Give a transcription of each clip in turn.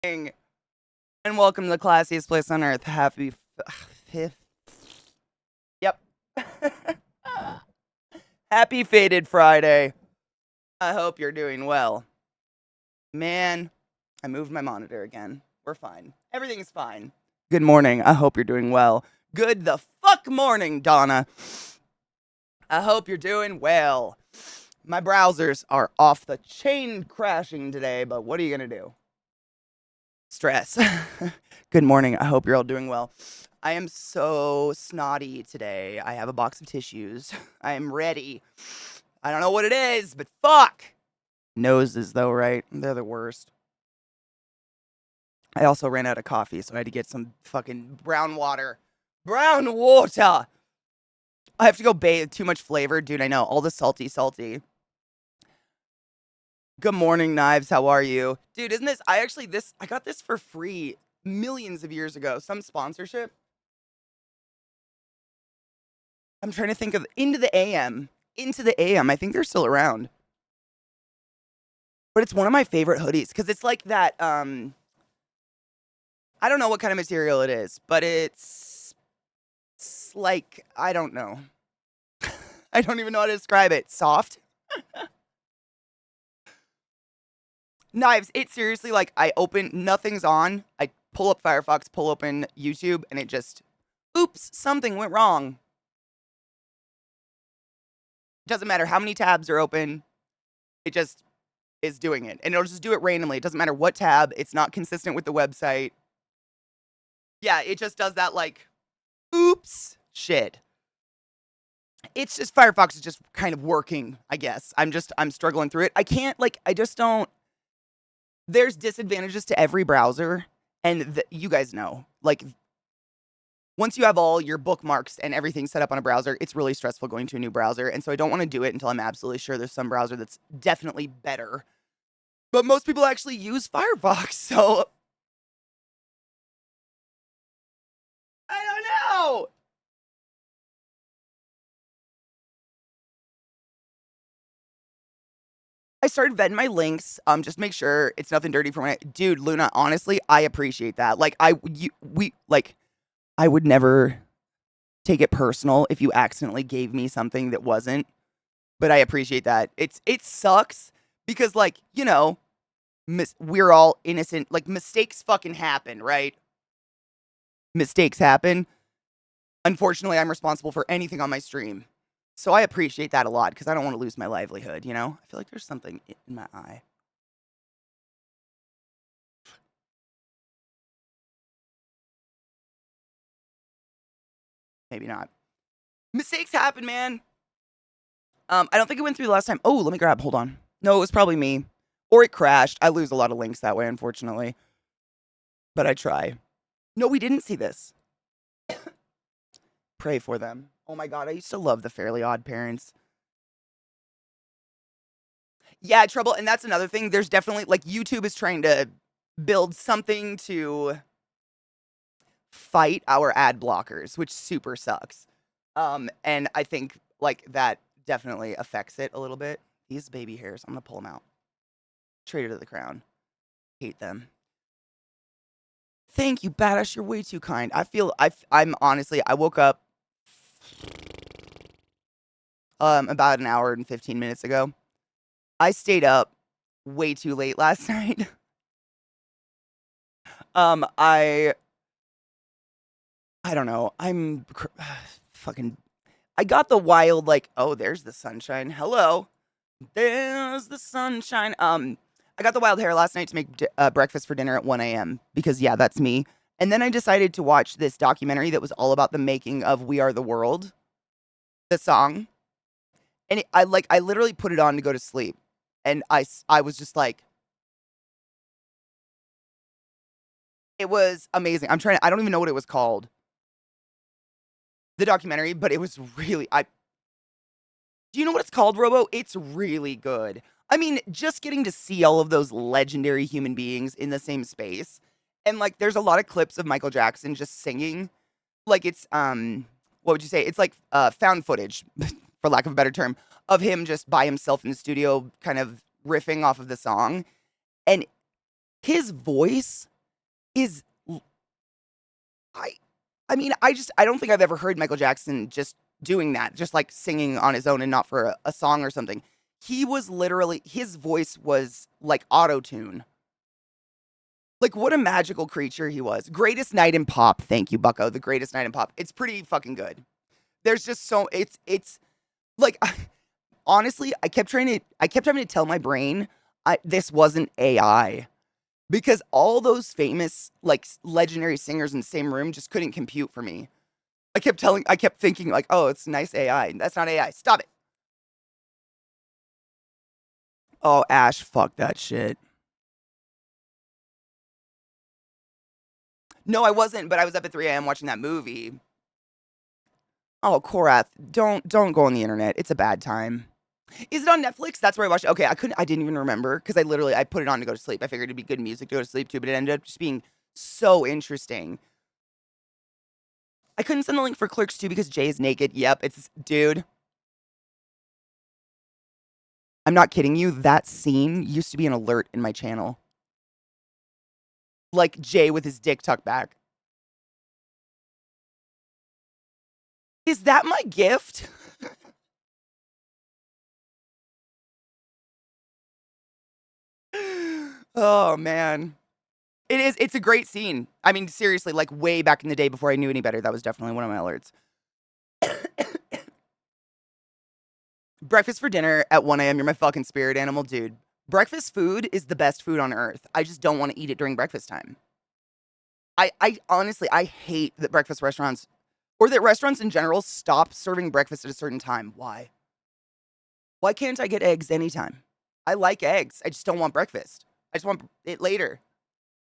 And welcome to the classiest place on earth. Happy fifth. Yep. Happy Faded Friday. I hope you're doing well. Man, I moved my monitor again. We're fine. Everything's fine. Good morning. I hope you're doing well. Good the fuck morning, Donna. I hope you're doing well. My browsers are off the chain crashing today, but what are you going to do? Stress. Good morning. I hope you're all doing well. I am so snotty today. I have a box of tissues. I am ready. I don't know what it is, but fuck. Noses, though, right? They're the worst. I also ran out of coffee, so I had to get some fucking brown water. Brown water! I have to go bathe. Too much flavor. Dude, I know. All the salty. Good morning, Knives. How are you? Dude, isn't this... I got this for free millions of years ago. Some sponsorship. I'm trying to think of Into the AM. I think they're still around. But it's one of my favorite hoodies because it's like that. I don't know what kind of material it is, but it's like, I don't know. I don't even know how to describe it. Soft. Knives. It's seriously like nothing's on. I pull up Firefox, pull open YouTube, and it just, oops, something went wrong. Doesn't matter how many tabs are open. It just is doing it. And it'll just do it randomly. It doesn't matter what tab. It's not consistent with the website. Yeah, it just does that like, oops, shit. It's just Firefox is just kind of working, I guess. I'm struggling through it. I just don't. There's disadvantages to every browser. And you guys know, like, once you have all your bookmarks and everything set up on a browser, it's really stressful going to a new browser. And so I don't want to do it until I'm absolutely sure there's some browser that's definitely better. But most people actually use Firefox, so I don't know. I started vetting my links, just to make sure it's nothing dirty for my dude, Luna, honestly, I appreciate that. Like, I would never take it personal if you accidentally gave me something that wasn't, but I appreciate that. It sucks because, like, you know, we're all innocent. Like, mistakes fucking happen, right? Mistakes happen. Unfortunately, I'm responsible for anything on my stream. So I appreciate that a lot because I don't want to lose my livelihood, you know? I feel like there's something in my eye. Maybe not. Mistakes happen, man. I don't think it went through the last time. Oh, let me grab. Hold on. No, it was probably me. Or it crashed. I lose a lot of links that way, unfortunately. But I try. No, we didn't see this. Pray for them. Oh my god, I used to love the Fairly Odd Parents. Yeah, trouble. And that's another thing. There's definitely, like, YouTube is trying to build something to fight our ad blockers, which super sucks. And I think, like, that definitely affects it a little bit. These baby hairs, I'm gonna pull them out. Traitor to the crown. Hate them. Thank you, Badass. You're way too kind. I'm honestly, I woke up about an hour and 15 minutes ago. I stayed up way too late last night. I don't know. Fucking. I got the wild, like, oh, there's the sunshine. Hello. There's the sunshine. I got the wild hair last night to make breakfast for dinner at 1 a.m. because, yeah, that's me. And then I decided to watch this documentary that was all about the making of We Are the World, the song. And I literally put it on to go to sleep. And I was just like, it was amazing. I don't even know what it was called, the documentary, but it was really, do you know what it's called, Robo? It's really good. I mean, just getting to see all of those legendary human beings in the same space. And, like, there's a lot of clips of Michael Jackson just singing. Like, it's, what would you say? It's like found footage, for lack of a better term, of him just by himself in the studio kind of riffing off of the song. And his voice is I I mean, I don't think I've ever heard Michael Jackson just doing that, just like singing on his own and not for a song or something. He was literally his voice was like auto-tune. Like, what a magical creature he was. Greatest night in pop. Thank you, Bucko. The greatest night in pop. It's pretty fucking good. There's just so it's like honestly, I kept having to tell my brain this wasn't AI because all those famous like legendary singers in the same room just couldn't compute for me. I kept thinking like, "Oh, it's nice AI." That's not AI. Stop it. Oh, Ash, fuck that shit. No, I wasn't, but I was up at 3 a.m. watching that movie. Oh, Korath, don't go on the internet. It's a bad time. Is it on Netflix? That's where I watched it. Okay, I didn't even remember because I put it on to go to sleep. I figured it'd be good music to go to sleep to, but it ended up just being so interesting. I couldn't send the link for Clerks 2 because Jay is naked. Yep, it's dude. I'm not kidding you. That scene used to be an alert in my channel. Like Jay with his dick tucked back. Is that my gift? Oh man. It is. It's a great scene. I mean, seriously, like way back in the day before I knew any better, that was definitely one of my alerts. Breakfast for dinner at 1 a.m. You're my fucking spirit animal, dude. Breakfast food is the best food on earth. I just don't want to eat it during breakfast time. I honestly, I hate that breakfast restaurants or that restaurants in general stop serving breakfast at a certain time. Why? Why can't I get eggs anytime? I like eggs. I just don't want breakfast. I just want it later.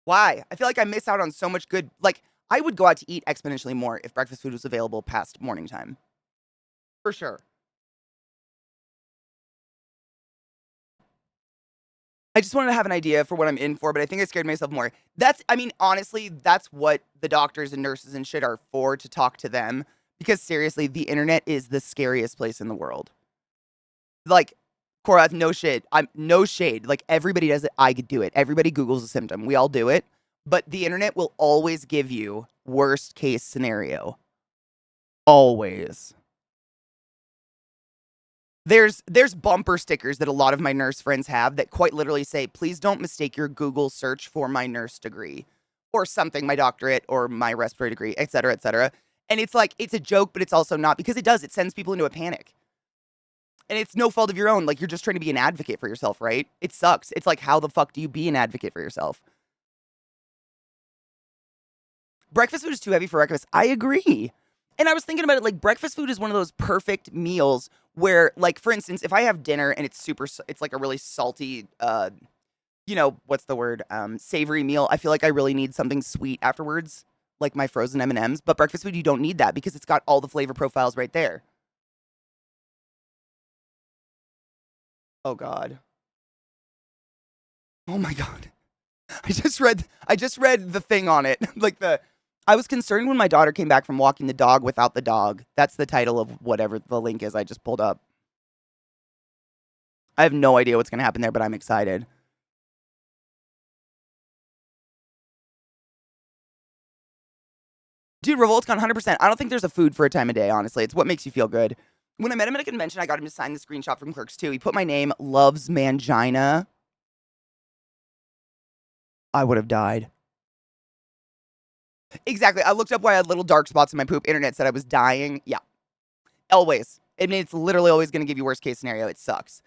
Why? I feel like I miss out on so much good. Like, I would go out to eat exponentially more if breakfast food was available past morning time. For sure. I just wanted to have an idea for what I'm in for, but I think I scared myself more. I mean, honestly, that's what the doctors and nurses and shit are for, to talk to them. Because seriously, the internet is the scariest place in the world. Like, Cora, no shit. I'm no shade. Like, everybody does it. I could do it. Everybody Googles a symptom. We all do it. But the internet will always give you worst case scenario. Always. There's bumper stickers that a lot of my nurse friends have that quite literally say, "Please don't mistake your Google search for my nurse degree or something, my doctorate or my respiratory degree, et cetera, et cetera." And it's like, it's a joke, but it's also not, because it sends people into a panic. And it's no fault of your own. Like, you're just trying to be an advocate for yourself, right? It sucks. It's like, how the fuck do you be an advocate for yourself? Breakfast food is too heavy for breakfast. I agree. And I was thinking about it, like, breakfast food is one of those perfect meals where, like, for instance, if I have dinner and it's like a really salty, what's the word? Savory meal. I feel like I really need something sweet afterwards, like my frozen M&Ms. But breakfast food, you don't need that because it's got all the flavor profiles right there. Oh God. Oh my God. I just read the thing on it. I was concerned when my daughter came back from walking the dog without the dog. That's the title of whatever the link is I just pulled up. I have no idea what's going to happen there, but I'm excited. Dude, Revoltcon 100%. I don't think there's a food for a time of day, honestly. It's what makes you feel good. When I met him at a convention, I got him to sign the screenshot from Clerks 2. He put my name, Loves Mangina. I would have died. Exactly. I looked up why I had little dark spots in my poop. Internet said I was dying. Yeah. Always. I mean, it's literally always going to give you worst case scenario. It sucks.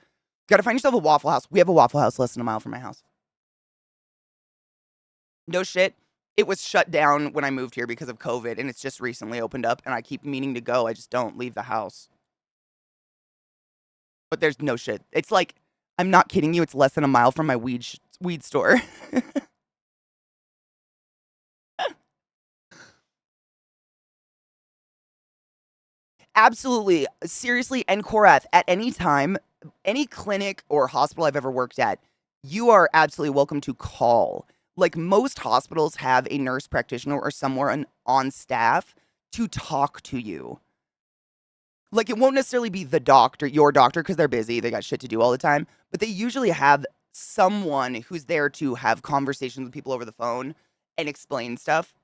Got to find yourself a Waffle House. We have a Waffle House less than a mile from my house. No shit. It was shut down when I moved here because of COVID, and it's just recently opened up, and I keep meaning to go. I just don't leave the house. But there's no shit. It's like, I'm not kidding you. It's less than a mile from my weed store. Absolutely. Seriously, and Korath, at any time, any clinic or hospital I've ever worked at, you are absolutely welcome to call. Like, most hospitals have a nurse practitioner or someone on staff to talk to you. Like, it won't necessarily be the doctor, your doctor, because they're busy. They got shit to do all the time. But they usually have someone who's there to have conversations with people over the phone and explain stuff.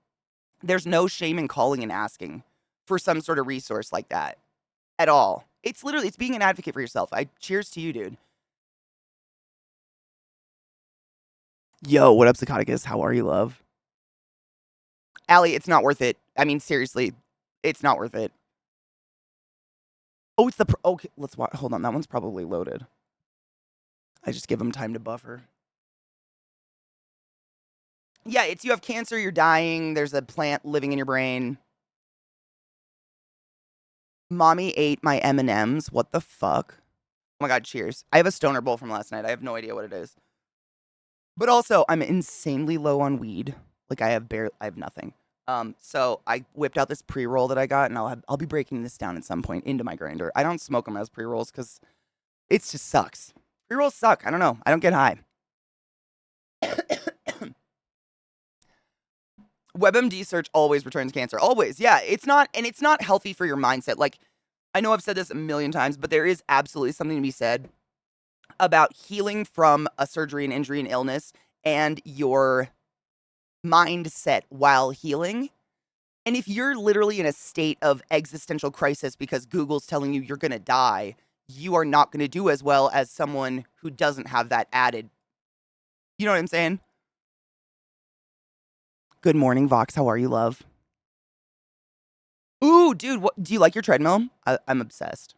There's no shame in calling and asking for some sort of resource like that at all. It's literally, it's being an advocate for yourself. I cheers to you, dude. Yo, what up, Psychoticus? How are you, love? Allie, it's not worth it. I mean, seriously, it's not worth it. Oh, it's the okay. Let's watch. Hold on, that one's probably loaded. I just give him time to buffer. Yeah, it's you have cancer, you're dying. There's a plant living in your brain. Mommy ate my M&Ms. What the fuck? Oh my god, cheers. I have a stoner bowl from last night. I have no idea what it is. But also, I'm insanely low on weed. Like I have nothing. So I whipped out this pre-roll that I got, and I'll be breaking this down at some point into my grinder. I don't smoke them as pre-rolls because it just sucks. Pre-rolls suck. I don't know. I don't get high. WebMD search always returns cancer. Always. Yeah, it's not healthy for your mindset. Like I know I've said this a million times, but there is absolutely something to be said about healing from a surgery, an injury, an illness, and your mindset while healing. And if you're literally in a state of existential crisis because Google's telling you you're going to die, you are not going to do as well as someone who doesn't have that added. You know what I'm saying? Good morning, Vox. How are you, love? Ooh, dude, do you like your treadmill? I'm obsessed.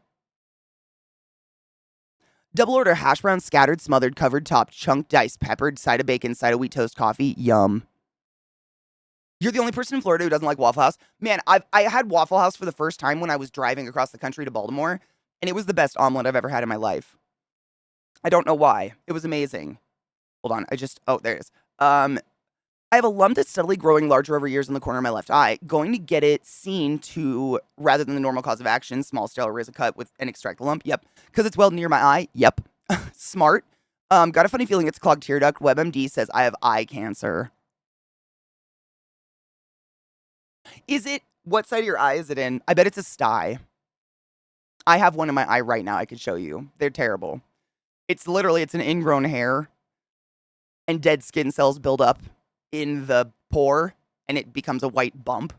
Double order hash browns, scattered, smothered, covered, topped, chunked, diced, peppered, side of bacon, side of wheat toast, coffee. Yum. You're the only person in Florida who doesn't like Waffle House. Man, I had Waffle House for the first time when I was driving across the country to Baltimore, and it was the best omelet I've ever had in my life. I don't know why. It was amazing. Hold on. Oh, there it is. I have a lump that's steadily growing larger over years in the corner of my left eye. Going to get it seen to, rather than the normal cause of action, small stellar razor cut with and extract the lump. Yep. Because it's well near my eye. Yep. Smart. Got a funny feeling it's clogged tear duct. WebMD says I have eye cancer. Is it, what side of your eye is it in? I bet it's a sty. I have one in my eye right now. I could show you. They're terrible. It's an ingrown hair and dead skin cells build up in the pore and it becomes a white bump.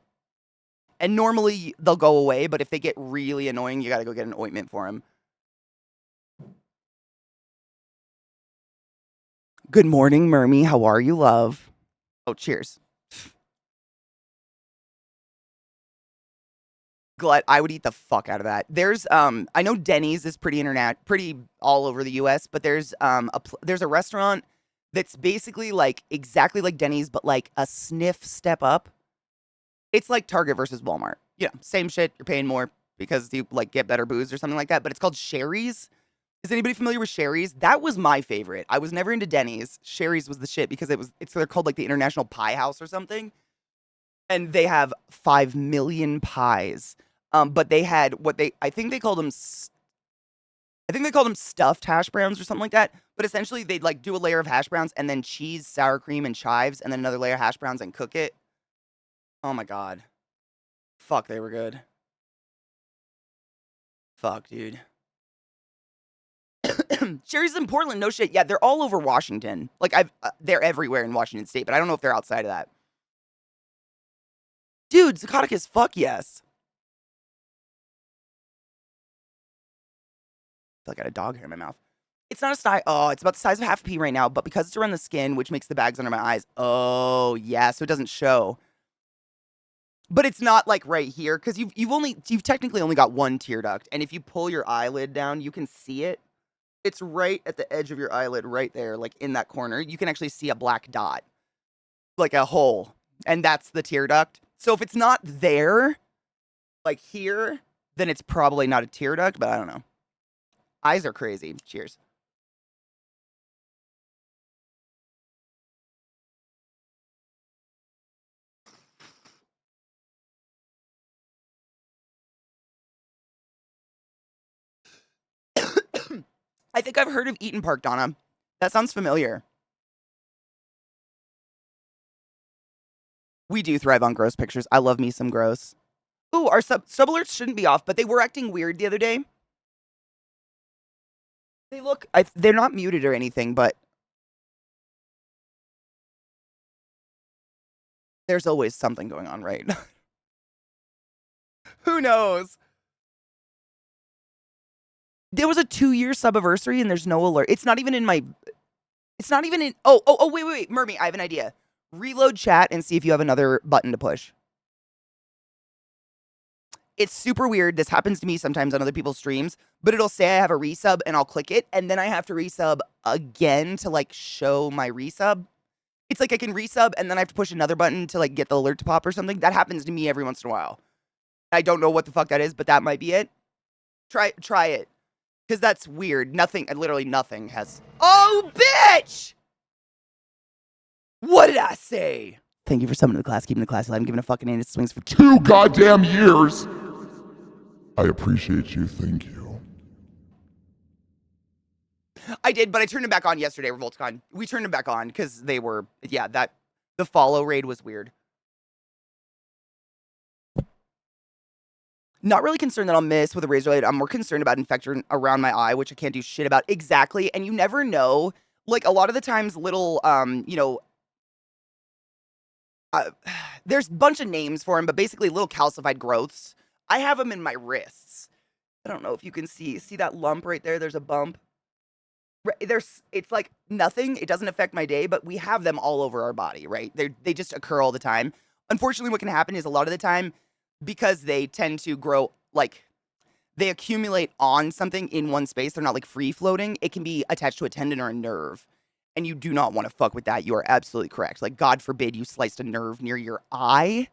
And normally they'll go away, but if they get really annoying, you gotta go get an ointment for them. Good morning, Mermy. How are you, love? Oh, cheers. Glad I would eat the fuck out of that. There's I know Denny's is pretty all over the US, but there's a restaurant that's basically like exactly like Denny's but like a sniff step up. It's like Target versus Walmart. You know, same shit, you're paying more because you like get better booze or something like that, but it's called Sherry's. Is anybody familiar with Sherry's? That was my favorite. I was never into Denny's. Sherry's was the shit because they're called like the International Pie House or something. And they have 5 million pies. But they had I think they called them stuffed hash browns or something like that. But essentially they'd like do a layer of hash browns and then cheese, sour cream, and chives, and then another layer of hash browns and cook it. Oh my god. Fuck, they were good. Fuck, dude. Sherry's in Portland, no shit. Yeah, they're all over Washington. Like they're everywhere in Washington State, but I don't know if they're outside of that. Dude, Zacatecus, fuck yes. I feel like I got a dog hair in my mouth. It's not a sty. Oh, it's about the size of half a pea right now, but because it's around the skin, which makes the bags under my eyes. Oh, yeah, so it doesn't show. But it's not like right here because you've technically only got one tear duct, and if you pull your eyelid down, you can see it. It's right at the edge of your eyelid, right there, like in that corner. You can actually see a black dot, like a hole, and that's the tear duct. So if it's not there, like here, then it's probably not a tear duct, but I don't know. Eyes are crazy. Cheers. I think I've heard of Eaton Park, Donna. That sounds familiar. We do thrive on gross pictures. I love me some gross. Ooh, our sub alerts shouldn't be off, but they were acting weird the other day. They're not muted or anything, but there's always something going on, right? Who knows? There was a 2-year subiversary and there's no alert. It's not even in my. It's not even in. Oh, wait. Mermy, I have an idea. Reload chat and see if you have another button to push. It's super weird. This happens to me sometimes on other people's streams, but it'll say I have a resub and I'll click it and then I have to resub again to like show my resub. It's like I can resub and then I have to push another button to like get the alert to pop or something. That happens to me every once in a while. I don't know what the fuck that is, but that might be it. Try it. Because that's weird. Literally nothing has. Oh, bitch! What did I say? Thank you for summoning the class, keeping the class alive, and giving a fucking anus swings for 2 goddamn years. I appreciate you. Thank you. I did, but I turned them back on yesterday, Revoltcon. We turned them back on because they were, the follow raid was weird. Not really concerned that I'll miss with a razor blade. I'm more concerned about infection around my eye, which I can't do shit about. Exactly. And you never know. Like, a lot of the times, little, there's a bunch of names for them, but basically little calcified growths. I have them in my wrists. I don't know if you can see that lump right there. There's a bump. It's like nothing. It doesn't affect my day, but we have them all over our body, right? They just occur all the time. Unfortunately, what can happen is a lot of the time, because they tend to grow, like, they accumulate on something in one space. They're not like free floating. It can be attached to a tendon or a nerve. And you do not want to fuck with that. You are absolutely correct. Like, God forbid you sliced a nerve near your eye.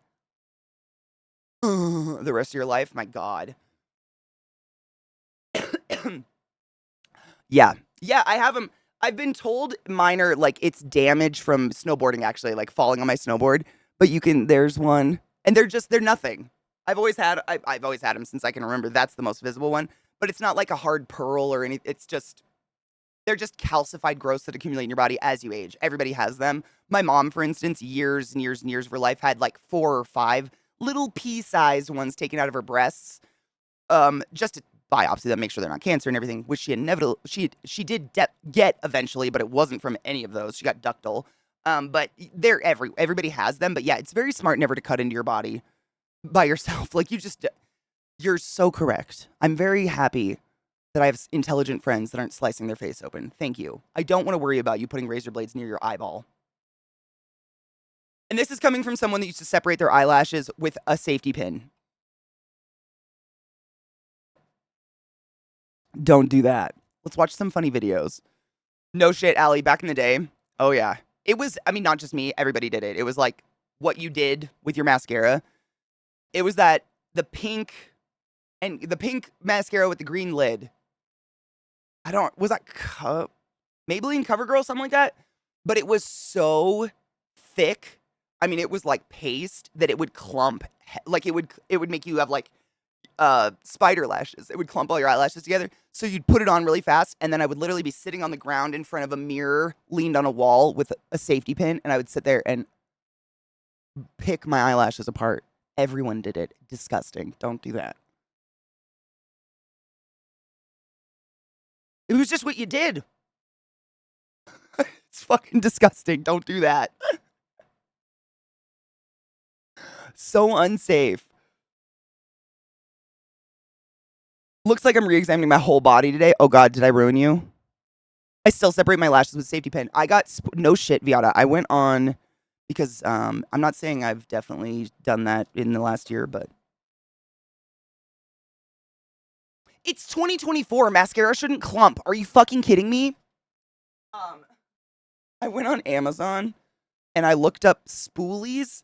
The rest of your life, my God. Yeah, I have them. I've been told mine are, like, it's damage from snowboarding, actually, like falling on my snowboard. But there's one. And they're nothing. I've always had them since I can remember. That's the most visible one. But it's not like a hard pearl or anything. They're just calcified growths that accumulate in your body as you age. Everybody has them. My mom, for instance, years and years and years of her life had like 4 or 5 little pea-sized ones taken out of her breasts, just to biopsy them, make sure they're not cancer and everything, which she did get eventually, but it wasn't from any of those. She got ductal. But everybody has them. But yeah, it's very smart never to cut into your body by yourself. Like, you're so correct. I'm very happy that I have intelligent friends that aren't slicing their face open. Thank you. I don't want to worry about you putting razor blades near your eyeball. And this is coming from someone that used to separate their eyelashes with a safety pin. Don't do that. Let's watch some funny videos. No shit, Allie, back in the day. Oh, yeah. It was, not just me. Everybody did it. It was like what you did with your mascara. It was the pink mascara with the green lid. Was that Maybelline CoverGirl, something like that? But it was so thick. It was like paste that it would clump. Like, it would make you have like spider lashes. It would clump all your eyelashes together. So you'd put it on really fast, and then I would literally be sitting on the ground in front of a mirror, leaned on a wall with a safety pin, and I would sit there and pick my eyelashes apart. Everyone did it. Disgusting. Don't do that. It was just what you did. It's fucking disgusting. Don't do that. So unsafe. Looks like I'm re-examining my whole body today. Oh God, did I ruin you? I still separate my lashes with a safety pin. I got no shit, Viata. I went on because I'm not saying I've definitely done that in the last year, but it's 2024. Mascara shouldn't clump. Are you fucking kidding me? I went on Amazon and I looked up spoolies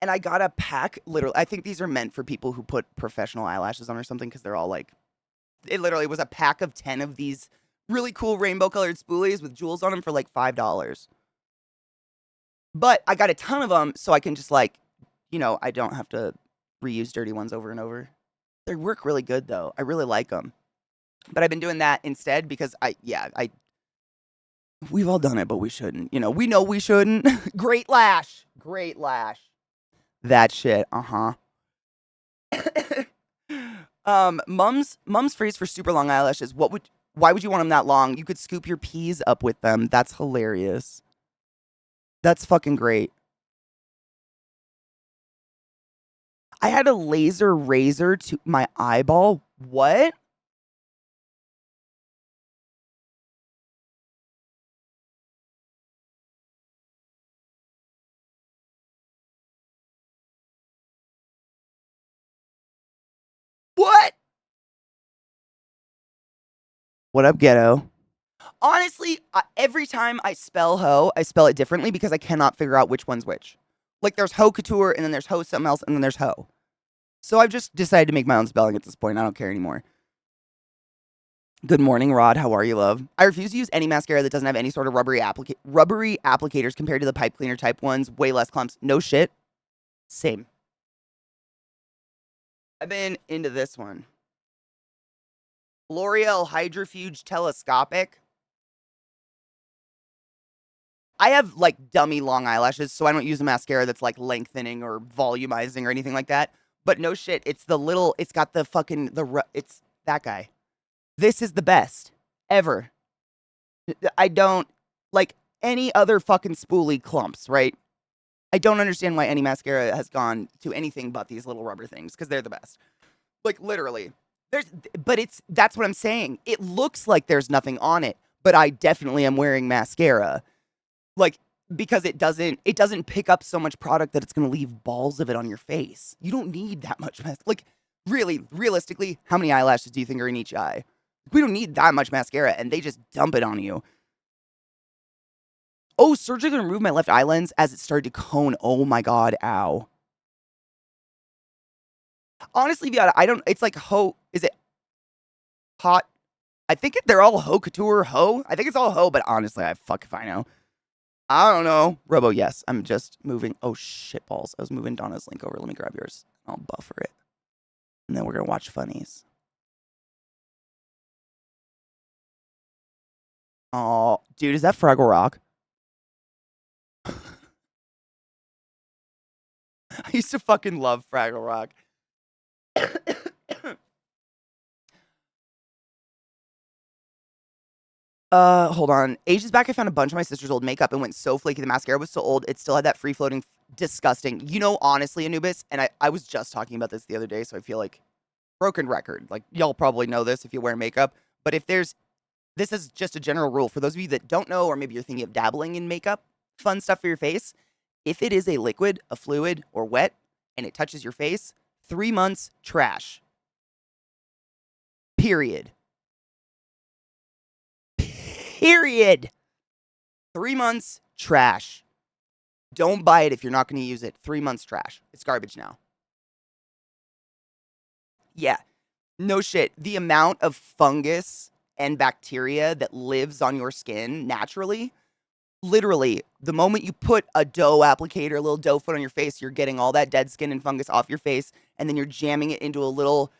and I got a pack. Literally, I think these are meant for people who put professional eyelashes on or something, because they're all like, it literally was a pack of 10 of these really cool rainbow colored spoolies with jewels on them for like $5. But I got a ton of them, so I can just I don't have to reuse dirty ones over and over. They work really good though. I really like them. But I've been doing that instead because we've all done it, but we shouldn't. We know we shouldn't. Great lash. That shit. Mum's phrase for super long eyelashes. Why would you want them that long? You could scoop your peas up with them. That's hilarious. That's fucking great. I had a laser razor to my eyeball. What? What? What up, ghetto? Honestly, every time I spell hoe, I spell it differently because I cannot figure out which one's which. Like there's hoe couture, and then there's hoe something else, and then there's hoe. So I've just decided to make my own spelling at this point. I don't care anymore. Good morning, Rod. How are you, love? I refuse to use any mascara that doesn't have any sort of rubbery applicators compared to the pipe cleaner type ones. Way less clumps. No shit. Same. I've been into this one. L'Oreal Hydrofuge Telescopic. I have like dummy long eyelashes, so I don't use a mascara that's like lengthening or volumizing or anything like that. But no shit, it's the little, it's got the fucking, it's that guy. This is the best ever. I don't like any other fucking spoolie clumps, right? I don't understand why any mascara has gone to anything but these little rubber things because they're the best. Like literally. That's what I'm saying. It looks like there's nothing on it, but I definitely am wearing mascara. Like because it doesn't pick up so much product that it's going to leave balls of it on your face. You don't need that much like really realistically, how many eyelashes do you think are in each eye? We don't need that much mascara and they just dump it on you. Oh, surgically removed my left eye lens as it started to cone. Oh my god, ow. Honestly, Viata, I don't, it's like is it hot? I think they're all haute couture hoe. I think it's all hoe, but honestly, fuck if I know. I don't know. Robo, yes. I'm just moving. Oh, shit balls. I was moving Donna's link over. Let me grab yours. I'll buffer it. And then we're going to watch funnies. Oh, dude, is that Fraggle Rock? I used to fucking love Fraggle Rock. Hold on. Ages back, I found a bunch of my sister's old makeup and went so flaky. The mascara was so old, it still had that free floating, disgusting. You know, honestly, Anubis, and I was just talking about this the other day, so I feel like broken record. Like, y'all probably know this if you wear makeup, but this is just a general rule. For those of you that don't know, or maybe you're thinking of dabbling in makeup, fun stuff for your face, if it is a liquid, a fluid, or wet, and it touches your face, 3 months, trash. Period. Period. 3 months, trash. Don't buy it if you're not going to use it. 3 months, trash. It's garbage now. Yeah. No shit. The amount of fungus and bacteria that lives on your skin naturally, literally, the moment you put a dough applicator, a little dough foot on your face, you're getting all that dead skin and fungus off your face, and then you're jamming it into a little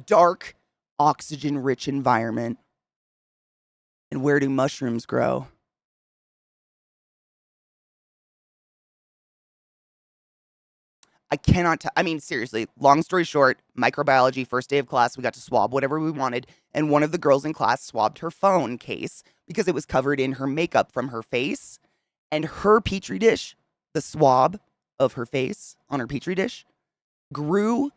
dark, oxygen-rich environment. And where do mushrooms grow? I cannot I mean, seriously, long story short, microbiology, first day of class, we got to swab whatever we wanted, and one of the girls in class swabbed her phone case because it was covered in her makeup from her face, and her petri dish, the swab of her face on her petri dish, grew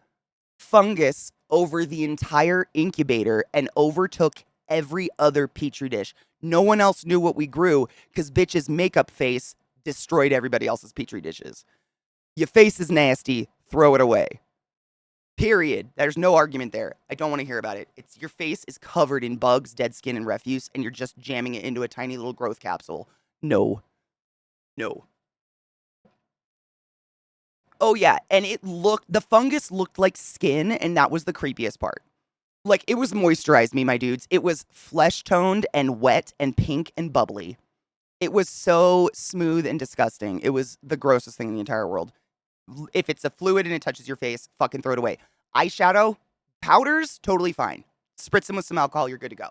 fungus over the entire incubator and overtook every other petri dish. No one else knew what we grew because bitch's makeup face destroyed everybody else's petri dishes. Your face is nasty. Throw it away. Period. There's no argument there. I don't want to hear about it. It's your face is covered in bugs, dead skin, and refuse, and you're just jamming it into a tiny little growth capsule. No. No. Oh, yeah. And the fungus looked like skin, and that was the creepiest part. Like, it was moisturized me, my dudes. It was flesh toned and wet and pink and bubbly. It was so smooth and disgusting. It was the grossest thing in the entire world. If it's a fluid and it touches your face, fucking throw it away. Eyeshadow, powders, totally fine. Spritz them with some alcohol, you're good to go.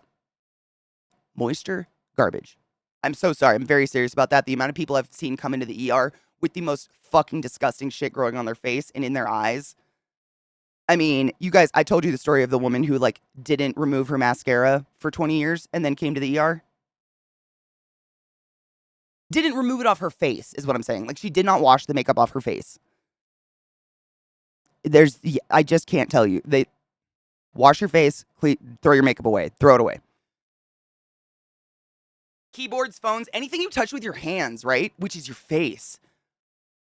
Moisture, garbage. I'm so sorry. I'm very serious about that. The amount of people I've seen come into the ER with the most fucking disgusting shit growing on their face and in their eyes. I mean, you guys, I told you the story of the woman who, like, didn't remove her mascara for 20 years and then came to the ER. Didn't remove it off her face, is what I'm saying. Like, she did not wash the makeup off her face. I just can't tell you. They wash your face, throw your makeup away, throw it away. Keyboards, phones, anything you touch with your hands, right? Which is your face.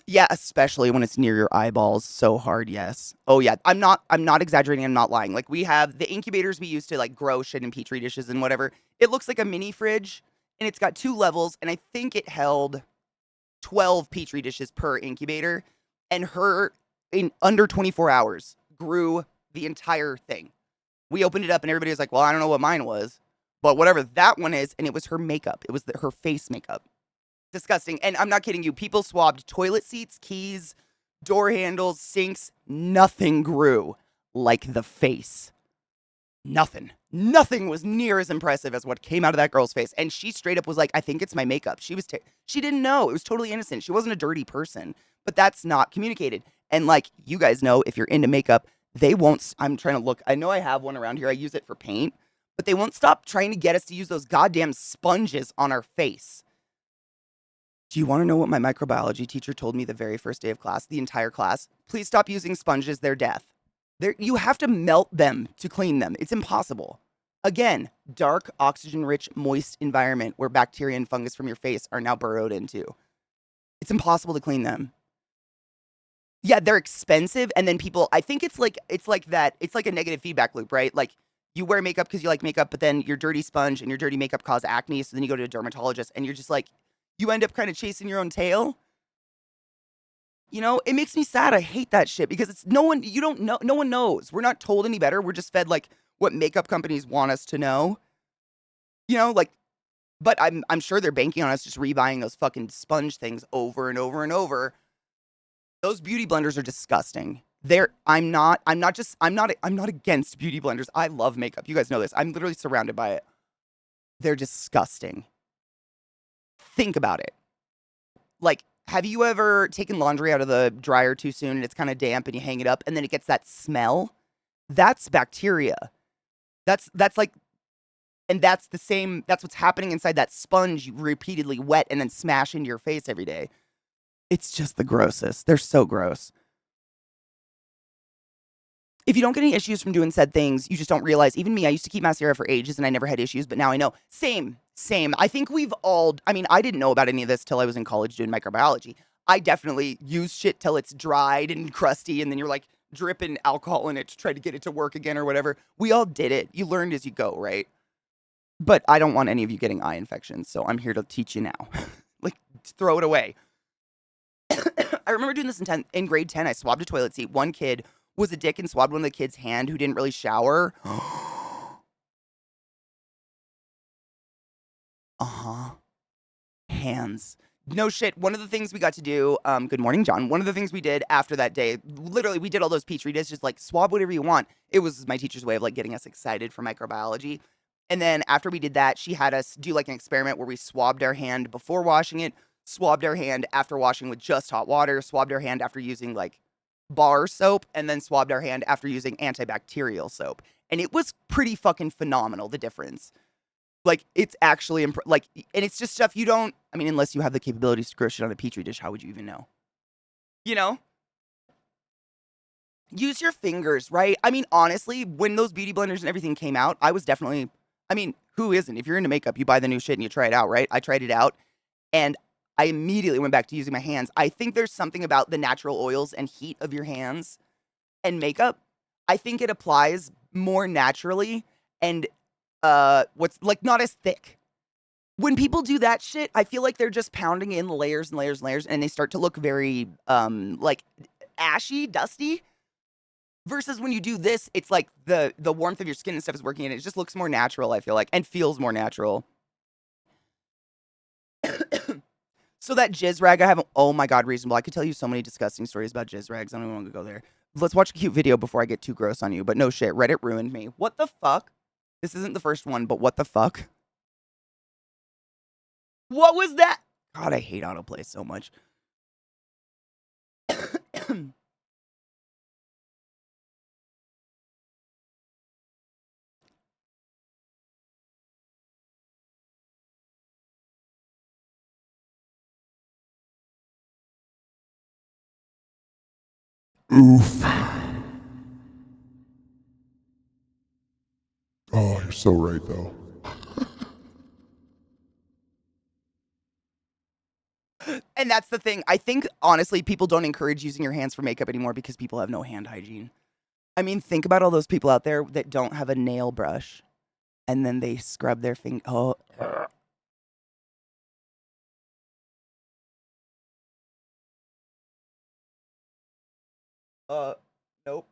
Yeah, especially when it's near your eyeballs. So hard, yes. Oh yeah. I'm not exaggerating, I'm not lying. Like we have the incubators we use to like grow shit in petri dishes and whatever. It looks like a mini fridge and it's got 2 levels, and I think it held 12 petri dishes per incubator. And her, in under 24 hours, grew the entire thing. We opened it up and everybody was like, well, I don't know what mine was, but whatever that one is. And it was her makeup. It was her face makeup. Disgusting. And I'm not kidding you. People swabbed toilet seats, keys, door handles, sinks. Nothing grew like the face. Nothing. Nothing was near as impressive as what came out of that girl's face. And she straight up was like, I think it's my makeup. She didn't know. It was totally innocent. She wasn't a dirty person, but that's not communicated. And like you guys know, if you're into makeup, they won't. I'm trying to look. I know I have one around here. I use it for paint, but they won't stop trying to get us to use those goddamn sponges on our face. Do you want to know what my microbiology teacher told me the very first day of class, the entire class? Please stop using sponges. They're death. You have to melt them to clean them. It's impossible. Again, dark, oxygen-rich, moist environment where bacteria and fungus from your face are now burrowed into. It's impossible to clean them. Yeah, they're expensive, and then people, I think it's like that. It's like a negative feedback loop, right? Like you wear makeup because you like makeup, but then your dirty sponge and your dirty makeup cause acne, so then you go to a dermatologist, and you're just like, you end up kind of chasing your own tail. You know, it makes me sad. I hate that shit because it's no one, you don't know, no one knows. We're not told any better. We're just fed like what makeup companies want us to know. You know, like, but I'm sure they're banking on us just rebuying those fucking sponge things over and over and over. Those beauty blenders are disgusting. I'm not against beauty blenders. I love makeup. You guys know this. I'm literally surrounded by it. They're disgusting. Think about it. Like, have you ever taken laundry out of the dryer too soon and it's kind of damp and you hang it up and then it gets that smell? That's bacteria. That's like, and that's the same, that's what's happening inside that sponge you repeatedly wet and then smash into your face every day. It's just the grossest. They're so gross. If you don't get any issues from doing said things, you just don't realize. Even me, I used to keep mascara for ages and I never had issues, but now I know. Same, same. I think we've all, I mean, I didn't know about any of this till I was in college doing microbiology. I definitely use shit till it's dried and crusty, and then you're like dripping alcohol in it to try to get it to work again or whatever. We all did it. You learned as you go, right? But I don't want any of you getting eye infections, so I'm here to teach you now. Like, throw it away. I remember doing this in grade 10. I swabbed a toilet seat. One kid was a dick and swabbed one of the kids' hand who didn't really shower. Uh-huh. Hands. No shit. One of the things we got to do, good morning, John. One of the things we did after that day, literally, we did all those petri dishes, like swab whatever you want. It was my teacher's way of like getting us excited for microbiology. And then after we did that, she had us do like an experiment where we swabbed our hand before washing it, swabbed our hand after washing with just hot water, swabbed our hand after using like bar soap, and then swabbed our hand after using antibacterial soap. And it was pretty fucking phenomenal, the difference. Like, it's actually, like, and it's just stuff you don't, I mean, unless you have the capabilities to grow shit on a petri dish, how would you even know? You know? Use your fingers, right? I mean, honestly, when those beauty blenders and everything came out, I was definitely, I mean, who isn't? If you're into makeup, you buy the new shit and you try it out, right? I tried it out and I immediately went back to using my hands. I think there's something about the natural oils and heat of your hands and makeup. I think it applies more naturally and what's like not as thick. When people do that shit, I feel like they're just pounding in layers and layers and layers and they start to look very like ashy, dusty. Versus when you do this, it's like the warmth of your skin and stuff is working in it. It just looks more natural, I feel like, and feels more natural. So that jizz rag I have, oh my god, reasonable. I could tell you so many disgusting stories about jizz rags. I don't even want to go there. Let's watch a cute video before I get too gross on you. But no shit, Reddit ruined me. What the fuck? This isn't the first one, but what the fuck? What was that? God, I hate autoplay so much. Oof. Oh, you're so right, though. And that's the thing. I think, honestly, people don't encourage using your hands for makeup anymore because people have no hand hygiene. I mean, think about all those people out there that don't have a nail brush and then they scrub their finger. Oh, nope.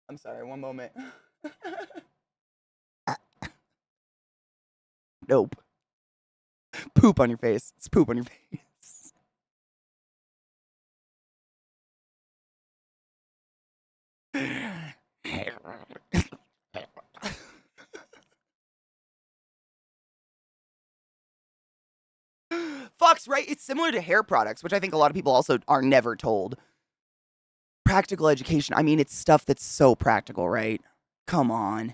I'm sorry. One moment. Nope. Poop on your face. It's poop on your face. Fox, right? It's similar to hair products, which I think a lot of people also are never told. Practical education. I mean, it's stuff that's so practical, right? Come on.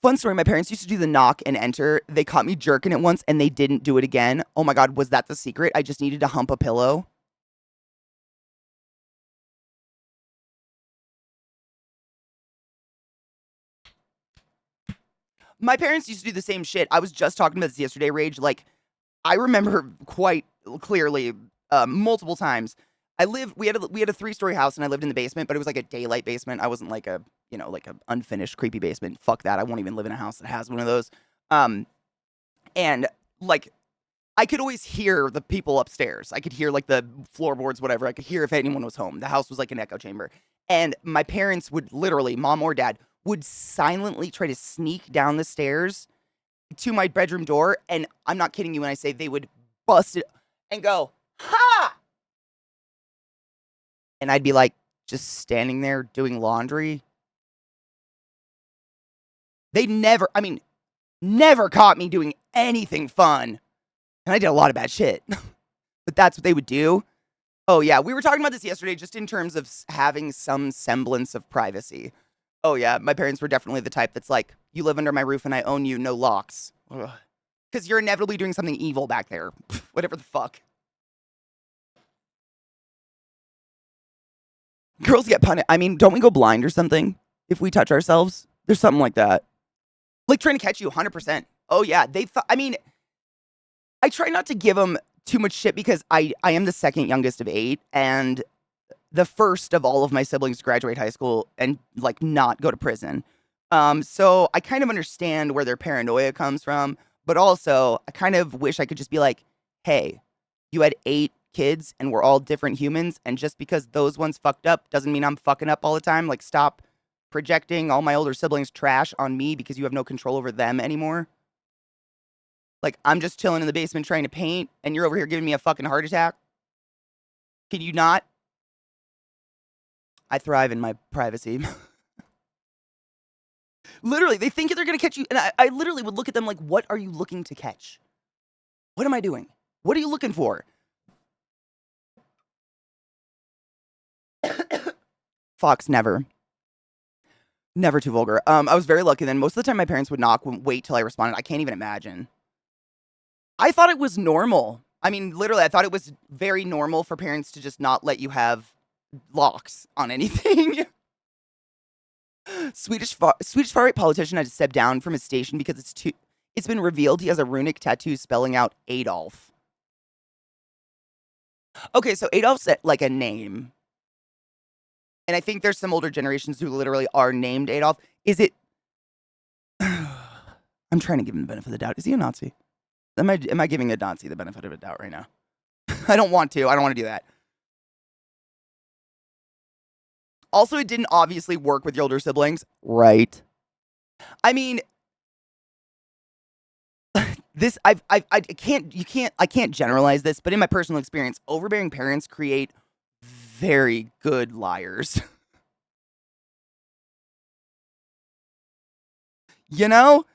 Fun story. My parents used to do the knock and enter. They caught me jerking it once and they didn't do it again. Oh my God, was that the secret? I just needed to hump a pillow. My parents used to do the same shit. I was just talking about this yesterday, Rage. Like, I remember quite clearly, multiple times. We had a 3-story house and I lived in the basement, but it was like a daylight basement. I wasn't like a, like a unfinished creepy basement. Fuck that. I won't even live in a house that has one of those. Um, and like I could always hear the people upstairs. I could hear like the floorboards, whatever. I could hear if anyone was home. The house was like an echo chamber. And my parents would literally, mom or dad, would silently try to sneak down the stairs to my bedroom door. And I'm not kidding you when I say they would bust it and go, ha! And I'd be like, just standing there doing laundry. They never caught me doing anything fun. And I did a lot of bad shit. But that's what they would do. Oh, yeah. We were talking about this yesterday just in terms of having some semblance of privacy. Oh, yeah. My parents were definitely the type that's like, you live under my roof and I own you, no locks. Because you're inevitably doing something evil back there. Whatever the fuck. Girls get punished. I mean, don't we go blind or something if we touch ourselves? There's something like that. Like trying to catch you 100%. Oh, yeah. They thought, I mean, I try not to give them too much shit because I am the second youngest of 8 and the first of all of my siblings to graduate high school and like not go to prison. So I kind of understand where their paranoia comes from, but also I kind of wish I could just be like, hey, you had 8 kids and we're all different humans, and just because those ones fucked up doesn't mean I'm fucking up all the time. Like, stop projecting all my older siblings' trash on me because you have no control over them anymore. Like, I'm just chilling in the basement trying to paint, and you're over here giving me a fucking heart attack. Can you not? I thrive in my privacy. Literally, they think they're gonna catch you, and I literally would look at them like, what are you looking to catch? What am I doing? What are you looking for? Fox, never. Never too vulgar. I was very lucky then. Most of the time my parents would knock, wouldn't wait till I responded. I can't even imagine. I thought it was normal. I mean, literally, I thought it was very normal for parents to just not let you have locks on anything. Swedish far-right politician had to step down from his station because it's been revealed he has a runic tattoo spelling out Adolf. Okay, so Adolf's like a name. And I think there's some older generations who literally are named Adolf. Is it... I'm trying to give him the benefit of the doubt. Is he a Nazi? Am I giving a Nazi the benefit of a doubt right now? I don't want to. I don't want to do that. Also, it didn't obviously work with your older siblings, right? I mean, this I can't generalize this, but in my personal experience, overbearing parents create very good liars. You know?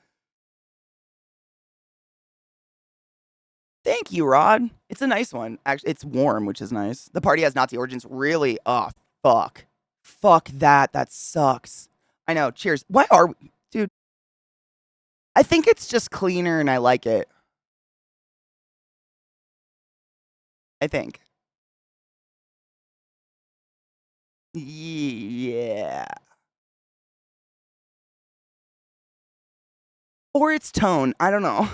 Thank you, Rod. It's a nice one. Actually, it's warm, which is nice. The party has Nazi origins. Really? Oh, fuck. Fuck that. That sucks. I know. Cheers. Why are we... Dude, I think it's just cleaner and I like it. I think. Yeah. Or its tone. I don't know.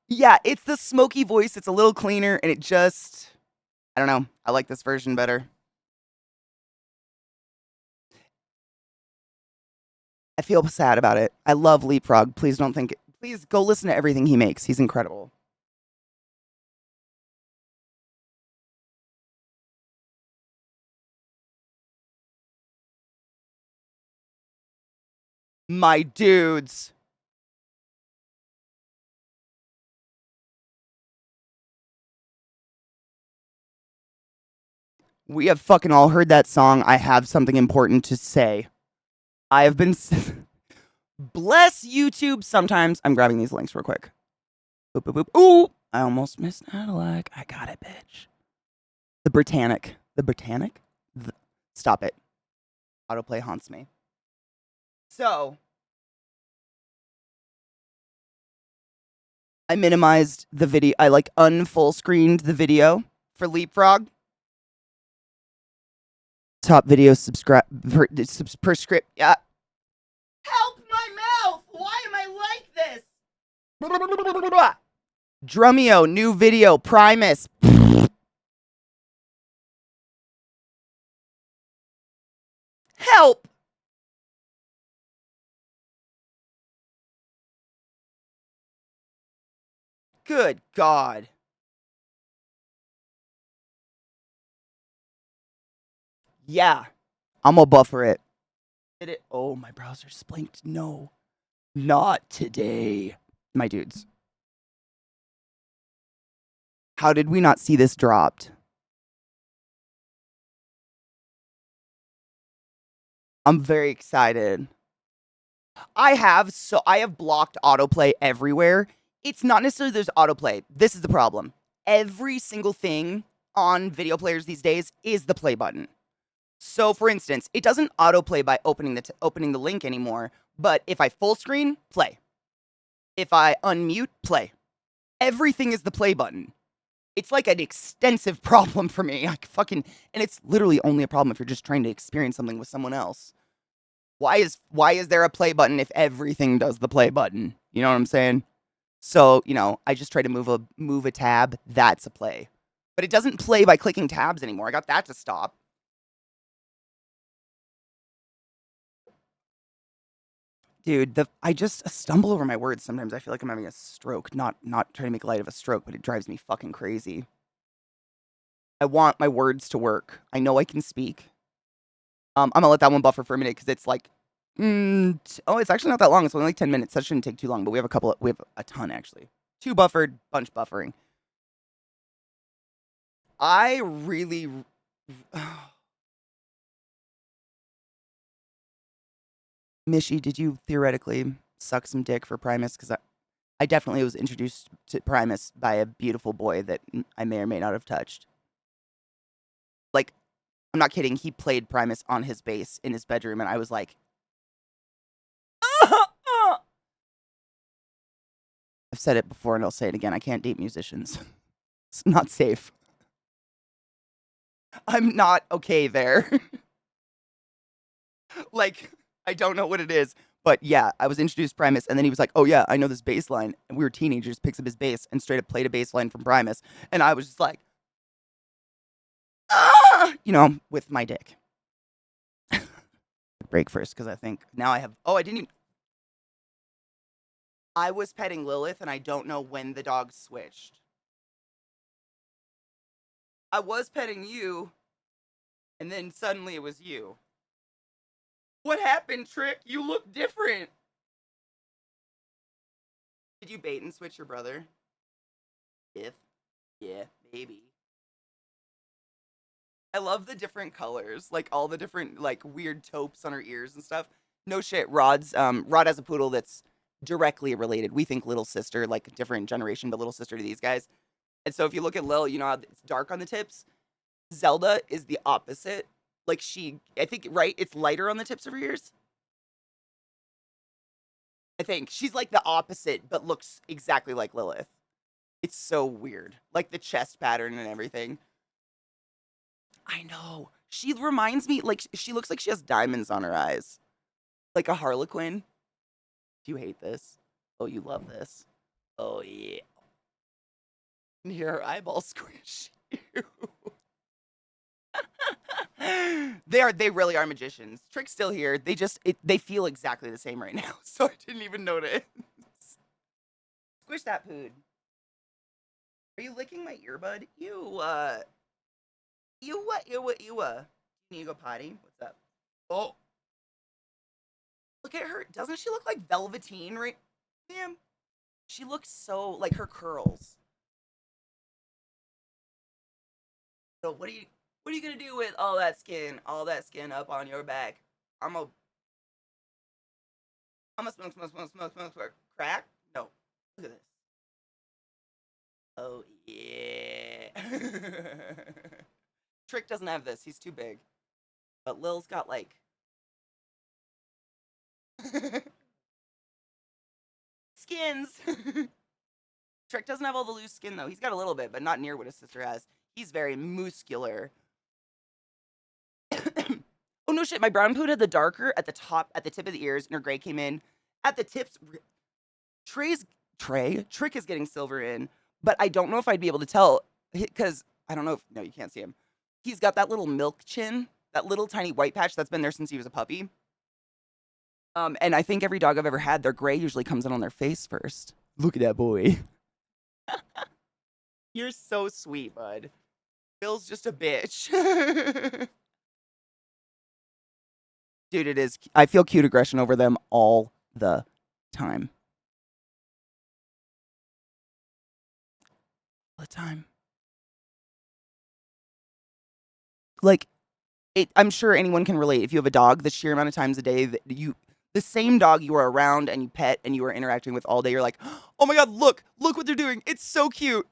Yeah, it's the smoky voice. It's a little cleaner and it just, I don't know. I like this version better. I feel sad about it. I love Leapfrog. Please don't think it. Please go listen to everything he makes. He's incredible. My dudes. We have fucking all heard that song. I have something important to say. I have been. Bless YouTube sometimes. I'm grabbing these links real quick. Boop, boop, boop. Ooh, I almost missed Cadillac. I got it, bitch. The Britannic. The Britannic? Stop it. Autoplay haunts me. So, I minimized the video. I like unfull screened the video for Leapfrog. Top video per script. Yeah. Help my mouth! Why am I like this? Drumeo, new video, Primus. Help! Good God. Yeah. I'm gonna buffer it. Did it? Oh, my browser's blinked. No. Not today. My dudes. How did we not see this dropped? I'm very excited. I have blocked autoplay everywhere. It's not necessarily there's autoplay. This is the problem. Every single thing on video players these days is the play button. So for instance, it doesn't autoplay by opening the link anymore, but if I full screen, play. If I unmute, play. Everything is the play button. It's like an extensive problem for me. And it's literally only a problem if you're just trying to experience something with someone else. Why is there a play button if everything does the play button? You know what I'm saying? So, I just try to move a tab, that's a play. But it doesn't play by clicking tabs anymore. I got that to stop. Dude, I just stumble over my words sometimes. I feel like I'm having a stroke. Not trying to make light of a stroke, but it drives me fucking crazy. I want my words to work. I know I can speak. I'm gonna let that one buffer for a minute because it's like, it's actually not that long. It's only like 10 minutes. That shouldn't take too long. But we have a ton actually. 2 buffered, bunch buffering. I really. Mishy, did you theoretically suck some dick for Primus? Because I definitely was introduced to Primus by a beautiful boy that I may or may not have touched. Like, I'm not kidding. He played Primus on his bass in his bedroom, and I was like, I've said it before, and I'll say it again. I can't date musicians. It's not safe. I'm not okay there. Like, I don't know what it is. But yeah, I was introduced to Primus, and then he was like, oh yeah, I know this bass line. And we were teenagers, picks up his bass, and straight up played a bass line from Primus. And I was just like, with my dick. Break first, because I think now I have, I didn't even, I was petting Lilith, and I don't know when the dogs switched. I was petting you, and then suddenly it was you. What happened, Trick? You look different. Did you bait and switch your brother? Yeah, maybe. I love the different colors, like all the different like weird taupes on her ears and stuff. No shit, Rod has a poodle that's directly related. We think little sister, like a different generation, but little sister to these guys. And so if you look at Lil, you know how it's dark on the tips? Zelda is the opposite. Like I think, right? It's lighter on the tips of her ears. I think. She's like the opposite, but looks exactly like Lilith. It's so weird. Like the chest pattern and everything. I know. She reminds me, like, she looks like she has diamonds on her eyes. Like a harlequin. Do you hate this? Oh, you love this. Oh, yeah. And hear her eyeball squish. They really are magicians. Trick's still here. They feel exactly the same right now, so I didn't even notice. Squish that pood. Are you licking my earbud? You what? You need to go potty? What's up? Oh. Look at her. Doesn't she look like Velveteen right? Damn. She looks so like her curls. So what are you gonna do with all that skin up on your back? I'm a smoke. Crack? No. Look at this. Oh yeah. Trick doesn't have this. He's too big. But Lil's got like skins. Trick doesn't have all the loose skin though. He's got a little bit, but not near what his sister has. He's very muscular. Oh no shit, my brown pood had the darker at the tip of the ears, and her gray came in at the tips. Trick is getting silver in, but I don't know if I'd be able to tell because I don't know if, no, you can't see him. He's got that little milk chin, that little tiny white patch that's been there since he was a puppy. And I think every dog I've ever had, their gray usually comes in on their face first. Look at that boy. You're so sweet, bud. Bill's just a bitch. Dude, it is. I feel cute aggression over them all the time. All the time. Like, I'm sure anyone can relate. If you have a dog, the sheer amount of times a day that the same dog you are around and you pet and you are interacting with all day, you're like, oh my God, look what they're doing. It's so cute.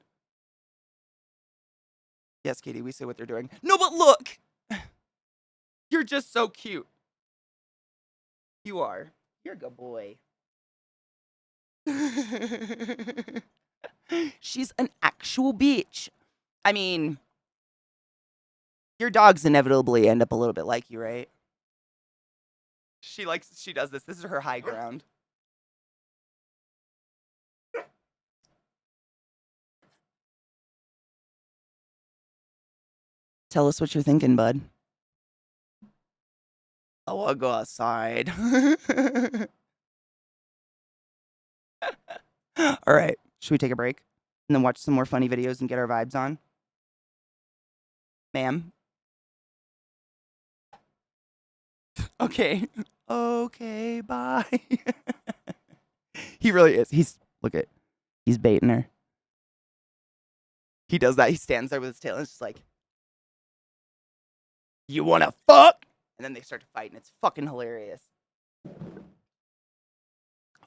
Yes, Katie, we say what they're doing. No, but look. You're just so cute. You are. You're a good boy. She's an actual bitch. I mean, your dogs inevitably end up a little bit like you, right? She does this. This is her high ground. Tell us what you're thinking, bud. I want to go outside. All right. Should we take a break and then watch some more funny videos and get our vibes on? Ma'am? Okay. Okay, bye. He really is. He's baiting her. He does that. He stands there with his tail and it's just like, you wanna fuck? And then they start to fight and it's fucking hilarious.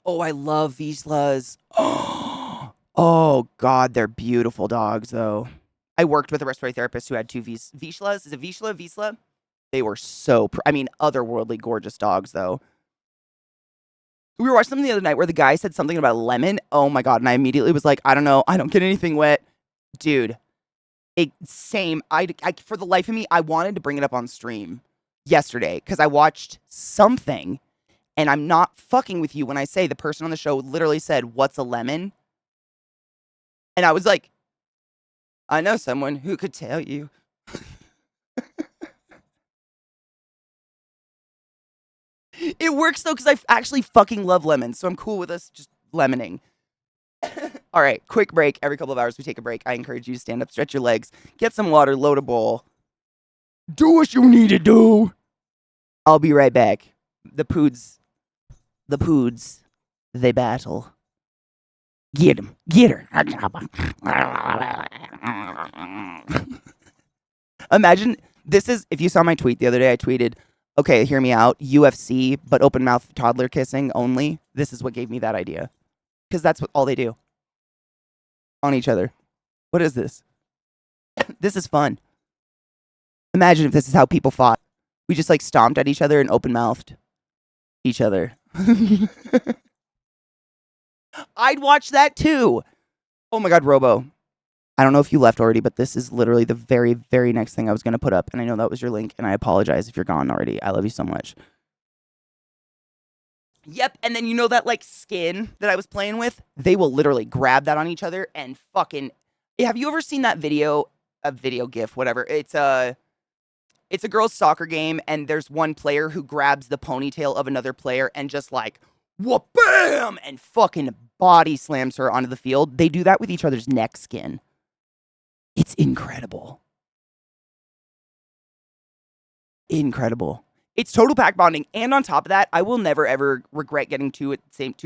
Oh, I love Vizslas. Oh, God, they're beautiful dogs, though. I worked with a respiratory therapist who had two Vizslas. Is it Vizsla? They were so, otherworldly gorgeous dogs, though. We were watching something the other night where the guy said something about lemon. Oh, my God, and I immediately was like, I don't know. I don't get anything wet. Dude, same. For the life of me, I wanted to bring it up on stream yesterday because I watched something. And I'm not fucking with you when I say the person on the show literally said, what's a lemon? And I was like, I know someone who could tell you. It works, though, because I actually fucking love lemons. So I'm cool with us just lemoning. All right, quick break. Every couple of hours we take a break. I encourage you to stand up, stretch your legs, get some water, load a bowl. Do what you need to do. I'll be right back. The poods, they battle. Get him. Get her. Imagine, this is, if you saw my tweet the other day, I tweeted, okay, hear me out, UFC, but open mouth toddler kissing only. This is what gave me that idea. Because that's all they do. On each other. What is this? This is fun. Imagine if this is how people fought. We just like stomped at each other and open mouthed each other. I'd watch that too. Oh my God, Robo. I don't know if you left already, but this is literally the very, very next thing I was going to put up. And I know that was your link, and I apologize if you're gone already. I love you so much. Yep, and then you know that like skin that I was playing with? They will literally grab that on each other and fucking. Have you ever seen that video? A video GIF, whatever. It's a girls' soccer game, and there's one player who grabs the ponytail of another player and just like, whoop, bam, and fucking body slams her onto the field. They do that with each other's neck skin. It's incredible. Incredible. It's total pack bonding. And on top of that, I will never ever regret getting two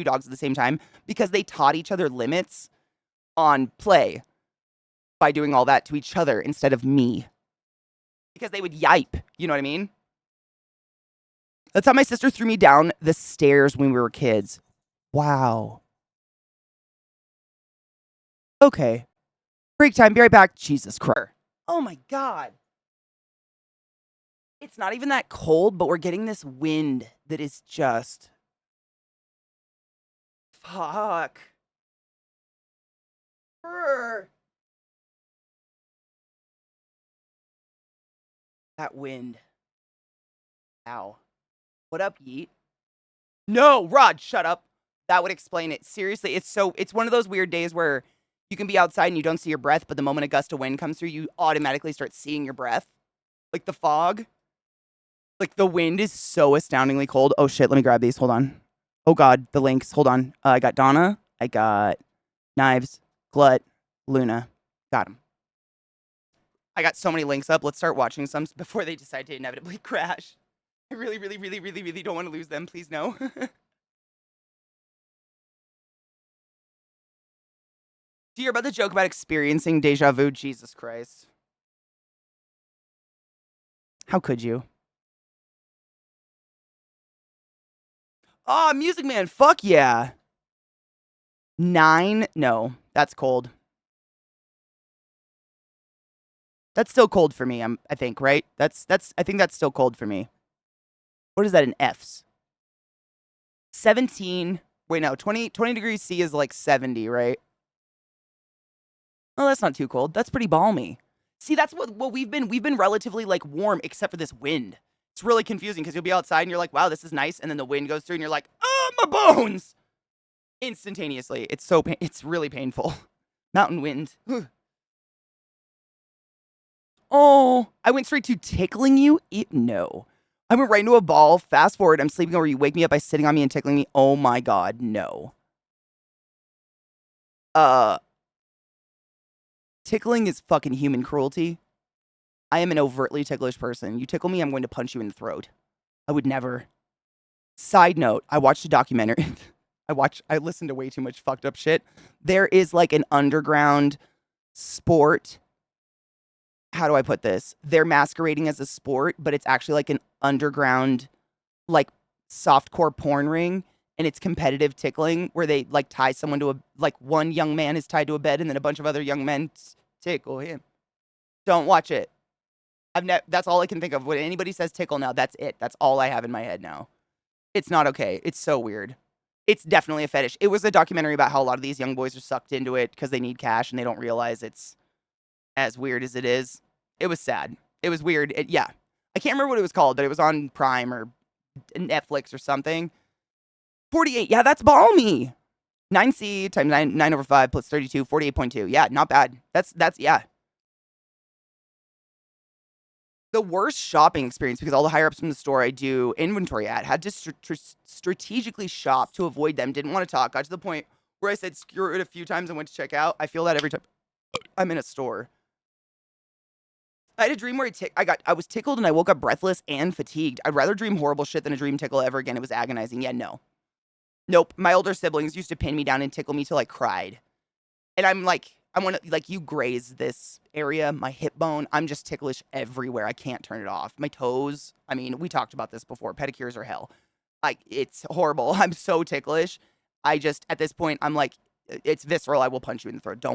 dogs at the same time because they taught each other limits on play by doing all that to each other instead of me. Because they would yipe. You know what I mean? That's how my sister threw me down the stairs when we were kids. Wow. Okay. Break time. Be right back. Jesus Christ. Oh my God. It's not even that cold, but we're getting this wind that is just. Fuck. That wind. Ow. What up, Yeet? No, Rod, shut up. That would explain it. Seriously, it's one of those weird days where you can be outside and you don't see your breath, but the moment a gust of wind comes through, you automatically start seeing your breath. Like the fog. Like the wind is so astoundingly cold. Oh shit, let me grab these. Hold on. Oh God, the links. Hold on. I got Donna. I got Knives, Glut, Luna. Got them. I got so many links up. Let's start watching some before they decide to inevitably crash. I really, really, really, really, really don't want to lose them. Please no. Do you hear about the joke about experiencing deja vu? Jesus Christ. How could you? Oh, Music Man. Fuck yeah. 9? No, that's cold. That's still cold for me, I think, right? I think that's still cold for me. What is that in Fs? 17. Wait, no, 20 degrees C is like 70, right? Oh, that's not too cold. That's pretty balmy. See, that's what we've been relatively like warm except for this wind. It's really confusing because you'll be outside and you're like, wow, this is nice, and then the wind goes through and you're like, oh, my bones! Instantaneously. It's really painful. Mountain wind. Oh, I went straight to tickling you? No. I went right into a ball. Fast forward, I'm sleeping over. You wake me up by sitting on me and tickling me. Oh my God, no. Tickling is fucking human cruelty. I am an overtly ticklish person. You tickle me, I'm going to punch you in the throat. I would never. Side note, I watched a documentary. I listened to way too much fucked up shit. There is like an underground sport. How do I put this? They're masquerading as a sport, but it's actually like an underground, like softcore porn ring, and it's competitive tickling where they like tie someone to one young man is tied to a bed, and then a bunch of other young men tickle him. Don't watch it. That's all I can think of. When anybody says tickle now, that's it. That's all I have in my head now. It's not okay. It's so weird. It's definitely a fetish. It was a documentary about how a lot of these young boys are sucked into it because they need cash and they don't realize it's as weird as it is. It was sad. It was weird. Yeah. I can't remember what it was called, but it was on Prime or Netflix or something. 48. Yeah, that's balmy. 9C times 9 over 5 plus 32, 48.2. Yeah, not bad. That's yeah. The worst shopping experience, because all the higher ups from the store I do inventory at had to strategically shop to avoid them. Didn't want to talk. Got to the point where I said screw it a few times and went to check out. I feel that every time I'm in a store. I had a dream where I was tickled and I woke up breathless and fatigued. I'd rather dream horrible shit than a dream tickle ever again. It was agonizing. Yeah, no. Nope. My older siblings used to pin me down and tickle me till I cried. And I'm like, I want to, like, you graze this area, my hip bone. I'm just ticklish everywhere. I can't turn it off. My toes. I mean, we talked about this before. Pedicures are hell. Like, it's horrible. I'm so ticklish. I just, at this point, I'm like, it's visceral. I will punch you in the throat.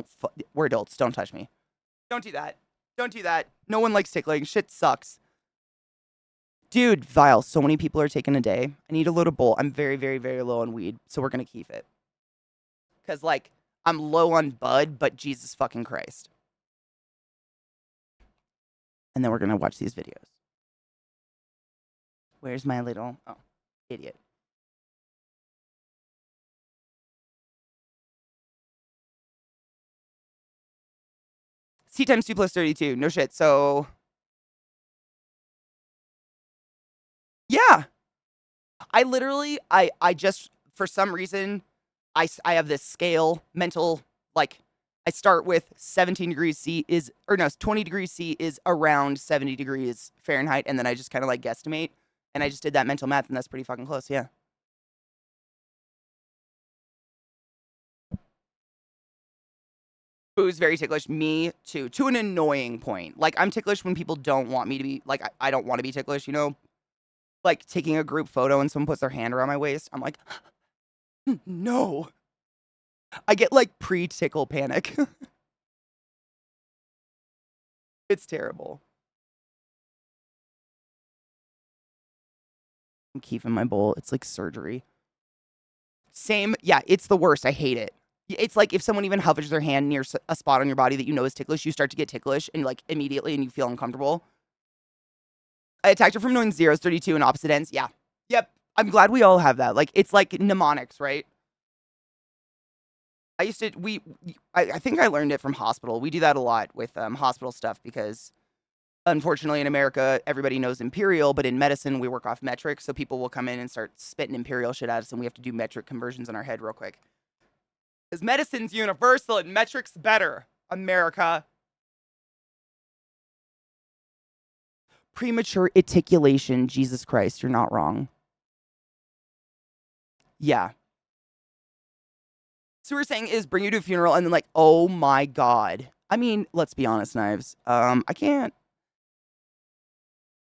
We're adults. Don't touch me. Don't do that. Don't do that. No one likes tickling. Shit sucks. Dude, Vile, so many people are taking a day. I need a load of bowl. I'm very, very, very low on weed, so we're going to keep it. Because, like, I'm low on bud, but Jesus fucking Christ. And then we're going to watch these videos. Where's my little... Oh, idiot. C times 2 plus 32. No shit. So... Yeah. I literally... I just... For some reason... I have this scale, mental... Like... I start with 17 degrees C is... Or no, 20 degrees C is around 70 degrees Fahrenheit. And then I just kind of, like, guesstimate. And I just did that mental math, and that's pretty fucking close, yeah. Who's very ticklish? Me too, to an annoying point. Like, I'm ticklish when people don't want me to be, like, I don't want to be ticklish, you know? Like, taking a group photo and someone puts their hand around my waist, I'm like, no. I get, like, pre-tickle panic. It's terrible. I'm keeping my bowl. It's like surgery. Same. Yeah, it's the worst. I hate it. It's like if someone even hovers their hand near a spot on your body that you know is ticklish, you start to get ticklish and, like, immediately, and you feel uncomfortable. I attacked her from knowing zeros, 32, and opposite ends. Yeah. Yep. I'm glad we all have that. Like, it's like mnemonics, right? I used to, I think I learned it from hospital. We do that a lot with hospital stuff because, unfortunately, in America, everybody knows imperial, but in medicine, we work off metric. So people will come in and start spitting imperial shit at us, and we have to do metric conversions in our head real quick. Because medicine's universal and metric's better, America. Premature articulation. Jesus Christ, you're not wrong. Yeah. So we're saying is bring you to a funeral and then, like, oh my God. I mean, let's be honest, Knives. I can't.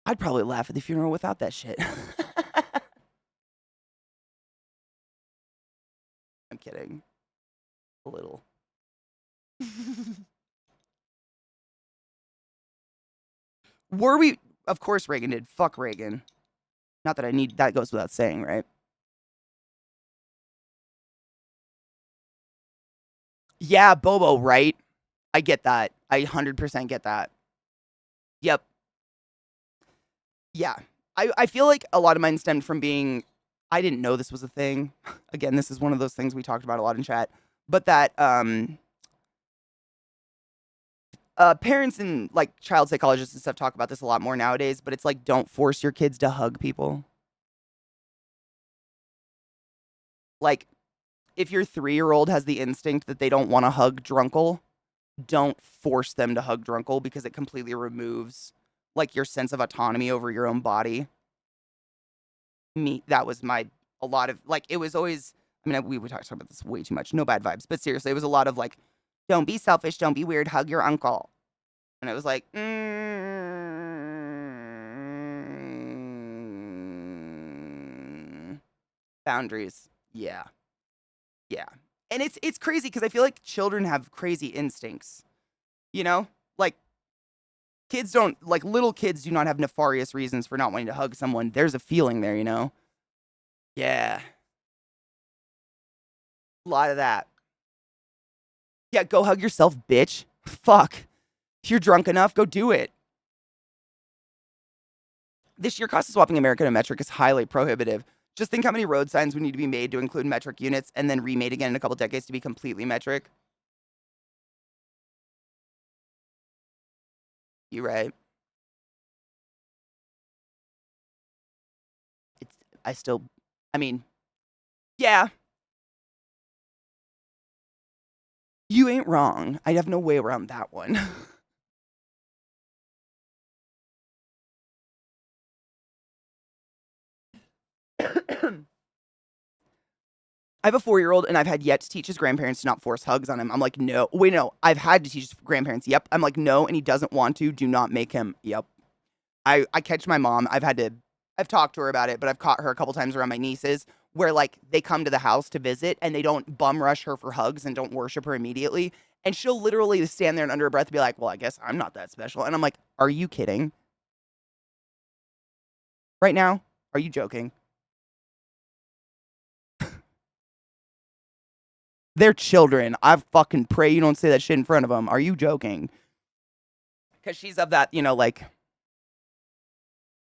I'd probably laugh at the funeral without that shit. I'm kidding. A little. Were we? Of course Reagan did. Fuck Reagan. Not that I need, that goes without saying, right? Yeah, Bobo, right? I get that. I 100% get that. Yep. Yeah. I feel like a lot of mine stemmed from being, I didn't know this was a thing. Again, this is one of those things we talked about a lot in chat. But that parents and, like, child psychologists and stuff talk about this a lot more nowadays, but it's like, don't force your kids to hug people. Like, if your 3-year-old has the instinct that they don't want to hug Drunkle, don't force them to hug Drunkle because it completely removes, like, your sense of autonomy over your own body. That was a lot of, like, it was always, I mean, we talk about this way too much, no bad vibes, but seriously, it was a lot of, like, don't be selfish, don't be weird, hug your uncle. And it was like, boundaries. Yeah. Yeah. And it's crazy because I feel like children have crazy instincts, you know? Like, kids don't, like, little kids do not have nefarious reasons for not wanting to hug someone. There's a feeling there, you know? Yeah. A lot of that. Yeah, go hug yourself, bitch. Fuck. If you're drunk enough, go do it. This year, cost of swapping American to metric is highly prohibitive. Just think how many road signs would need to be made to include metric units and then remade again in a couple decades to be completely metric. You right. I mean, yeah. You ain't wrong. I have no way around that one. I have a 4-year-old and I've had yet to teach his grandparents to not force hugs on him. I'm like, no. Wait, no. I've had to teach his grandparents. Yep. I'm like, no, and he doesn't want to. Do not make him. Yep. I catch my mom. I've talked to her about it, but I've caught her a couple times around my nieces where, like, they come to the house to visit and they don't bum rush her for hugs and don't worship her immediately. And she'll literally stand there and under her breath be like, well, I guess I'm not that special. And I'm like, are you kidding? Right now? Are you joking? They're children. I fucking pray you don't say that shit in front of them. Are you joking? Because she's of that, like,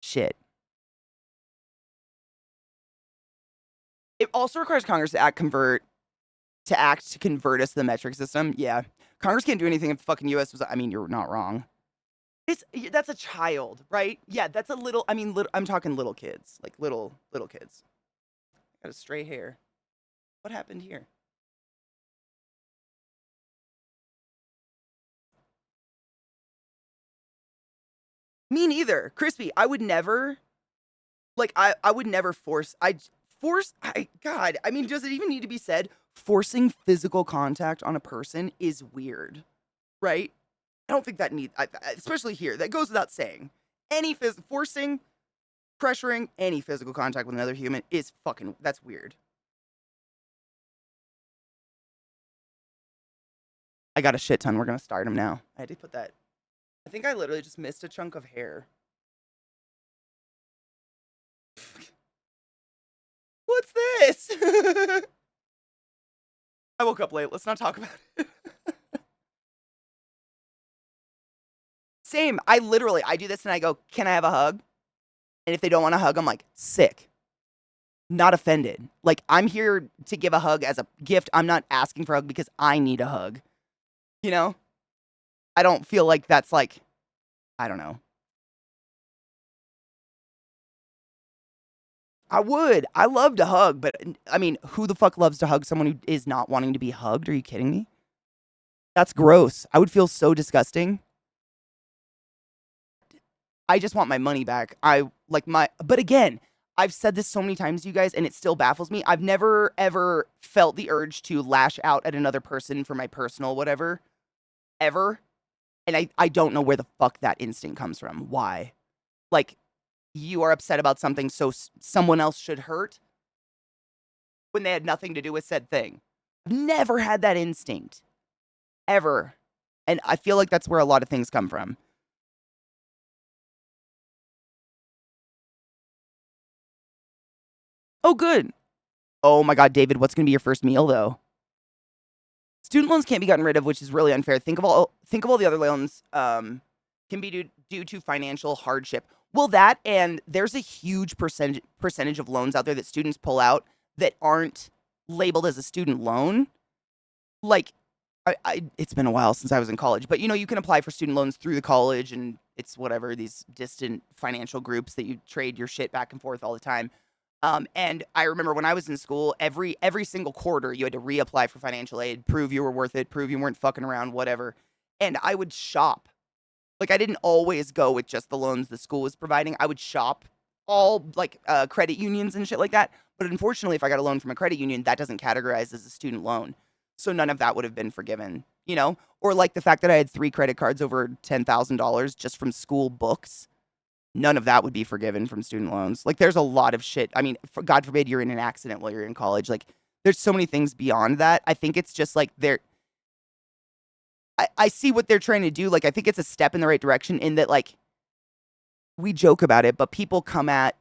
shit. It also requires Congress to to convert us to the metric system. Yeah. Congress can't do anything if the fucking US was, I mean, you're not wrong. That's a child, right? Yeah, that's a little, I'm talking little kids, like little kids. Got a stray hair. What happened here? Me neither. Crispy, I would never, like, I would never God, I mean, does it even need to be said? Forcing physical contact on a person is weird, right? I don't think that especially here, that goes without saying. Forcing, pressuring any physical contact with another human is that's weird. I got a shit ton. We're going to start him now. I had to put that. I think I literally just missed a chunk of hair. What's this? I woke up late. Let's not talk about it. Same. I do this and I go, can I have a hug? And if they don't want a hug, I'm like, sick. Not offended. Like, I'm here to give a hug as a gift. I'm not asking for a hug because I need a hug. You know? I don't feel like that's like, I don't know. I would. I love to hug, but I mean, who the fuck loves to hug someone who is not wanting to be hugged? Are you kidding me? That's gross. I would feel so disgusting. I just want my money back. But again, I've said this so many times to you guys, and it still baffles me. I've never, ever felt the urge to lash out at another person for my personal whatever, ever. And I don't know where the fuck that instinct comes from. Why? Like, you are upset about something, so someone else should hurt when they had nothing to do with said thing. I've never had that instinct. Ever. And I feel like that's where a lot of things come from. Oh, good. Oh my God, David, what's going to be your first meal, though? Student loans can't be gotten rid of, which is really unfair. Think of all the other loans can be due to financial hardship. Well, that, and there's a huge percentage of loans out there that students pull out that aren't labeled as a student loan. Like, it's been a while since I was in college, but you can apply for student loans through the college, and it's whatever, these distant financial groups that you trade your shit back and forth all the time. And I remember when I was in school, every single quarter you had to reapply for financial aid, prove you were worth it, prove you weren't fucking around, whatever. And I would shop. Like, I didn't always go with just the loans the school was providing. I would shop all like credit unions and shit like that. But unfortunately, if I got a loan from a credit union, that doesn't categorize as a student loan. So none of that would have been forgiven, Or like the fact that I had 3 credit cards over $10,000 just from school books. None of that would be forgiven from student loans. Like, there's a lot of shit. I mean, God forbid you're in an accident while you're in college. Like, there's so many things beyond that. I think it's just like I see what they're trying to do. Like, I think it's a step in the right direction in that, like, we joke about it, but people come at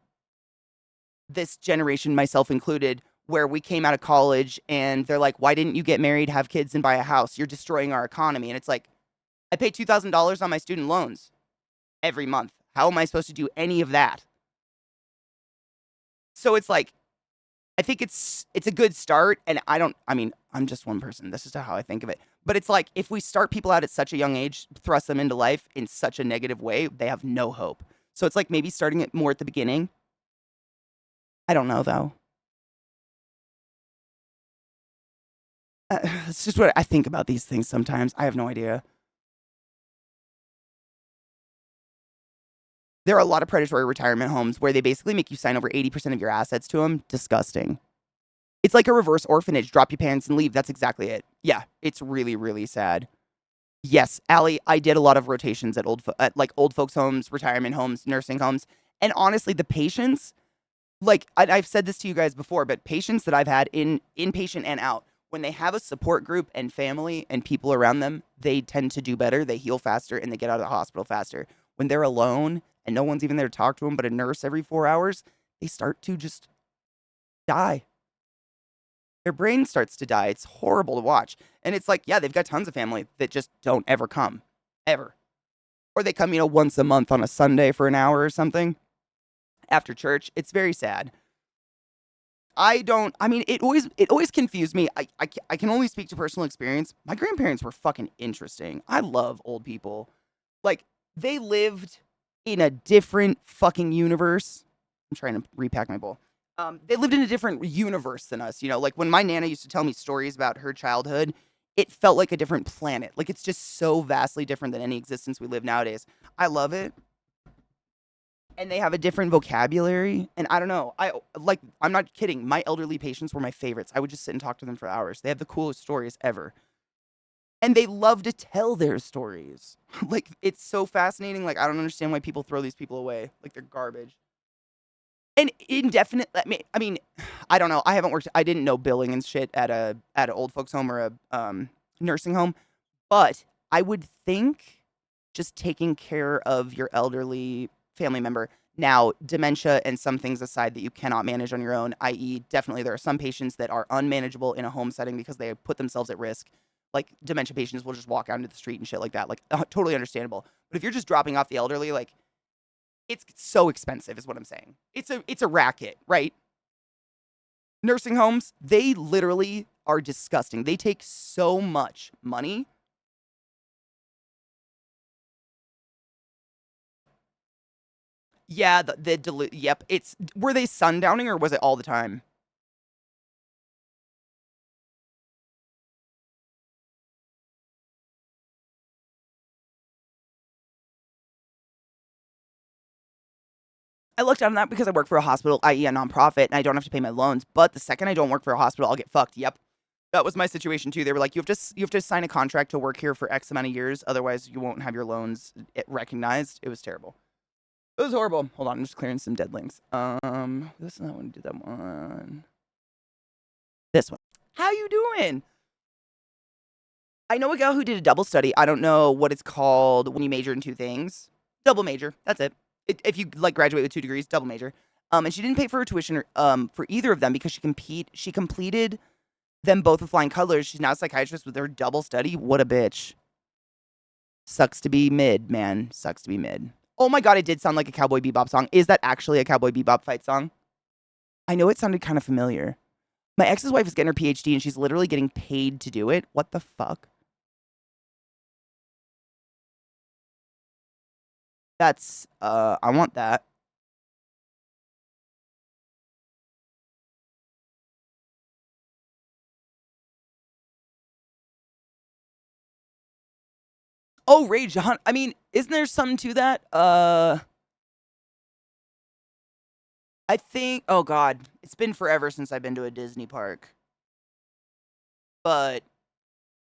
this generation, myself included, where we came out of college and they're like, why didn't you get married, have kids, and buy a house? You're destroying our economy. And it's like, I pay $2,000 on my student loans every month. How am I supposed to do any of that? So it's like, I think it's a good start. And I'm just one person. That's just how I think of it. But it's like, if we start people out at such a young age, thrust them into life in such a negative way, they have no hope. So it's like maybe starting it more at the beginning. I don't know, though. It's just what I think about these things sometimes. I have no idea. There are a lot of predatory retirement homes where they basically make you sign over 80% of your assets to them. Disgusting. It's like a reverse orphanage. Drop your parents and leave. That's exactly it. Yeah, it's really, really sad. Yes, Allie, I did a lot of rotations at old folks' homes, retirement homes, nursing homes. And honestly, the patients, like, I've said this to you guys before, but patients that I've had inpatient and out, when they have a support group and family and people around them, they tend to do better. They heal faster and they get out of the hospital faster. When they're alone and no one's even there to talk to them but a nurse every 4 hours, they start to just die. Their brain starts to die. It's horrible to watch. And it's like, yeah, they've got tons of family that just don't ever come. Ever. Or they come, once a month on a Sunday for an hour or something after church. It's very sad. It always confused me. I can only speak to personal experience. My grandparents were fucking interesting. I love old people. Like, they lived in a different fucking universe. I'm trying to repack my bowl. They lived in a different universe than us. Like when my Nana used to tell me stories about her childhood, it felt like a different planet. Like, it's just so vastly different than any existence we live nowadays. I love it. And they have a different vocabulary. And I don't know. I'm not kidding. My elderly patients were my favorites. I would just sit and talk to them for hours. They have the coolest stories ever. And they love to tell their stories. Like, it's so fascinating. Like, I don't understand why people throw these people away. Like, they're garbage. And indefinite. I mean, I don't know. I didn't know billing and shit at an old folks home or a nursing home, but I would think just taking care of your elderly family member. Now, dementia and some things aside that you cannot manage on your own, i.e., definitely there are some patients that are unmanageable in a home setting because they put themselves at risk. Like, dementia patients will just walk out into the street and shit like that. Like, totally understandable. But if you're just dropping off the elderly, like, it's so expensive, is what I'm saying. It's a racket, right? Nursing homes, they literally are disgusting. They take so much money. Yeah, yep. Were they sundowning or was it all the time? I looked on that because I work for a hospital, i.e., a nonprofit, and I don't have to pay my loans. But the second I don't work for a hospital, I'll get fucked. Yep, that was my situation too. They were like, you have to sign a contract to work here for X amount of years, otherwise you won't have your loans recognized. It was terrible. It was horrible. Hold on, I'm just clearing some dead links. This is not one. Do that one. This one. How you doing? I know a gal who did a double study. I don't know what it's called when you major in two things. Double major. That's it. If you like graduate with 2 degrees, double major. And she didn't pay for her tuition for either of them because she completed them both with flying colors. She's now a psychiatrist with her double study. What a bitch. Sucks to be mid, man. Sucks to be mid. Oh my god, it did sound like a Cowboy Bebop song. Is that actually a Cowboy Bebop fight song? I know it sounded kind of familiar. My ex's wife is getting her PhD and she's literally getting paid to do it. What the fuck? That's I want that. Oh, Rage Hunt. I mean, isn't there something to that? I think, oh god, it's been forever since I've been to a Disney park. But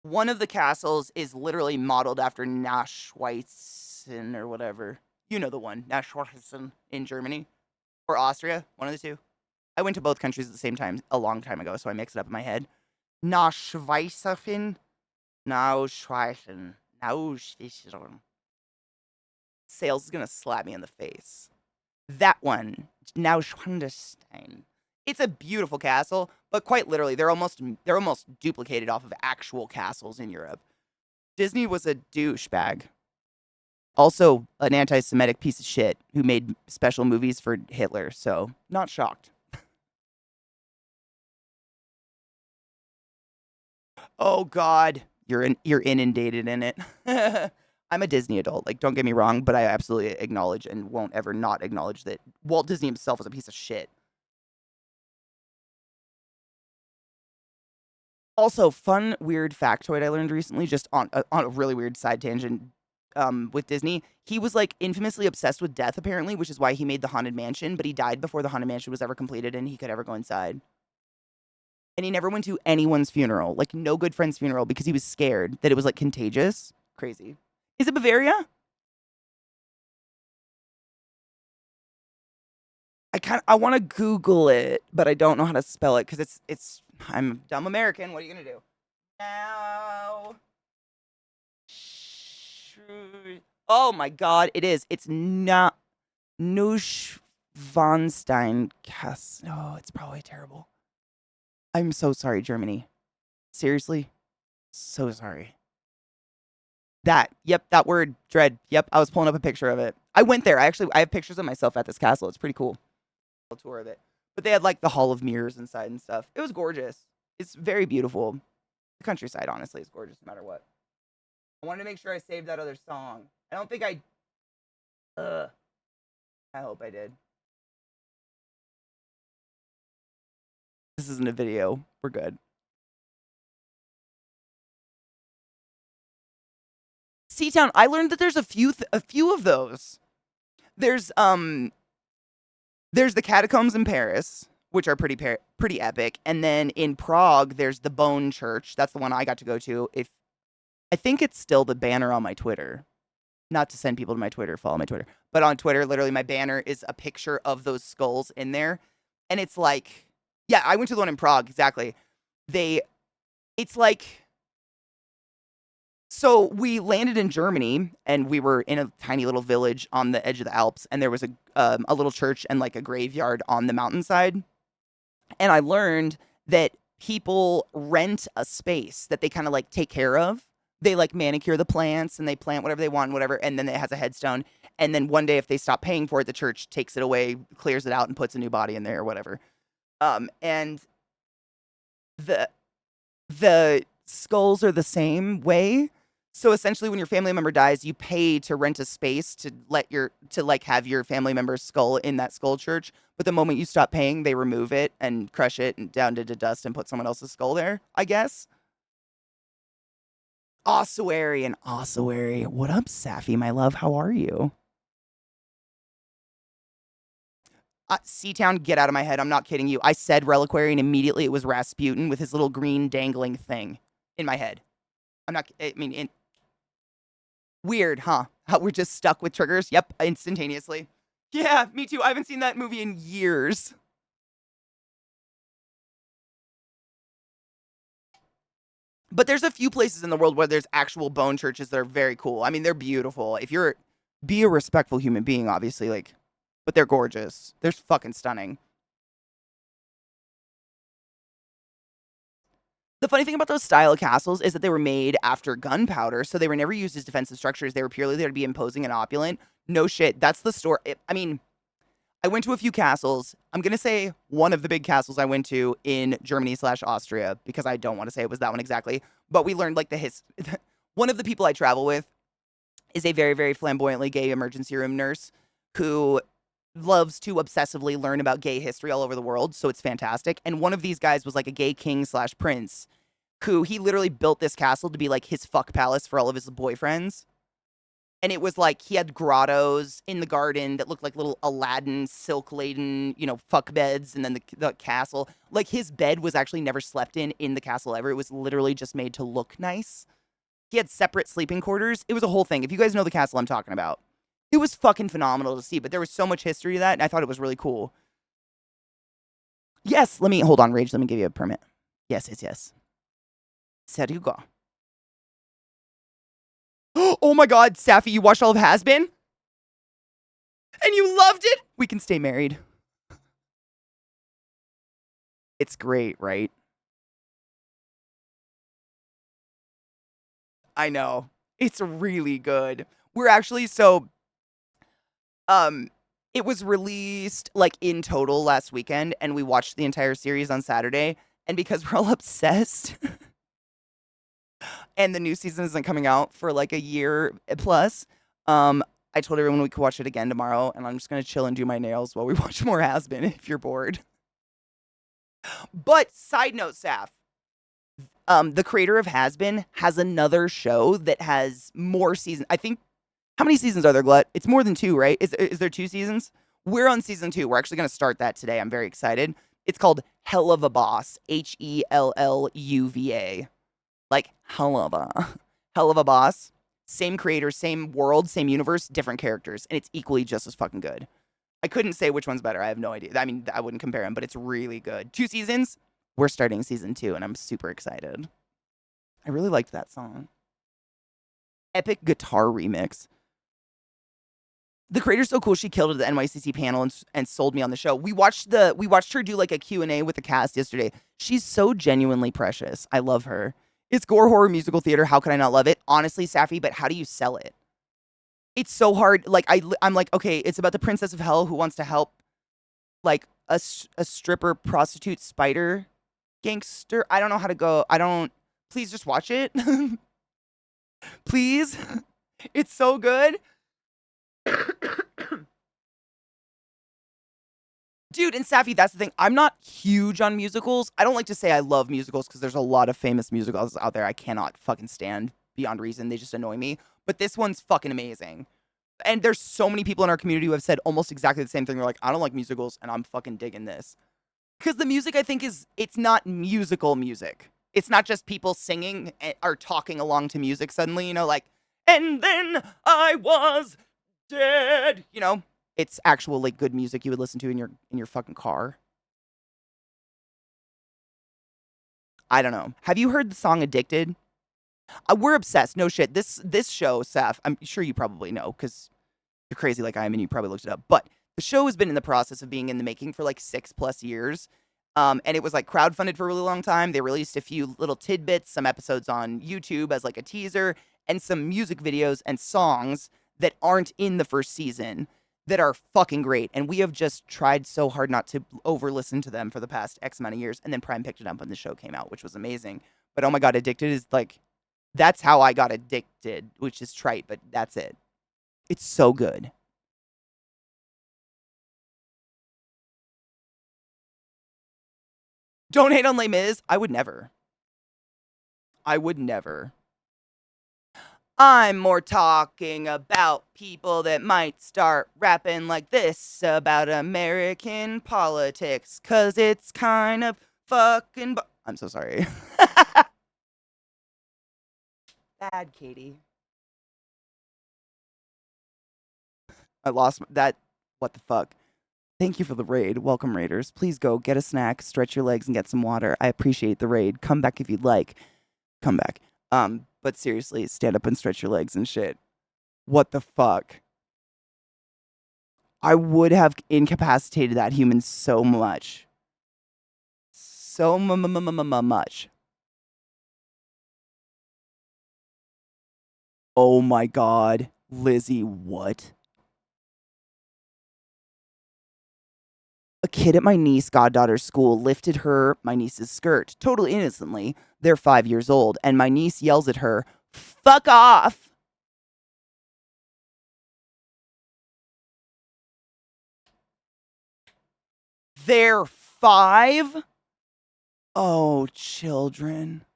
one of the castles is literally modeled after Neuschwanstein or whatever. You know the one, Neuschwanstein in Germany or Austria, one of the two. I went to both countries at the same time a long time ago, so I mix it up in my head. Neuschwanstein, Neuschwanstein, Neuschwanstein. Sales is gonna slap me in the face. That one, Neuschwanstein. It's a beautiful castle, but quite literally, they're almost duplicated off of actual castles in Europe. Disney was a douchebag. Also, an anti-Semitic piece of shit who made special movies for Hitler. So, not shocked. Oh God, you're inundated in it. I'm a Disney adult. Like, don't get me wrong, but I absolutely acknowledge and won't ever not acknowledge that Walt Disney himself was a piece of shit. Also, fun, weird factoid I learned recently, just on a really weird side tangent. With Disney, he was like infamously obsessed with death, apparently, which is why he made the Haunted Mansion. But he died before the Haunted Mansion was ever completed, and he could ever go inside. And he never went to anyone's funeral, like no good friend's funeral, because he was scared that it was like contagious. Crazy. Is it Bavaria? I want to Google it, but I don't know how to spell it because it's I'm a dumb American. What are you gonna do? Now. Oh my god, it is. It's not Neuschwanstein. Oh, it's probably terrible. I'm so sorry, Germany. Seriously? So sorry. That word, dread. Yep, I was pulling up a picture of it. I went there. I have pictures of myself at this castle. It's pretty cool. A tour of it. But they had like the Hall of Mirrors inside and stuff. It was gorgeous. It's very beautiful. The countryside, honestly, is gorgeous no matter what. I wanted to make sure I saved that other song. I don't think I. I hope I did. This isn't a video. We're good. Seatown. I learned that there's a few of those. There's the catacombs in Paris, which are pretty epic, and then in Prague there's the Bone Church. That's the one I got to go to. If I think it's still the banner on my Twitter. Not to send people to my Twitter, follow my Twitter, but on Twitter, literally my banner is a picture of those skulls in there, and it's like, yeah, I went to the one in Prague exactly. It's like. So we landed in Germany, and we were in a tiny little village on the edge of the Alps, and there was a little church and like a graveyard on the mountainside. And I learned that people rent a space that they kind of like take care of. They like manicure the plants and they plant whatever they want, whatever, and then it has a headstone. And then one day, if they stop paying for it, the church takes it away, clears it out, and puts a new body in there or whatever. And the skulls are the same way. So essentially, when your family member dies, you pay to rent a space to have your family member's skull in that skull church. But the moment you stop paying, they remove it and crush it and down to dust and put someone else's skull there, I guess. Ossuary and ossuary. What up, Safi, my love? How are you? Seatown, get out of my head. I'm not kidding you. I said reliquary and immediately it was Rasputin with his little green dangling thing in my head. Weird, huh? How we're just stuck with triggers? Yep, instantaneously. Yeah, me too. I haven't seen that movie in years. But there's a few places in the world where there's actual bone churches that are very cool. I mean, they're beautiful. Be a respectful human being, obviously, like, but they're gorgeous. They're fucking stunning. The funny thing about those style of castles is that they were made after gunpowder, so they were never used as defensive structures. They were purely there to be imposing and opulent. No shit. That's the story. I went to a few castles. I'm going to say one of the big castles I went to in Germany/Austria, because I don't want to say it was that one exactly. But we learned like one of the people I travel with is a very, very flamboyantly gay emergency room nurse who loves to obsessively learn about gay history all over the world. So it's fantastic. And one of these guys was like a gay king/prince who he literally built this castle to be like his fuck palace for all of his boyfriends. And it was like he had grottos in the garden that looked like little Aladdin silk laden, fuck beds. And then the castle, like his bed was actually never slept in the castle ever. It was literally just made to look nice. He had separate sleeping quarters. It was a whole thing. If you guys know the castle I'm talking about, it was fucking phenomenal to see. But there was so much history to that. And I thought it was really cool. Yes. Hold on, Rage. Let me give you a permit. Yes. There you go. Oh my God, Safi, you watched all of Has Been? And you loved it? We can stay married. It's great, right? I know. It's really good. We're actually it was released like in total last weekend, and we watched the entire series on Saturday. And because we're all obsessed and the new season isn't coming out for like a year plus, I told everyone we could watch it again tomorrow, and I'm just gonna chill and do my nails while we watch more Has Been if you're bored. But side note, Saf, the creator of Has Been has another show that has more seasons. I think, how many seasons are there, Glut? It's more than 2, right? Is there 2 seasons? We're on season 2. We're actually gonna start that today. I'm very excited. It's called Hell of a Boss. HELLUVA. Like hell of a boss. Same creator, same world, same universe, different characters, and it's equally just as fucking good. I couldn't say which one's better. I have no idea. I mean, I wouldn't compare them, but it's really good. 2 seasons. We're starting season 2, and I'm super excited. I really liked that song. Epic guitar remix. The creator's so cool. She killed it at the NYCC panel and sold me on the show. We watched her do like a Q&A with the cast yesterday. She's so genuinely precious. I love her. It's gore horror musical theater. How can I not love it? Honestly, Safi, but how do you sell it? It's so hard. Like I'm like, okay, it's about the princess of hell who wants to help like a stripper prostitute spider gangster. I don't know how to go. I don't. Please just watch it. Please. It's so good. Dude, and Safi, that's the thing. I'm not huge on musicals. I don't like to say I love musicals because there's a lot of famous musicals out there I cannot fucking stand beyond reason. They just annoy me. But this one's fucking amazing. And there's so many people in our community who have said almost exactly the same thing. They're like, I don't like musicals, and I'm fucking digging this. Because the music, I think, it's not musical music. It's not just people singing or talking along to music suddenly, like, and then I was dead. It's actual like good music you would listen to in your fucking car. I don't know. Have you heard the song "Addicted"? We're obsessed. No shit. This show, Saf. I'm sure you probably know because you're crazy like I am, and you probably looked it up. But the show has been in the process of being in the making for like 6+ years. And it was like crowdfunded for a really long time. They released a few little tidbits, some episodes on YouTube as like a teaser, and some music videos and songs that aren't in the first season that are fucking great. And we have just tried so hard not to over listen to them for the past X amount of years. And then Prime picked it up when the show came out, which was amazing. But oh my God, Addicted is like, that's how I got addicted, which is trite, but that's it. It's so good. Don't hate on Les Mis. I would never. I would never. I'm more talking about people that might start rapping like this about American politics, 'cause it's kind of fucking. I'm so sorry. Bad, Katie. I lost that. What the fuck? Thank you for the raid. Welcome, raiders. Please go get a snack, stretch your legs, and get some water. I appreciate the raid. Come back if you'd like. Come back. But seriously, stand up and stretch your legs and shit. What the fuck? I would have incapacitated that human so much. So much. Oh my God. Lizzie, what? A kid at my niece goddaughter's school lifted my niece's skirt, totally innocently. They're 5 years old, and my niece yells at her, "Fuck off!" They're 5? Oh, children.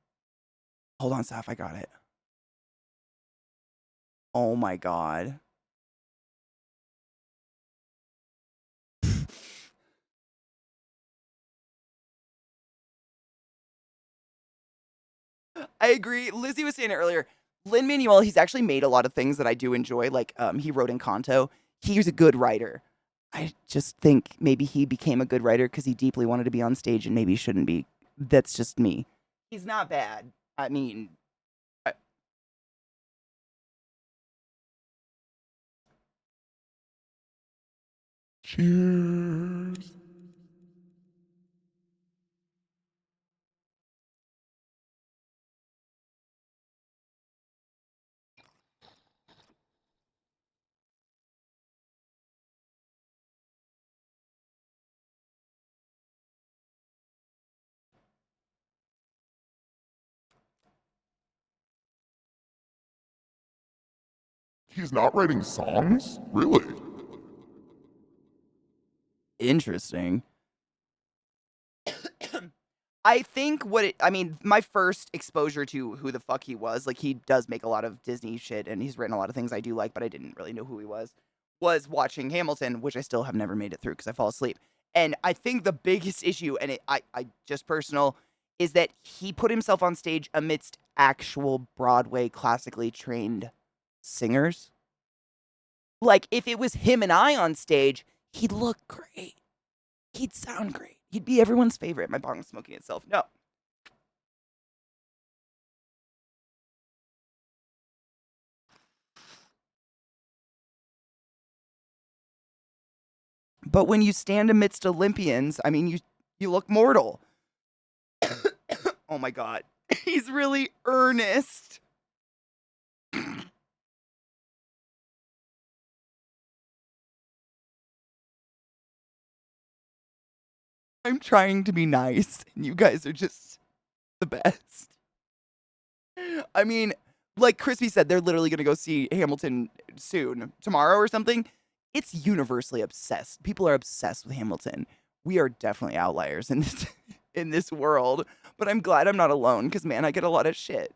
Hold on, Saf, I got it. Oh my God. I agree. Lizzie was saying it earlier. Lin-Manuel, he's actually made a lot of things that I do enjoy. Like, he wrote Encanto. He's a good writer. I just think maybe he became a good writer because he deeply wanted to be on stage and maybe shouldn't be. That's just me. He's not bad. I mean, I- Cheers. He's not writing songs? Really? interesting. I think my first exposure to who the fuck he was, like he does make a lot of Disney shit and he's written a lot of things I do like, but I didn't really know who he was watching Hamilton, which I still have never made it through because I fall asleep. And I think the biggest issue, and I just personal, is that he put himself on stage amidst actual Broadway classically trained singers. Like if it was him and I on stage, he'd look great. He'd sound great. He'd be everyone's favorite. My bong's smoking itself. No. But when you stand amidst Olympians, I mean, you look mortal. Oh my God. He's really earnest. I'm trying to be nice, and you guys are just the best. I mean, like Crispy said, they're literally going to go see Hamilton soon, tomorrow or something. It's universally obsessed. People are obsessed with Hamilton. We are definitely outliers in this in this world, but I'm glad I'm not alone because man, I get a lot of shit.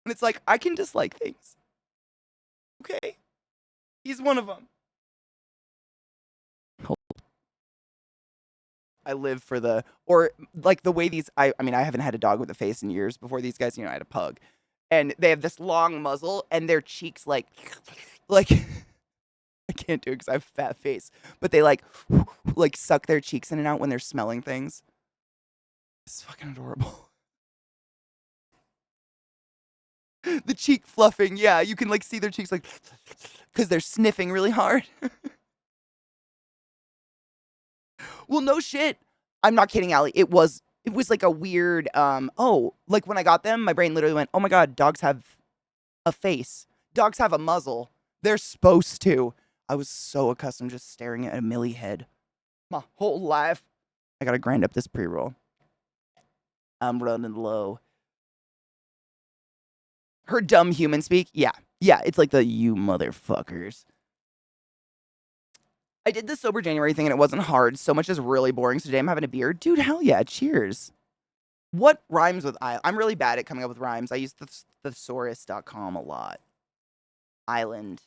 And it's like I can dislike things. Okay, he's one of them. I live for the or like the way these. I mean, I haven't had a dog with a face in years. Before these guys, I had a pug, and they have this long muzzle, and their cheeks like I can't do it because I have a fat face, but they like suck their cheeks in and out when they're smelling things. It's fucking adorable. The cheek fluffing, yeah, you can like see their cheeks like because they're sniffing really hard. Well, no shit. I'm not kidding, Allie. It was like a weird like when I got them, my brain literally went, "Oh my God, dogs have a face. Dogs have a muzzle. They're supposed to." I was so accustomed just staring at a Millie head my whole life. I gotta grind up this pre-roll. I'm running low. Her dumb human speak, yeah. Yeah, it's like the you motherfuckers. I did the sober January thing and it wasn't hard. So much is really boring. So today I'm having a beer. Dude, hell yeah, cheers. What rhymes with island? I'm really bad at coming up with rhymes. I use thesaurus.com a lot. Island.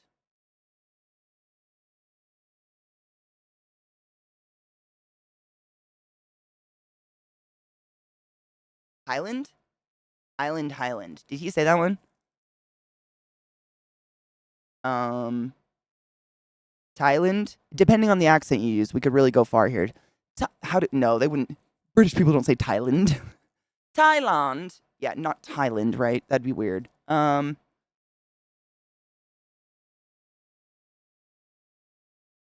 Highland? Island, Highland. Did he say that one? Thailand? Depending on the accent you use, we could really go far here. No, they wouldn't. British people don't say Thailand. Thailand. Yeah, not Thailand, right? That'd be weird.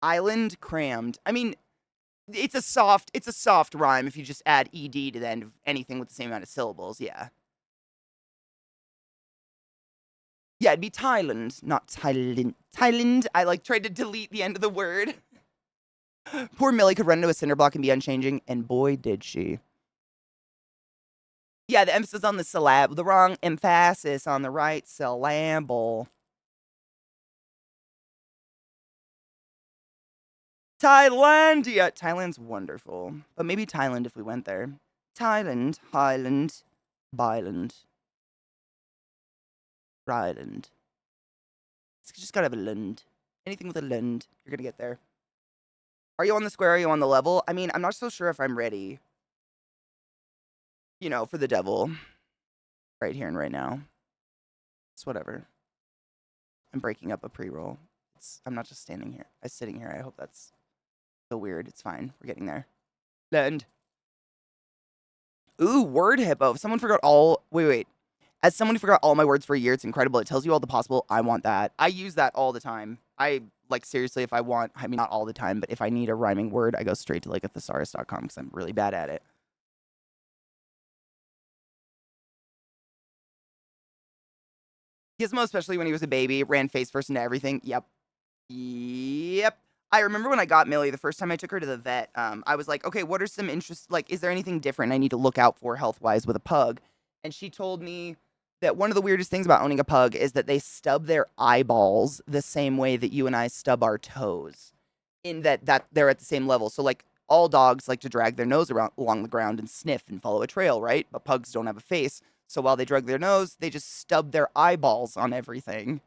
Island crammed. I mean, it's a soft rhyme if you just add ed to the end of anything with the same amount of syllables. Yeah. Yeah, it'd be Thailand, not Thailand. Thailand. I like tried to delete the end of the word. Poor Millie could run into a cinder block and be unchanging, and boy did she. Yeah, the emphasis on the syllable, the wrong emphasis on the right syllable. Thailand! Yeah, Thailand's wonderful. But maybe Thailand if we went there. Thailand, Highland, Byland, Ryland. It's just gotta have a land. Anything with a land, you're gonna get there. Are you on the square? Are you on the level? I mean, I'm not so sure if I'm ready. For the devil. Right here and right now. It's whatever. I'm breaking up a pre-roll. I'm not just standing here. I'm sitting here. I hope that's so weird. It's fine. We're getting there. Land. Ooh, word hippo. If someone forgot all... Wait. As someone who forgot all my words for a year, it's incredible. It tells you all the possible. I want that. I use that all the time. Seriously, if I want... I mean, not all the time, but if I need a rhyming word, I go straight to, a thesaurus.com because I'm really bad at it. Gizmo, especially when he was a baby, ran face first into everything. Yep. I remember when I got Millie, the first time I took her to the vet, I was like, okay, what are some interests? Is there anything different I need to look out for health-wise with a pug? And she told me that one of the weirdest things about owning a pug is that they stub their eyeballs the same way that you and I stub our toes, in that they're at the same level. So, all dogs like to drag their nose along the ground and sniff and follow a trail, right? But pugs don't have a face. So while they drag their nose, they just stub their eyeballs on everything.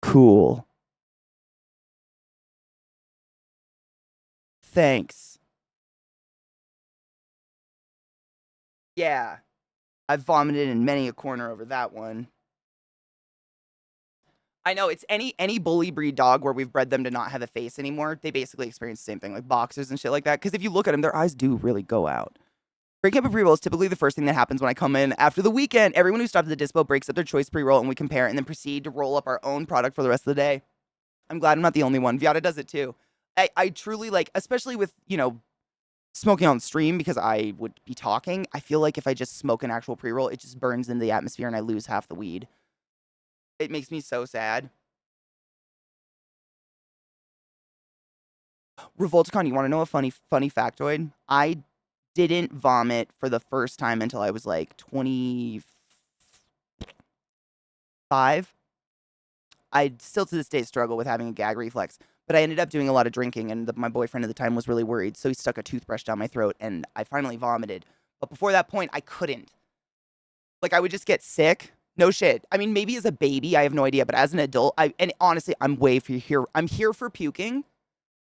Cool. Thanks. Yeah. I've vomited in many a corner over that one. I know, it's any bully breed dog where we've bred them to not have a face anymore. They basically experience the same thing, like boxers and shit like that. Because if you look at them, their eyes do really go out. Breaking up a pre-roll is typically the first thing that happens when I come in after the weekend. Everyone who stopped at the dispo breaks up their choice pre-roll and we compare and then proceed to roll up our own product for the rest of the day. I'm glad I'm not the only one. Viata does it too. I truly like, especially with, smoking on stream because I would be talking. I feel like if I just smoke an actual pre-roll, it just burns into the atmosphere and I lose half the weed. It makes me so sad. Revolticon, you want to know a funny factoid? I didn't vomit for the first time until I was like 25. I still to this day struggle with having a gag reflex, but I ended up doing a lot of drinking, and my boyfriend at the time was really worried, so he stuck a toothbrush down my throat, and I finally vomited. But before that point, I couldn't. Like, I would just get sick. No shit. I mean, maybe as a baby, I have no idea, but as an adult, and honestly, I'm way for here. I'm here for puking.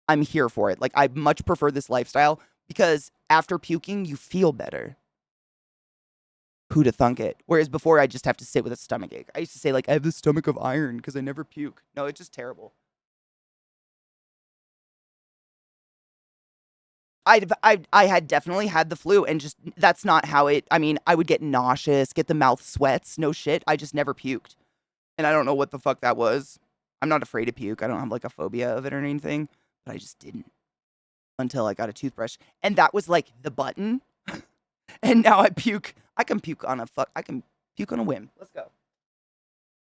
I'm here for it. Like, I much prefer this lifestyle because after puking, you feel better. Who'da thunk it? Whereas before, I just have to sit with a stomach ache. I used to say, like, I have the stomach of iron because I never puke. No, it's just terrible. I had definitely had the flu, and just that's not how it. I mean, I would get nauseous, get the mouth sweats. No shit. I just never puked, and I don't know what the fuck that was. I'm not afraid to puke. I don't have like a phobia of it or anything, but I just didn't until I got a toothbrush, and that was like the button. And now I puke. I can puke on a whim. Let's go.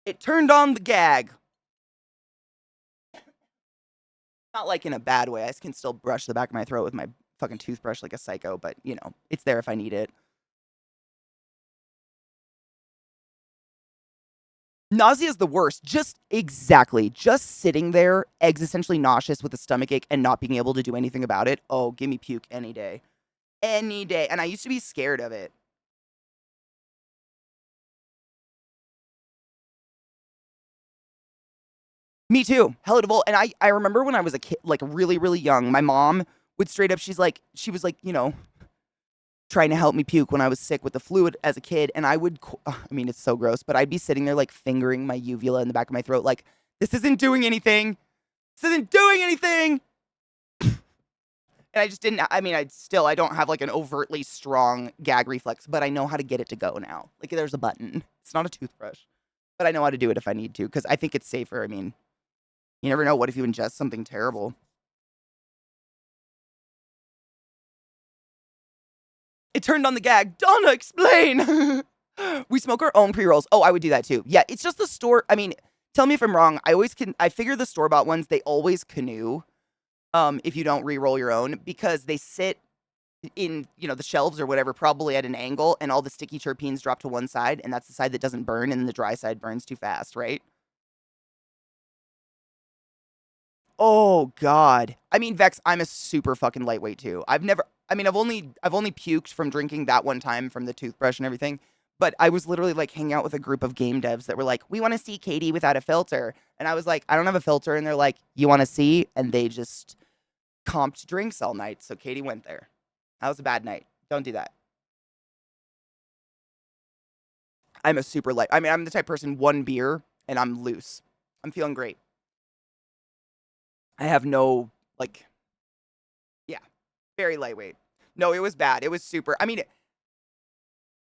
It turned on the gag. Not like in a bad way. I can still brush the back of my throat with my fucking toothbrush like a psycho, but it's there if I need it. Nausea is the worst. Just sitting there, existentially nauseous with a stomachache and not being able to do anything about it. Oh, give me puke any day. Any day. And I used to be scared of it. Me too. Hell of a bowl. And I remember when I was a kid, like really, really young, my mom would straight up, she was like, trying to help me puke when I was sick with the fluid as a kid. And I would, I mean, it's so gross, but I'd be sitting there like fingering my uvula in the back of my throat, like, this isn't doing anything. This isn't doing anything. And I just didn't, I mean, I don't have like an overtly strong gag reflex, but I know how to get it to go now. Like, there's a button. It's not a toothbrush, but I know how to do it if I need to, because I think it's safer. I mean, you never know. What if you ingest something terrible? It turned on the gag. Donna, explain. We smoke our own pre-rolls. Oh, I would do that too. Yeah, it's just the store. I mean, tell me if I'm wrong. I figure the store-bought ones, they always canoe. If you don't re-roll your own, because they sit in, the shelves or whatever, probably at an angle, and all the sticky terpenes drop to one side, and that's the side that doesn't burn, and the dry side burns too fast, right? Oh God. I mean, Vex, I'm a super fucking lightweight too. I've only puked from drinking that one time from the toothbrush and everything. But I was literally like hanging out with a group of game devs that were like, we want to see Katie without a filter. And I was like, I don't have a filter. And they're like, you want to see? And they just comped drinks all night. So Katie went there. That was a bad night. Don't do that. I'm a super light. I mean, I'm the type of person, one beer and I'm loose. I'm feeling great. I have no, like, yeah, very lightweight. No, it was bad. It was super. I mean,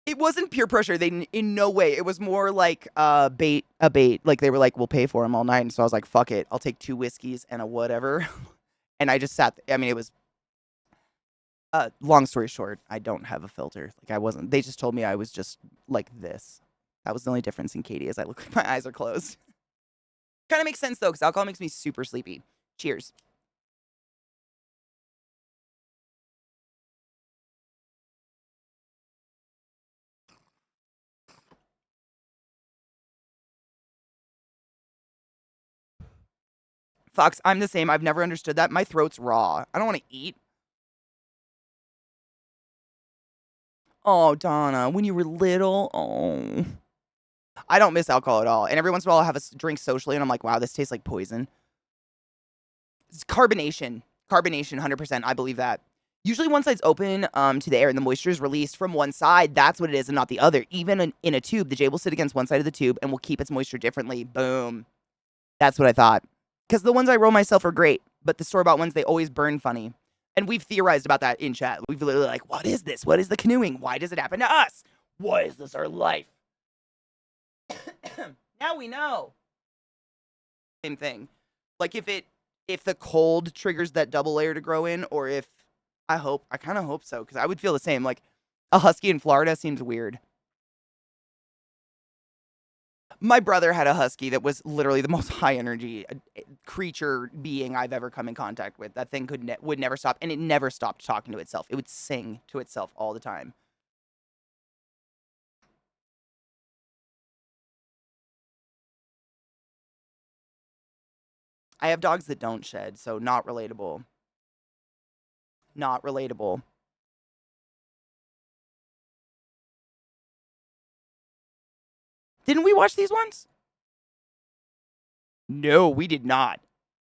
it wasn't peer pressure. They in no way. It was more like a bait. Like they were like, "We'll pay for them all night." And so I was like, "Fuck it. I'll take 2 whiskeys and a whatever." And I just sat. I mean, it was. Long story short, I don't have a filter. Like I wasn't. They just told me I was just like this. That was the only difference in Katie, as I look like my eyes are closed. Kind of makes sense though, because alcohol makes me super sleepy. Cheers. Fox, I'm the same. I've never understood that. My throat's raw. I don't want to eat. Oh, Donna, when you were little, oh. I don't miss alcohol at all. And every once in a while, I'll have a drink socially, and I'm like, wow, this tastes like poison. It's carbonation. Carbonation, 100%. I believe that. Usually one side's open to the air and the moisture is released from one side. That's what it is and not the other. Even in a tube, the J will sit against one side of the tube and will keep its moisture differently. Boom. That's what I thought. Because the ones I roll myself are great, but the store-bought ones, they always burn funny. And we've theorized about that in chat. We've literally like, what is this? What is the canoeing? Why does it happen to us? Why is this our life? Now we know. Same thing. Like if the cold triggers that double layer to grow in, or if I kind of hope so, because I would feel the same. Like a husky in Florida seems weird. My brother had a husky that was literally the most high energy creature being I've ever come in contact with. That thing would never stop, and it never stopped talking to itself. It would sing to itself all the time. I have dogs that don't shed, so not relatable. Not relatable. Didn't we watch these ones? No, we did not.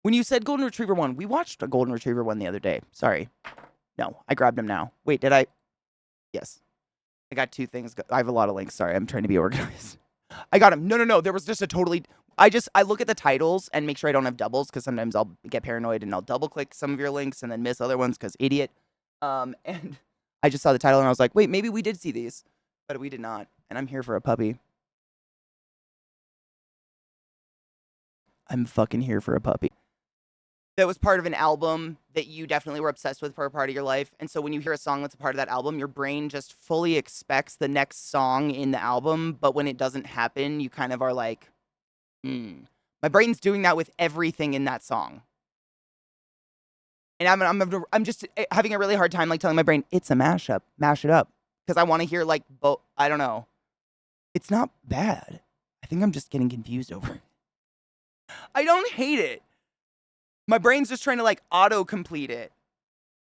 When you said Golden Retriever one, we watched a Golden Retriever one the other day. Sorry. No, I grabbed him now. Wait, did I? Yes. I got two things. I have a lot of links. Sorry, I'm trying to be organized. I got him. No. There was just a totally. I look at the titles and make sure I don't have doubles, because sometimes I'll get paranoid and I'll double click some of your links and then miss other ones because idiot. And I just saw the title and I was like, wait, maybe we did see these, but we did not. And I'm here for a puppy. I'm fucking here for a puppy. That was part of an album that you definitely were obsessed with for a part of your life. And so when you hear a song that's a part of that album, your brain just fully expects the next song in the album. But when it doesn't happen, you kind of are like, My brain's doing that with everything in that song. And I'm just having a really hard time like telling my brain, it's a mashup, mash it up. Because I want to hear like, I don't know. It's not bad. I think I'm just getting confused over it. I don't hate it. My brain's just trying to like auto-complete it.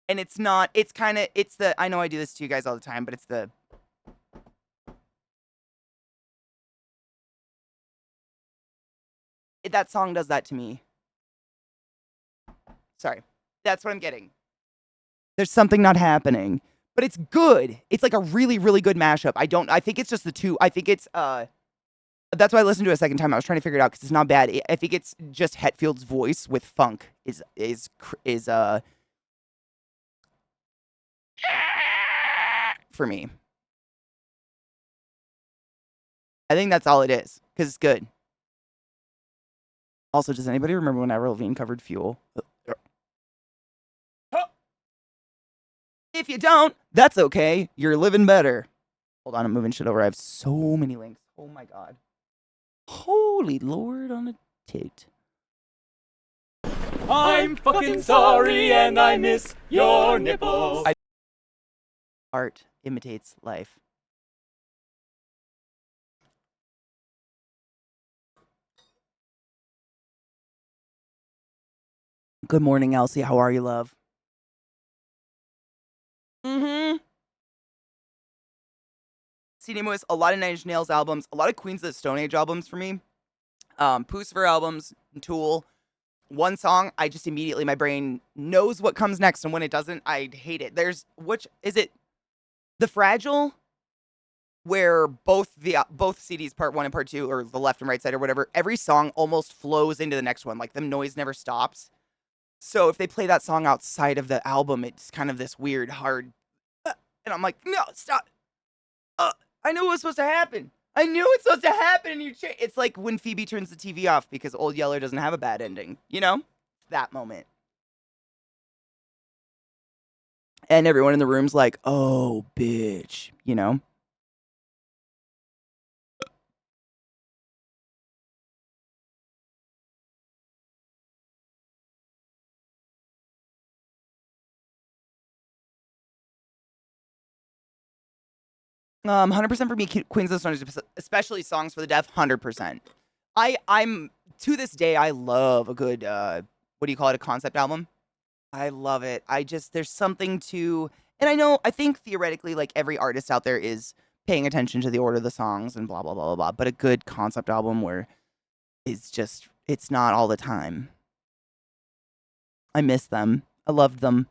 And it's not, it's the, I know I do this to you guys all the time, but it's the. That song does that to me. Sorry. That's what I'm getting. There's something not happening. But it's good. It's like a really, really good mashup. I think it's just the two. I think it's, that's why I listened to it a second time. I was trying to figure it out because it's not bad. I think it's just Hetfield's voice with funk is for me. I think that's all it is because it's good. Also, does anybody remember when Avril Lavigne covered Fuel? If you don't, that's okay. You're living better. Hold on, I'm moving shit over. I have so many links. Oh my god. Holy Lord on a tit. I'm fucking sorry and I miss your nipples. Art imitates life. Good morning, Elsie. How are you, love? CD Moose, a lot of Nine Inch Nails albums, a lot of Queens of the Stone Age albums for me. Pucifer albums, Tool. One song, I just immediately, my brain knows what comes next, and when it doesn't, I hate it. Which is it? The Fragile, where both CDs, part 1 and part 2, or the left and right side or whatever, every song almost flows into the next one. Like the noise never stops. So if they play that song outside of the album, it's kind of this weird, hard, and I'm like, no, stop. I knew it was supposed to happen. I knew it's supposed to happen, and it's like when Phoebe turns the TV off because Old Yeller doesn't have a bad ending, you know? That moment. And everyone in the room's like, oh, bitch, you know? Um, 100% for me, Queens of the Stone Age, especially Songs for the Deaf, 100%. I'm to this day, I love a good, what do you call it, a concept album? I love it. There's something to, and I think theoretically, like every artist out there is paying attention to the order of the songs and blah, blah, blah, blah, blah. But a good concept album where it's not all the time. I miss them. I loved them.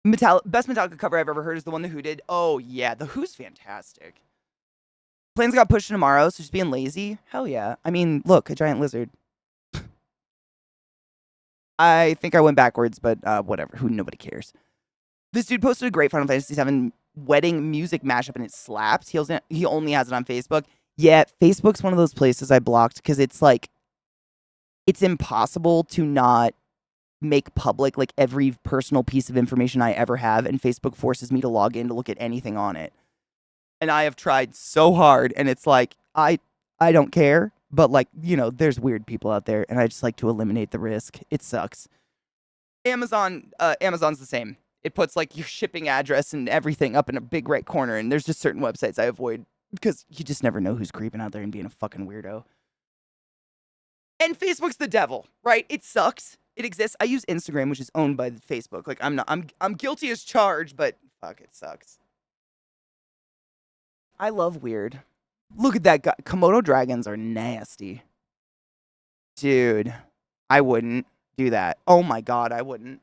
Best Metallica cover I've ever heard is the one The Who did. Oh, yeah. The Who's fantastic. Plans got pushed to tomorrow, so just being lazy? Hell yeah. I mean, look, a giant lizard. I think I went backwards, but whatever. Nobody cares. This dude posted a great Final Fantasy VII wedding music mashup and it slaps. He only has it on Facebook. Yeah, Facebook's one of those places I blocked because it's like it's impossible to not make public like every personal piece of information I ever have, and Facebook forces me to log in to look at anything on it. And I have tried so hard, and it's like I don't care, but like, there's weird people out there, and I just like to eliminate the risk. It sucks. Amazon's the same. It puts like your shipping address and everything up in a big right corner, and there's just certain websites I avoid because you just never know who's creeping out there and being a fucking weirdo. And Facebook's the devil, right? It sucks. It exists. I use Instagram, which is owned by Facebook. Like I'm guilty as charged, but fuck, it sucks. I love weird. Look at that guy. Komodo dragons are nasty. Dude, I wouldn't do that. Oh my god, I wouldn't.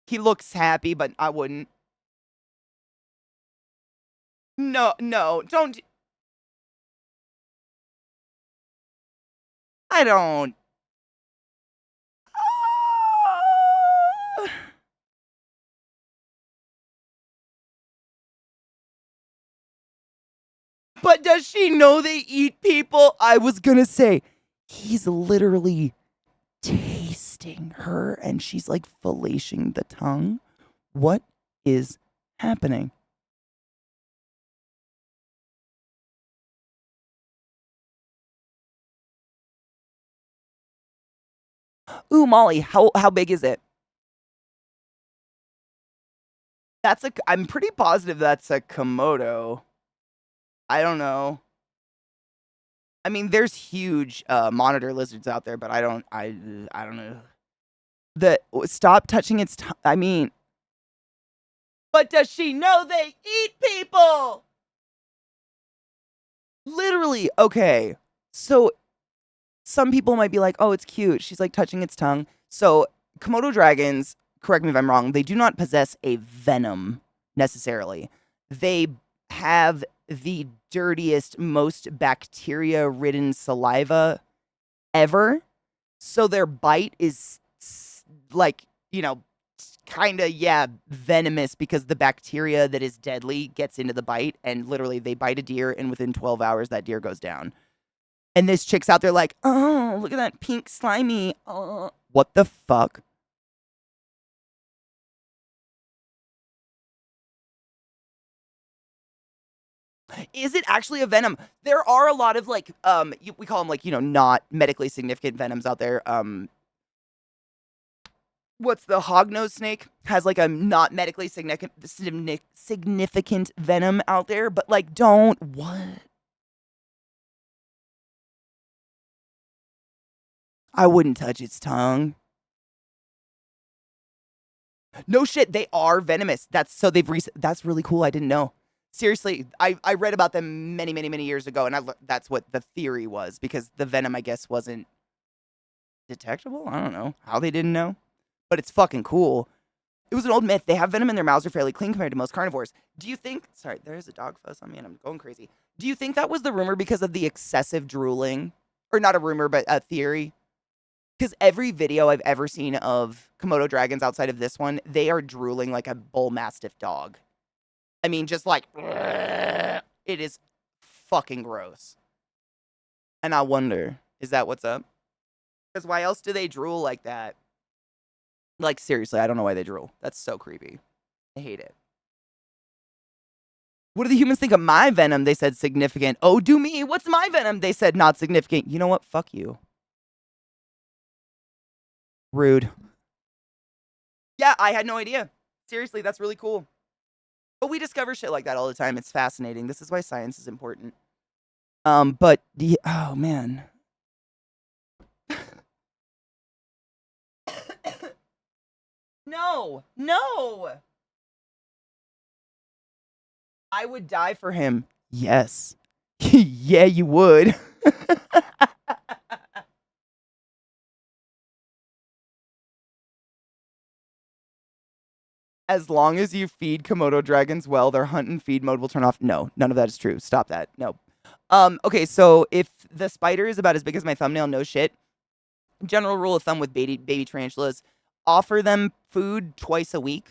He looks happy, but I wouldn't. No, don't. I don't. But does she know they eat people? I was gonna say, he's literally tasting her and she's like fellatiing the tongue. What is happening? Ooh, Molly, how big is it? I'm pretty positive that's a Komodo. I don't know. I mean, there's huge monitor lizards out there, but I don't know. Stop touching its I mean, but does she know they eat people? Literally, okay. So some people might be like, "Oh, it's cute. She's like touching its tongue." So Komodo dragons, correct me if I'm wrong, they do not possess a venom necessarily. They have the dirtiest, most bacteria-ridden saliva ever. So their bite is like, kind of, venomous because the bacteria that is deadly gets into the bite, and literally they bite a deer, and within 12 hours, that deer goes down. And this chick's out there like, oh, look at that pink slimy. What the fuck? Is it actually a venom? There are a lot of like, we call them like, not medically significant venoms out there. What's the hognose snake? Has like a not medically significant venom out there, but like, what? I wouldn't touch its tongue. No shit, they are venomous. That's really cool. I didn't know. Seriously, I read about them many, many, many years ago, and that's what the theory was, because the venom, I guess, wasn't detectable. I don't know how they didn't know, but it's fucking cool. It was an old myth. They have venom in their mouths are fairly clean compared to most carnivores. Do you think... Sorry, there's a dog fuss on me, and I'm going crazy. Do you think that was the rumor because of the excessive drooling? Or not a rumor, but a theory? Because every video I've ever seen of Komodo dragons outside of this one, they are drooling like a bull mastiff dog. I mean, just like, it is fucking gross. And I wonder, is that what's up? Because why else do they drool like that? Like, seriously, I don't know why they drool. That's so creepy. I hate it. What do the humans think of my venom? They said significant. Oh, do me. What's my venom? They said not significant. You know what? Fuck you. Rude. Yeah, I had no idea. Seriously, that's really cool. But we discover shit like that all the time. It's fascinating. This is why science is important. But oh man. No. I would die for him. Yes. Yeah, you would. As long as you feed Komodo dragons well, their hunt and feed mode will turn off. No, none of that is true. Stop that. No. Okay, so if the spider is about as big as my thumbnail, no shit. General rule of thumb with baby tarantulas, offer them food twice a week.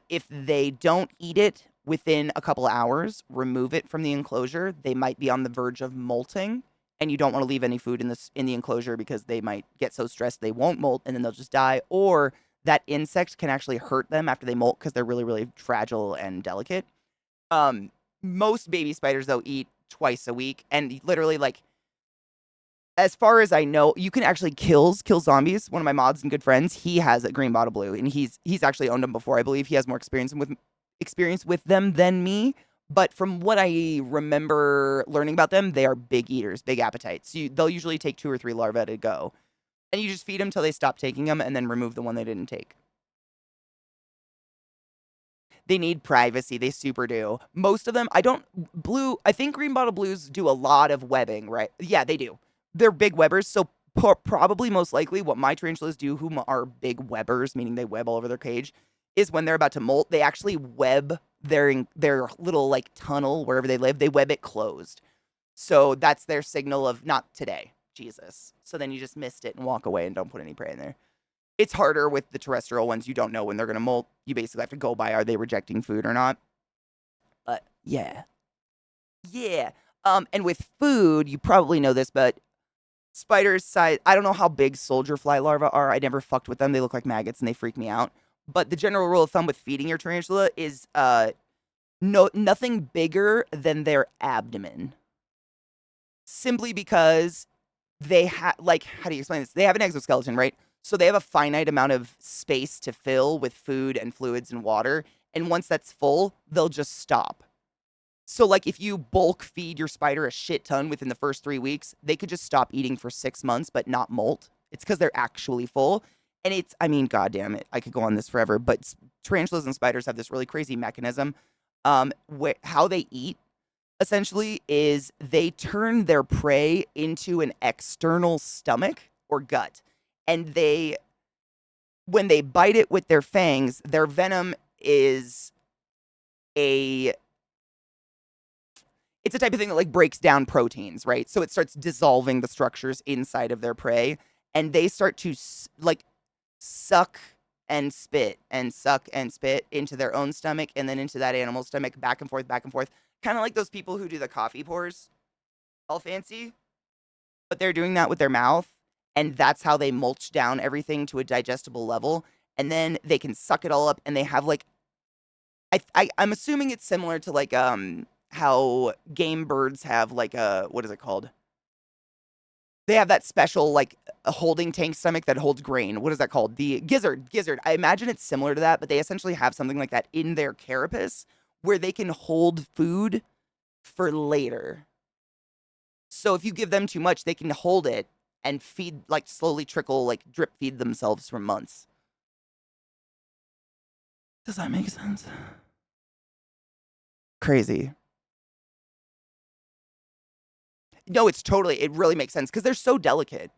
If they don't eat it within a couple hours, remove it from the enclosure. They might be on the verge of molting, and you don't want to leave any food in the enclosure because they might get so stressed they won't molt and then they'll just die. Or that insect can actually hurt them after they molt because they're really, really fragile and delicate. Um, Most baby spiders though eat twice a week, and literally like as far as I know, you can actually kill zombies. One of my mods and good friends, he has a green bottle blue, and he's actually owned them before. I believe he has more experience with them than me. But from what I remember learning about them, they are big eaters, big appetites. They'll usually take 2 or 3 larvae at a go, and you just feed them till they stop taking them, and then remove the one they didn't take. They need privacy. They super do. Most of them, I think green bottle blues do a lot of webbing, right? Yeah, they do. They're big webbers. So probably most likely what my tarantulas do, whom are big webbers, meaning they web all over their cage, is when they're about to molt, they actually web their little like tunnel wherever they live. They web it closed. So that's their signal of not today, Jesus. So then you just missed it and walk away and don't put any prey in there. It's harder with the terrestrial ones. You don't know when they're going to molt. You basically have to go by, are they rejecting food or not? But yeah. Yeah. And with food, you probably know this, but spiders size, I don't know how big soldier fly larvae are. I never fucked with them. They look like maggots and they freak me out. But the general rule of thumb with feeding your tarantula is nothing bigger than their abdomen. Simply because they have, like, how do you explain this? They have an exoskeleton, right? So they have a finite amount of space to fill with food and fluids and water. And once that's full, they'll just stop. So, like, if you bulk feed your spider a shit ton within the first 3 weeks, they could just stop eating for 6 months, but not molt. It's because they're actually full. And I mean, goddamn it, I could go on this forever, but tarantulas and spiders have this really crazy mechanism. How they eat essentially is they turn their prey into an external stomach or gut. And when they bite it with their fangs, their venom is it's a type of thing that like breaks down proteins, right? So it starts dissolving the structures inside of their prey, and they start to like suck and spit and suck and spit into their own stomach and then into that animal's stomach, back and forth. Kind of like those people who do the coffee pours, all fancy, but they're doing that with their mouth, and that's how they mulch down everything to a digestible level, and then they can suck it all up, and they have like I'm assuming it's similar to like how game birds have like a, what is it called? They have that special like a holding tank stomach that holds grain. What is that called? The gizzard. Gizzard. I imagine it's similar to that, but they essentially have something like that in their carapace where they can hold food for later. So if you give them too much, they can hold it and feed, like slowly trickle, like drip feed themselves for months. Does that make sense? Crazy. No, it really makes sense because they're so delicate.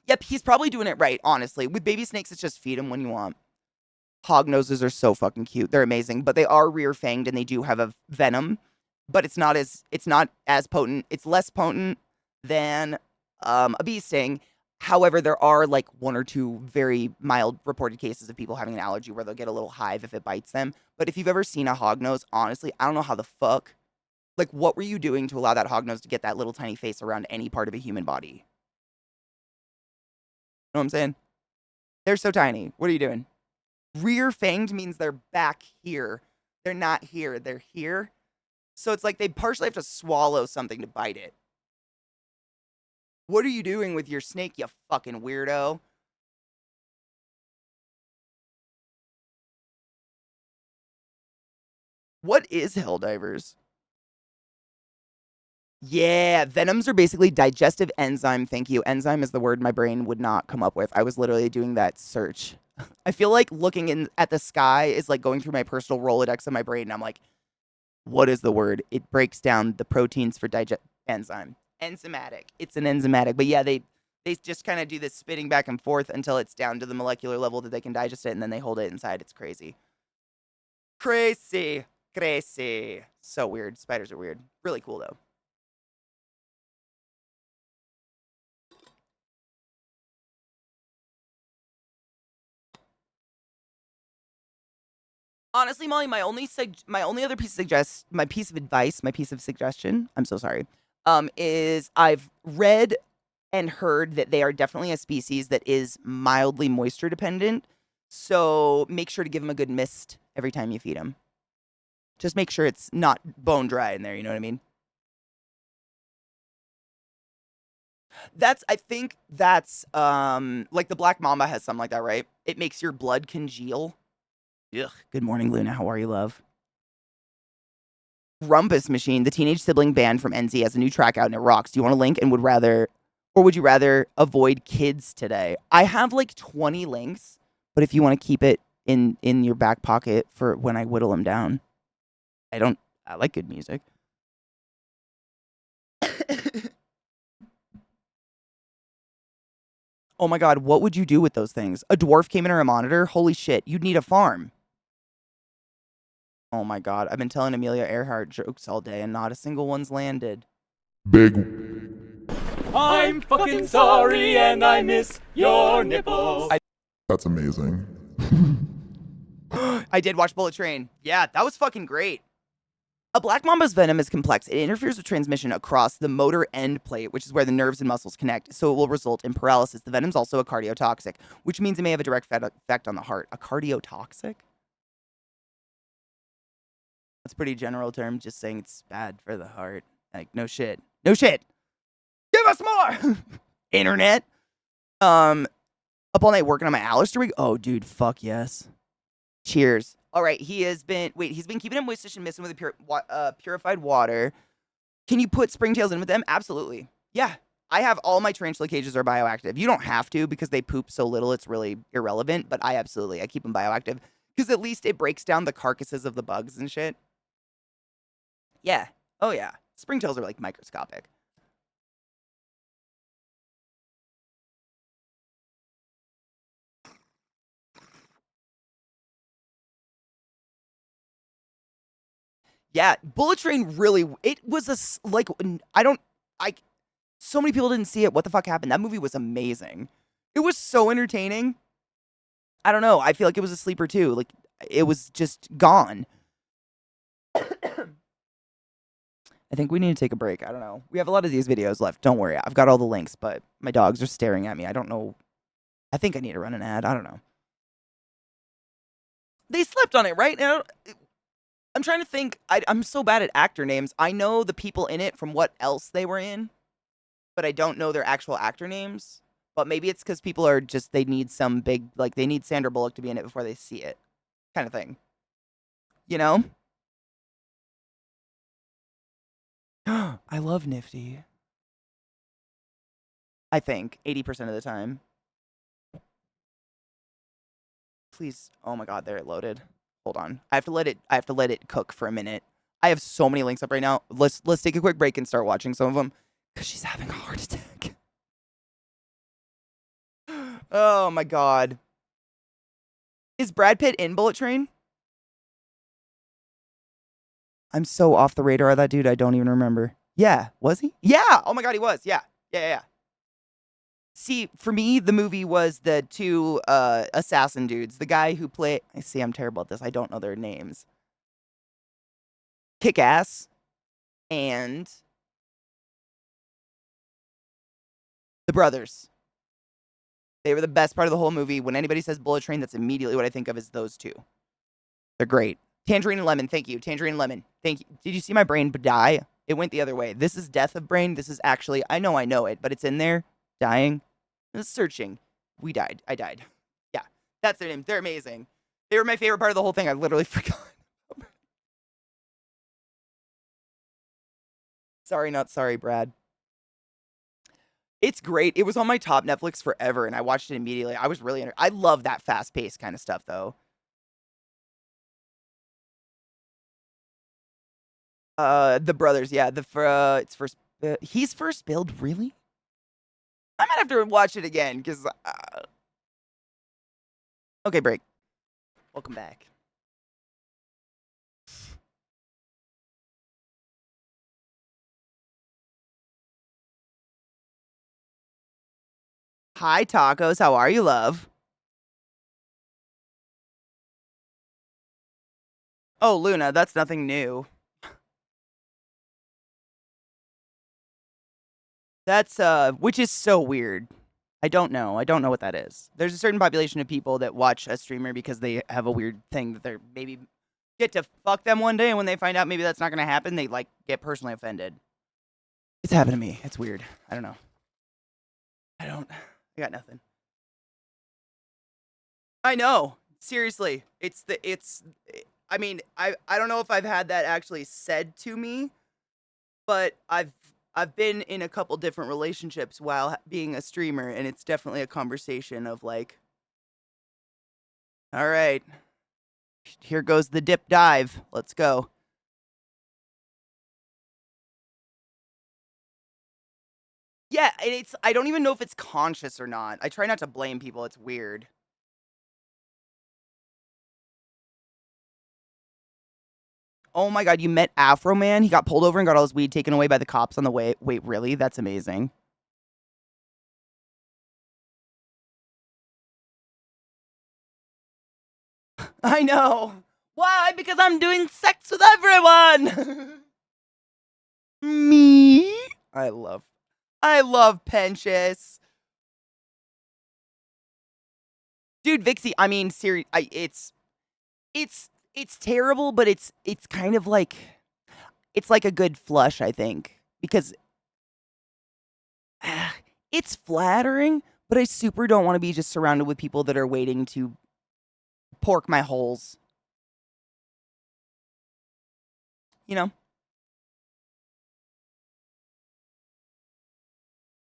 Yep, he's probably doing it right, honestly. With baby snakes, it's just feed them when you want. Hog noses are so fucking cute. They're amazing, but they are rear fanged and they do have a venom, but it's not as potent. It's less potent than a bee sting. However, there are like 1 or 2 very mild reported cases of people having an allergy where they'll get a little hive if it bites them. But if you've ever seen a hognose, honestly, I don't know how the fuck. Like, what were you doing to allow that hognose to get that little tiny face around any part of a human body? Know what I'm saying? They're so tiny. What are you doing? Rear fanged means they're back here. They're not here. They're here. So it's like they partially have to swallow something to bite it. What are you doing with your snake, you fucking weirdo? What is Helldivers? Yeah, venoms are basically digestive enzyme. Thank you. Enzyme is the word my brain would not come up with. I was literally doing that search. I feel like looking at the sky is like going through my personal Rolodex in my brain. And I'm like, what is the word? It breaks down the proteins for enzyme. Enzymatic. It's an enzymatic. But yeah, they just kind of do this spitting back and forth until it's down to the molecular level that they can digest it, and then they hold it inside. It's crazy. Crazy. Crazy. So weird. Spiders are weird. Really cool, though. Honestly, Molly, my only other piece of advice, my piece of suggestion, I'm so sorry, is I've read and heard that they are definitely a species that is mildly moisture dependent. So make sure to give them a good mist every time you feed them. Just make sure it's not bone dry in there, you know what I mean? I think that's like the black mamba has something like that, right? It makes your blood congeal. Ugh. Good morning, Luna. How are you, love? Rumpus Machine, the teenage sibling band from NZ, has a new track out and it rocks. Do you want a link and would you rather avoid kids today? I have like 20 links, but if you want to keep it in your back pocket for when I whittle them down, I like good music. Oh my god, what would you do with those things? A dwarf came in or a monitor? Holy shit, you'd need a farm. Oh my god, I've been telling Amelia Earhart jokes all day and not a single one's landed. Big. I'm fucking sorry and I miss your nipples. That's amazing. I did watch Bullet Train. Yeah, that was fucking great. A black mamba's venom is complex. It interferes with transmission across the motor end plate, which is where the nerves and muscles connect, so it will result in paralysis. The venom's also a cardiotoxic, which means it may have a direct effect on the heart. A cardiotoxic? That's a pretty general term, just saying it's bad for the heart. Like, no shit. No shit! Give us more! Internet? Up all night working on my Alistair rig? Oh, dude, fuck yes. Cheers. All right, he's been keeping him moist and missing with purified water. Can you put springtails in with them? Absolutely. Yeah. I have all my tarantula cages are bioactive. You don't have to because they poop so little it's really irrelevant, but I keep them bioactive because at least it breaks down the carcasses of the bugs and shit. Yeah. Oh yeah. Springtails are like microscopic. Yeah, Bullet Train really, it was like, so many people didn't see it. What the fuck happened? That movie was amazing. It was so entertaining. I don't know. I feel like it was a sleeper too. Like, it was just gone. I think we need to take a break. I don't know. We have a lot of these videos left. Don't worry. I've got all the links, but my dogs are staring at me. I don't know. I think I need to run an ad. I don't know. They slept on it, right? Now, I'm trying to think. I'm so bad at actor names. I know the people in it from what else they were in, but I don't know their actual actor names. But maybe it's because people are just, they need some big, like, they need Sandra Bullock to be in it before they see it, kind of thing. You know? I love Nifty. I think 80% of the time. Please. Oh my god, there it loaded. Hold on. I have to let it cook for a minute. I have so many links up right now. Let's take a quick break and start watching some of them cuz she's having a heart attack. Oh my god. Is Brad Pitt in Bullet Train? I'm so off the radar of that dude. I don't even remember. Yeah, was he? Yeah. Oh my god, he was. Yeah. Yeah. See, for me, the movie was the two assassin dudes. The guy who played. I see. I'm terrible at this. I don't know their names. Kick Ass and the brothers. They were the best part of the whole movie. When anybody says Bullet Train, that's immediately what I think of is those two. They're great. Tangerine and Lemon. Thank you. Tangerine and Lemon. Thank you. Did you see my brain die? It went the other way. This is Death of Brain. This is actually, I know it, but it's in there. Dying. Searching. We died. I died. Yeah. That's their name. They're amazing. They were my favorite part of the whole thing. I literally forgot. Sorry, not sorry, Brad. It's great. It was on my top Netflix forever, and I watched it immediately. I was really I love that fast-paced kind of stuff, though. The brothers, yeah. It's first. He's first build, really? I might have to watch it again because. Okay, break. Welcome back. Hi, tacos. How are you, love? Oh, Luna, that's nothing new. That's which is so weird. I don't know. I don't know what that is. There's a certain population of people that watch a streamer because they have a weird thing that they're maybe get to fuck them one day, and when they find out maybe that's not gonna happen, they like get personally offended. It's happened to me. It's weird. I don't know. I got nothing. I know. Seriously. I mean, I don't know if I've had that actually said to me, but I've been in a couple different relationships while being a streamer, and it's definitely a conversation of like, all right, here goes the dip dive. Let's go. Yeah, and I don't even know if it's conscious or not. I try not to blame people. It's weird. Oh my god, you met Afro Man? He got pulled over and got all his weed taken away by the cops on the way. Wait, really? That's amazing. I know. Why? Because I'm doing sex with everyone. Me? I love Penchus. Dude, Vixie, I mean, it's terrible, but it's kind of like it's like a good flush, I think, because it's flattering, but I super don't want to be just surrounded with people that are waiting to pork my holes. You know?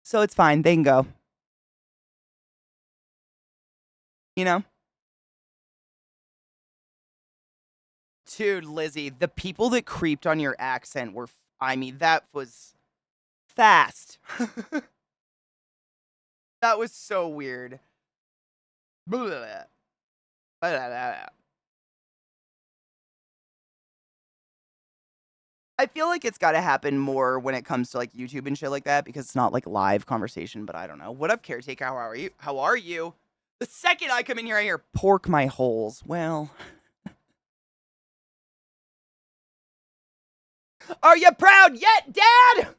So it's fine. They can go. You know? Dude, Lizzie, the people that creeped on your accent were, I mean, that was fast. That was so weird. Blah. Blah. I feel like it's got to happen more when it comes to like YouTube and shit like that because it's not like live conversation, but I don't know. What up, caretaker? How are you? How are you? The second I come in here, I hear pork my holes. Well, are you proud yet, Dad?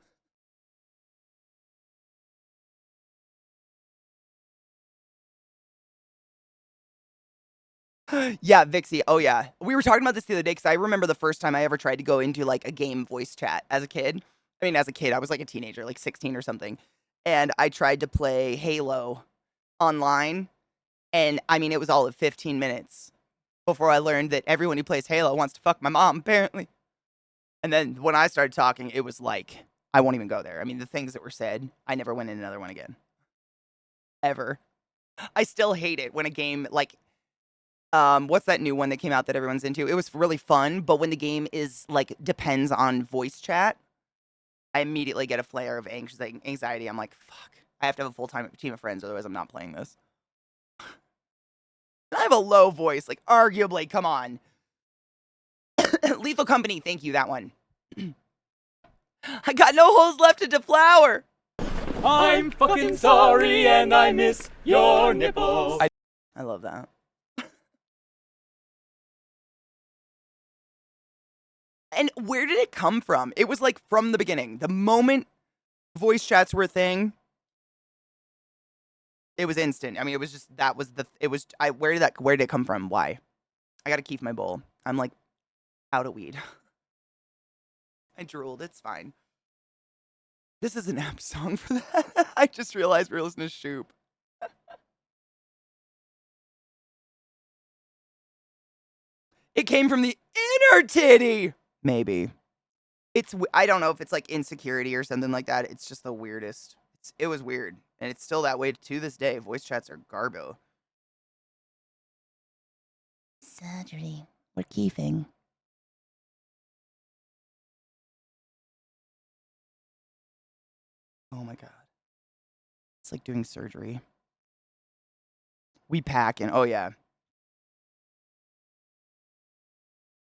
Yeah, Vixie. Oh, yeah. We were talking about this the other day because I remember the first time I ever tried to go into like a game voice chat as a kid. I mean, as a kid, I was like a teenager, like 16 or something. And I tried to play Halo online. And I mean, it was all of 15 minutes before I learned that everyone who plays Halo wants to fuck my mom, apparently. And then when I started talking, it was like, I won't even go there. I mean, the things that were said, I never went in another one again. Ever. I still hate it when a game like what's that new one that came out that everyone's into? It was really fun, but when the game is like depends on voice chat, I immediately get a flare of anxiety. I'm like, fuck. I have to have a full-time team of friends, otherwise I'm not playing this. I have a low voice, like arguably, come on. Lethal Company, thank you, that one. I got no holes left to deflower. I'm fucking sorry and I miss your nipples. I love that. And where did it come from? It was like from the beginning. The moment voice chats were a thing, it was instant. I mean, it was just where did it come from? Why? I gotta keep my bowl. I'm like out of weed. I drooled. It's fine. This is an app song for that. I just realized we were listening to Shoop. It came from the inner titty. Maybe. I don't know if it's like insecurity or something like that. It's just the weirdest. It was weird. And it's still that way to this day. Voice chats are garbo. Surgery. We're keefing. Oh my god. It's like doing surgery. We pack and oh yeah.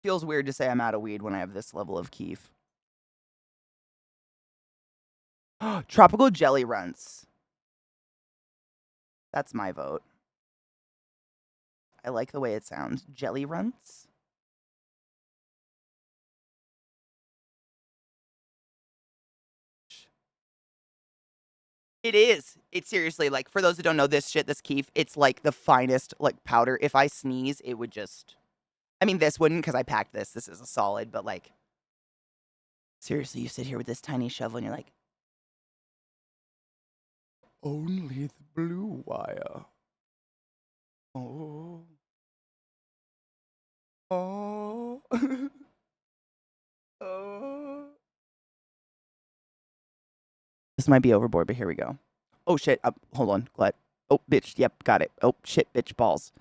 Feels weird to say I'm out of weed when I have this level of keef. Tropical jelly runts. That's my vote. I like the way it sounds. Jelly runts? It is. It's seriously, like, for those who don't know this shit, this keef, it's like the finest, like, powder. If I sneeze, it would just, I mean, this wouldn't because I packed this. This is a solid, but like, seriously, you sit here with this tiny shovel and you're like, only the blue wire. Oh. Oh. Oh. This might be overboard, but here we go. Oh shit. Hold on, Glut. Oh, bitch. Yep, got it. Oh shit, bitch balls.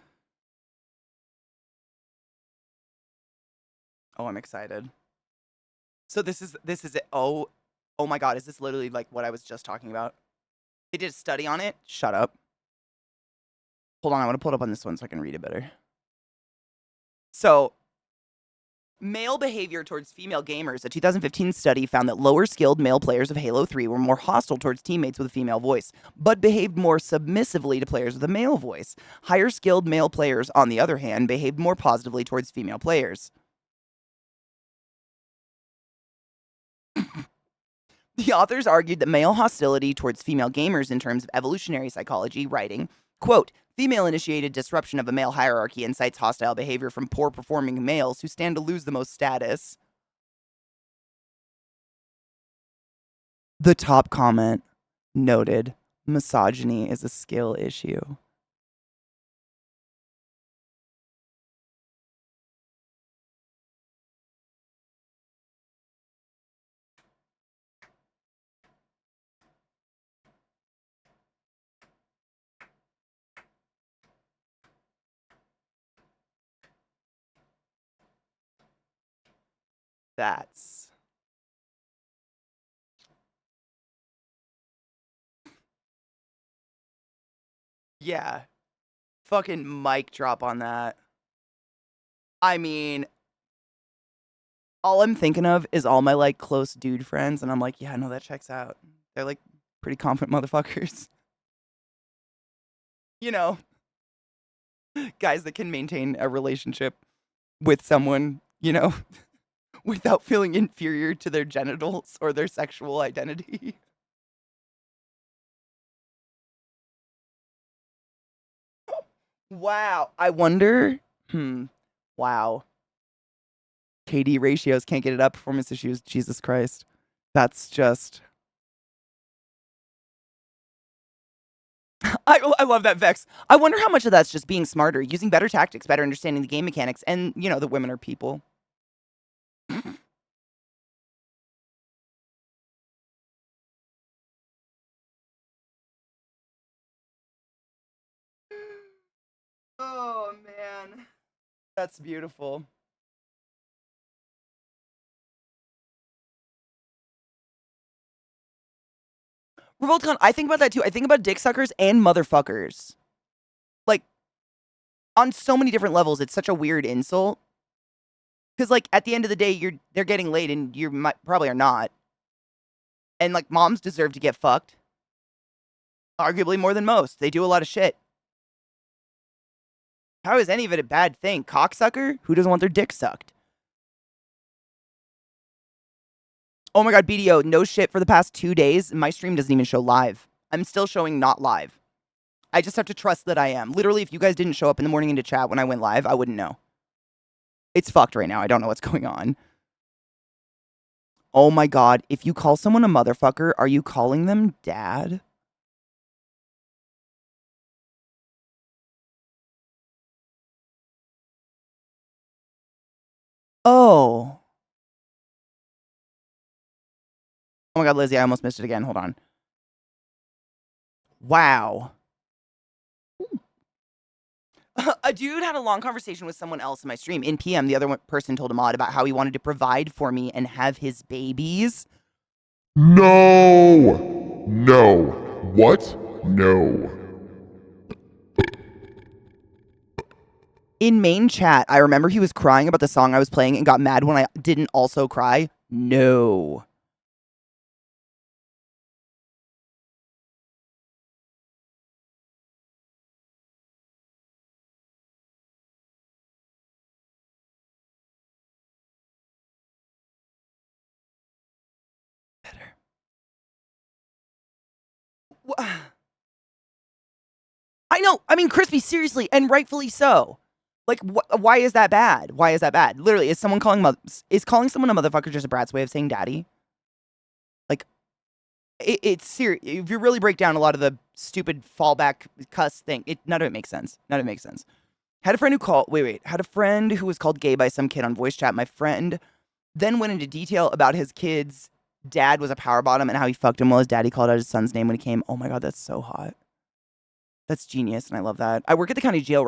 Oh, I'm excited. So this is it. Oh my god, is this literally like what I was just talking about? They did a study on it. Shut up. Hold on, I want to pull it up on this one so I can read it better. So, male behavior towards female gamers. A 2015 study found that lower skilled male players of Halo 3 were more hostile towards teammates with a female voice, but behaved more submissively to players with a male voice. Higher skilled male players, on the other hand, behaved more positively towards female players. The authors argued that male hostility towards female gamers in terms of evolutionary psychology, writing, quote, female-initiated disruption of a male hierarchy incites hostile behavior from poor-performing males who stand to lose the most status. The top comment noted, misogyny is a skill issue. That's... yeah. Fucking mic drop on that. I mean, all I'm thinking of is all my, like, close dude friends, and I'm like, yeah, no, that checks out. They're, like, pretty confident motherfuckers. You know, guys that can maintain a relationship with someone, you know, without feeling inferior to their genitals or their sexual identity. Wow. I wonder, wow. KD ratios can't get it up, performance issues, Jesus Christ. That's just... I love that, Vex. I wonder how much of that's just being smarter, using better tactics, better understanding the game mechanics, and, you know, the women are people. Oh, man. That's beautiful. RevoltCon, I think about that too. I think about dick suckers and motherfuckers. Like, on so many different levels, it's such a weird insult. Because, like, at the end of the day, they're getting laid and you probably are not. And, like, moms deserve to get fucked. Arguably more than most. They do a lot of shit. How is any of it a bad thing? Cocksucker? Who doesn't want their dick sucked? Oh my god, BDO, no shit, for the past 2 days, my stream doesn't even show live. I'm still showing not live. I just have to trust that I am. Literally, if you guys didn't show up in the morning into chat when I went live, I wouldn't know. It's fucked right now. I don't know what's going on. Oh my god, if you call someone a motherfucker, are you calling them dad? Oh. Oh my god, Lizzie, I almost missed it again. Hold on. Wow. A dude had a long conversation with someone else in my stream. In PM, the other person told a mod about how he wanted to provide for me and have his babies. No! No. What? No. In main chat, I remember he was crying about the song I was playing and got mad when I didn't also cry. No. Better. I know. I mean, Crispy, seriously, and rightfully so. Like, why is that bad? Why is that bad? Literally, is someone calling someone a motherfucker just a brat's way of saying daddy? Like, it's serious. If you really break down a lot of the stupid fallback cuss thing, none of it makes sense. None of it makes sense. Had a friend who was called gay by some kid on voice chat. My friend then went into detail about his kid's dad was a power bottom and how he fucked him while his daddy called out his son's name when he came. Oh my God, that's so hot. That's genius, and I love that. I work at the county jail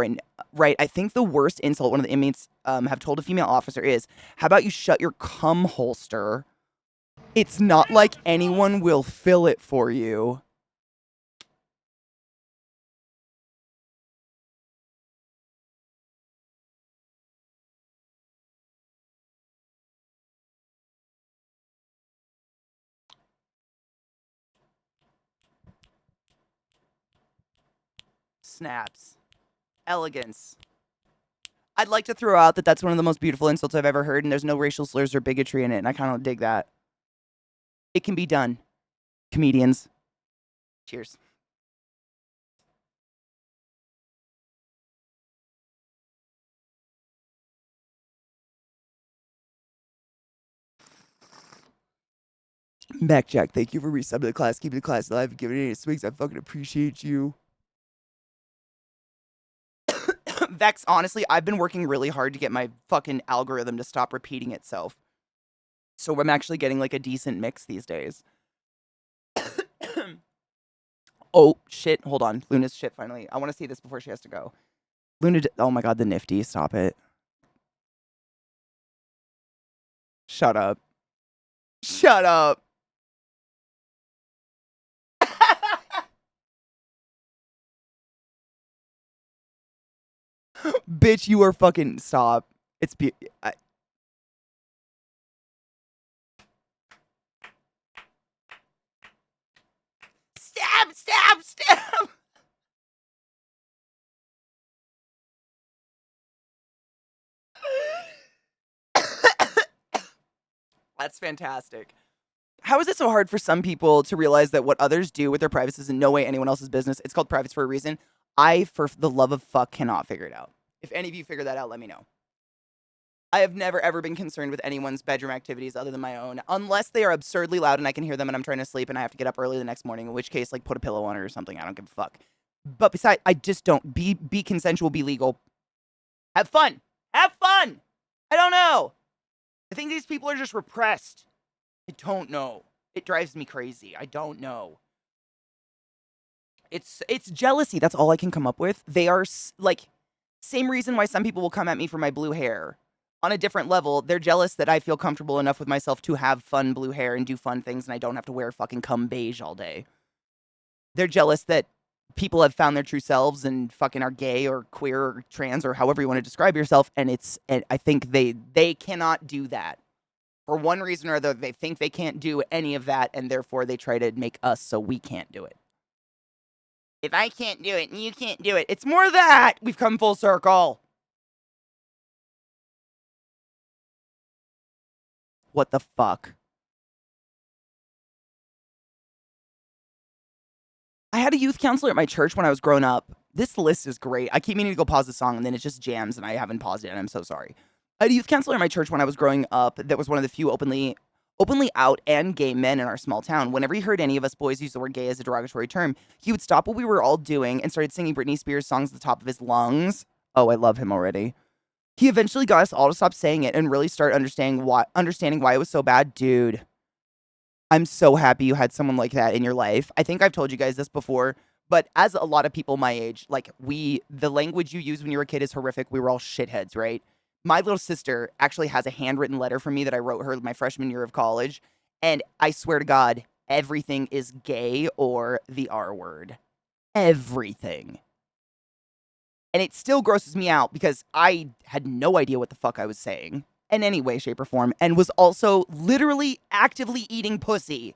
right? I think the worst insult one of the inmates have told a female officer is, how about you shut your cum holster? It's not like anyone will fill it for you. Snaps. Elegance. I'd like to throw out that that's one of the most beautiful insults I've ever heard, and there's no racial slurs or bigotry in it, and I kind of dig that. It can be done. Comedians. Cheers. Mac Jack, thank you for resubbing the class, keeping the class alive, and giving it 8 swings. I fucking appreciate you. Vex, honestly, I've been working really hard to get my fucking algorithm to stop repeating itself. So I'm actually getting like a decent mix these days. Oh, shit. Hold on. Luna's shit, finally. I want to see this before she has to go. Luna, oh my God, the nifty. Stop it. Shut up. Shut up. Bitch, you are fucking, stop. It's stab. That's fantastic. How is it so hard for some people to realize that what others do with their privacy is in no way anyone else's business? It's called privacy for a reason. I, for the love of fuck, cannot figure it out. If any of you figure that out, let me know. I have never, ever been concerned with anyone's bedroom activities other than my own, unless they are absurdly loud and I can hear them and I'm trying to sleep and I have to get up early the next morning, in which case, like, put a pillow on it or something. I don't give a fuck. But besides, I just don't. Be consensual, be legal. Have fun. Have fun. I don't know. I think these people are just repressed. I don't know. It drives me crazy. I don't know. It's jealousy. That's all I can come up with. They are, like, same reason why some people will come at me for my blue hair. On a different level, they're jealous that I feel comfortable enough with myself to have fun blue hair and do fun things and I don't have to wear fucking cum beige all day. They're jealous that people have found their true selves and fucking are gay or queer or trans or however you want to describe yourself, and I think they cannot do that. For one reason or other, they think they can't do any of that, and therefore they try to make us so we can't do it. If I can't do it, and you can't do it. It's more that. We've come full circle. What the fuck? I had a youth counselor at my church when I was growing up. This list is great. I keep meaning to go pause the song, and then it just jams, and I haven't paused it, and I'm so sorry. I had a youth counselor at my church when I was growing up that was one of the few openly out and gay men in our small town. Whenever he heard any of us boys use the word gay as a derogatory term, he would stop what we were all doing and started singing Britney Spears songs at the top of his lungs. Oh, I love him already. He eventually got us all to stop saying it and really start understanding why it was so bad. Dude, I'm so happy you had someone like that in your life. I think I've told you guys this before, but as a lot of people my age, like the language you use when you're a kid is horrific. We were all shitheads, right? My little sister actually has a handwritten letter from me that I wrote her my freshman year of college. And I swear to God, everything is gay or the R word. Everything. And it still grosses me out because I had no idea what the fuck I was saying in any way, shape, or form, and was also literally actively eating pussy.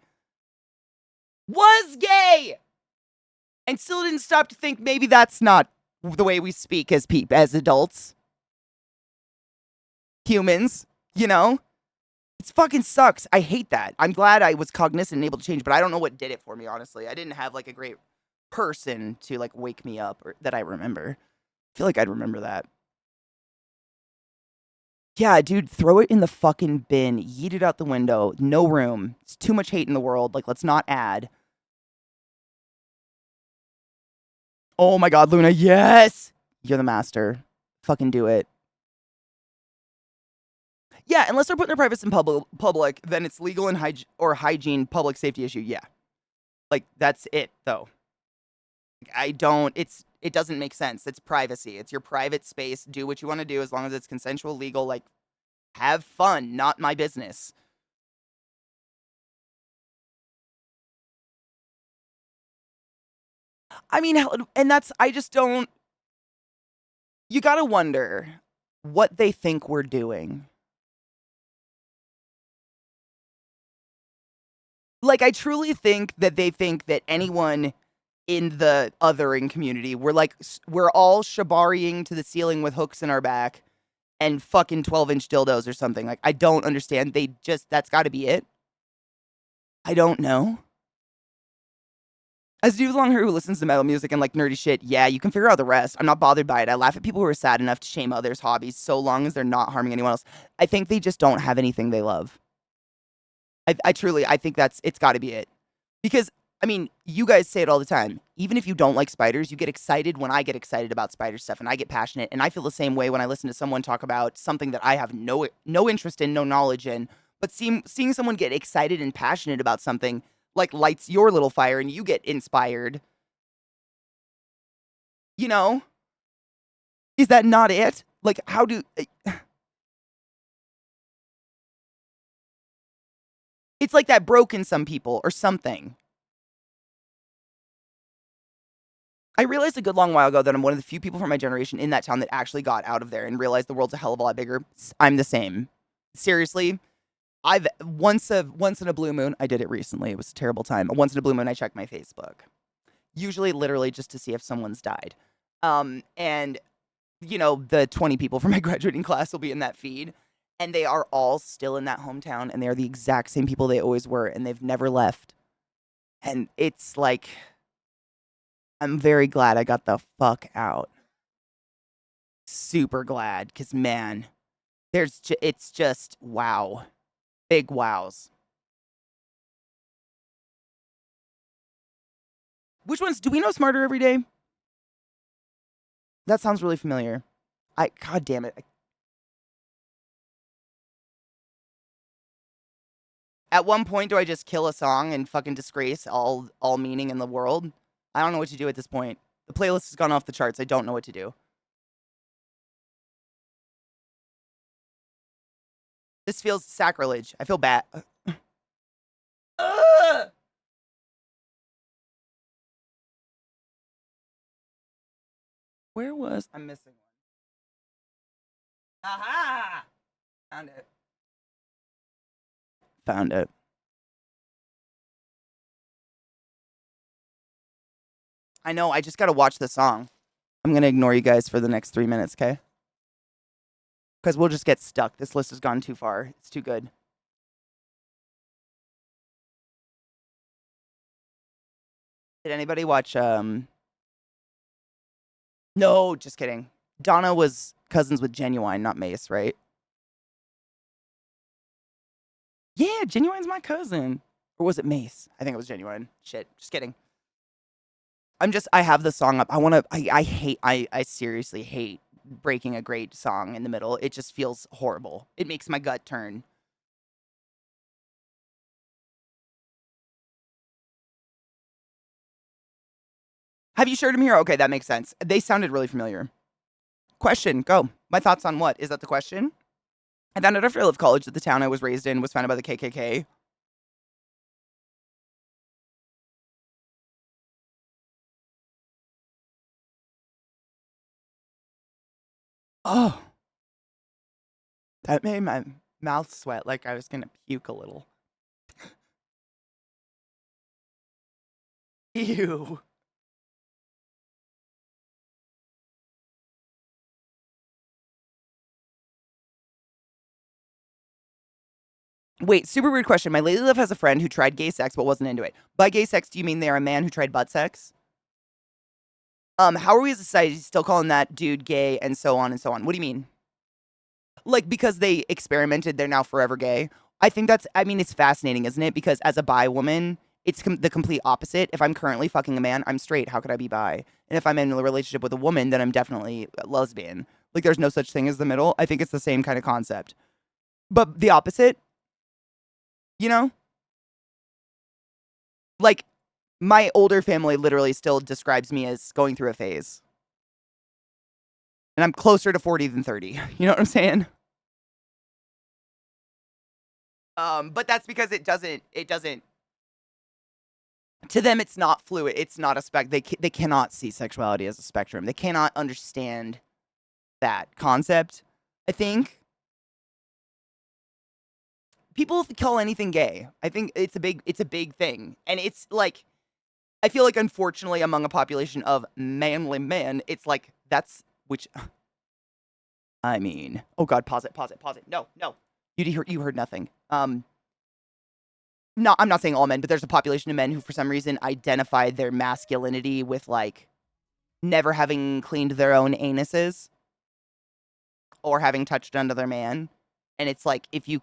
Was gay! And still didn't stop to think maybe that's not the way we speak as adults. Humans, you know? It fucking sucks. I hate that. I'm glad I was cognizant and able to change, but I don't know what did it for me, honestly. I didn't have like a great person to like wake me up or that I remember. I feel like I'd remember that. Yeah, dude, throw it in the fucking bin. Yeet it out the window. No room. It's too much hate in the world. Like, let's not add. Oh my god, Luna, yes! You're the master. Fucking do it. Yeah, unless they're putting their privacy in public, then it's legal and hygiene public safety issue. Yeah. Like, that's it, though. It doesn't make sense. It's privacy. It's your private space. Do what you want to do as long as it's consensual, legal. Like, have fun. Not my business. I mean, and I just don't. You gotta wonder what they think we're doing. Like, I truly think that they think that anyone in the othering community, we're all shibariing to the ceiling with hooks in our back and fucking 12-inch dildos or something. Like, I don't understand. That's gotta be it. I don't know. As a dude long hair who listens to metal music and like nerdy shit, yeah, you can figure out the rest. I'm not bothered by it. I laugh at people who are sad enough to shame others' hobbies so long as they're not harming anyone else. I think they just don't have anything they love. I think it's got to be it. Because, I mean, you guys say it all the time. Even if you don't like spiders, you get excited when I get excited about spider stuff and I get passionate. And I feel the same way when I listen to someone talk about something that I have no interest in, no knowledge in. But seeing someone get excited and passionate about something like lights your little fire and you get inspired. You know? Is that not it? Like, how do... It's like that broke in some people or something. I realized a good long while ago that I'm one of the few people from my generation in that town that actually got out of there and realized the world's a hell of a lot bigger. I'm the same. Seriously, I've once in a blue moon, I did it recently. It was a terrible time. Once in a blue moon, I checked my Facebook. Usually literally just to see if someone's died. And the 20 people from my graduating class will be in that feed. And they are all still in that hometown and they are the exact same people they always were and they've never left. And it's like, I'm very glad I got the fuck out. Super glad, because man, it's just wow. Big wows. Which ones? Do we know Smarter Every Day? That sounds really familiar. God damn it. At one point, do I just kill a song and fucking disgrace all meaning in the world? I don't know what to do at this point. The playlist has gone off the charts. I don't know what to do. This feels sacrilege. I feel bad. Where was... I'm missing one. Aha! Found it. Found it. I know, I just gotta watch the song. I'm gonna ignore you guys for the next 3 minutes, okay? Because we'll just get stuck. This list has gone too far. It's too good. Did anybody watch, No, just kidding. Donna was cousins with Genuine, not Mace, right? Yeah, Genuine's my cousin. Or was it Mace? I think it was Genuine. Shit, just kidding. I have the song up. I seriously hate breaking a great song in the middle. It just feels horrible. It makes my gut turn. Have you shared him here? Okay, that makes sense. They sounded really familiar. Question, go. My thoughts on what? Is that the question? I found out after I left college that the town I was raised in was founded by the KKK. Oh, that made my mouth sweat like I was gonna puke a little. Ew. Wait, super weird question. My lady love has a friend who tried gay sex but wasn't into it. By gay sex, do you mean they're a man who tried butt sex? How are we as a society still calling that dude gay and so on and so on? What do you mean? Like, because they experimented, they're now forever gay? I mean, it's fascinating, isn't it? Because as a bi woman, it's the complete opposite. If I'm currently fucking a man, I'm straight. How could I be bi? And if I'm in a relationship with a woman, then I'm definitely lesbian. Like, there's no such thing as the middle. I think it's the same kind of concept. But the opposite, you know? Like, my older family literally still describes me as going through a phase. And I'm closer to 40 than 30. You know what I'm saying? But that's because it doesn't to them it's not fluid. It's not a they cannot see sexuality as a spectrum. They cannot understand that concept. I think people call anything gay. I think it's a big thing. And it's like I feel like unfortunately among a population of manly men, it's like that's which I mean, oh god, pause it. No, no. You heard nothing. No, I'm not saying all men, but there's a population of men who for some reason identified their masculinity with like never having cleaned their own anuses or having touched another man. And it's like if you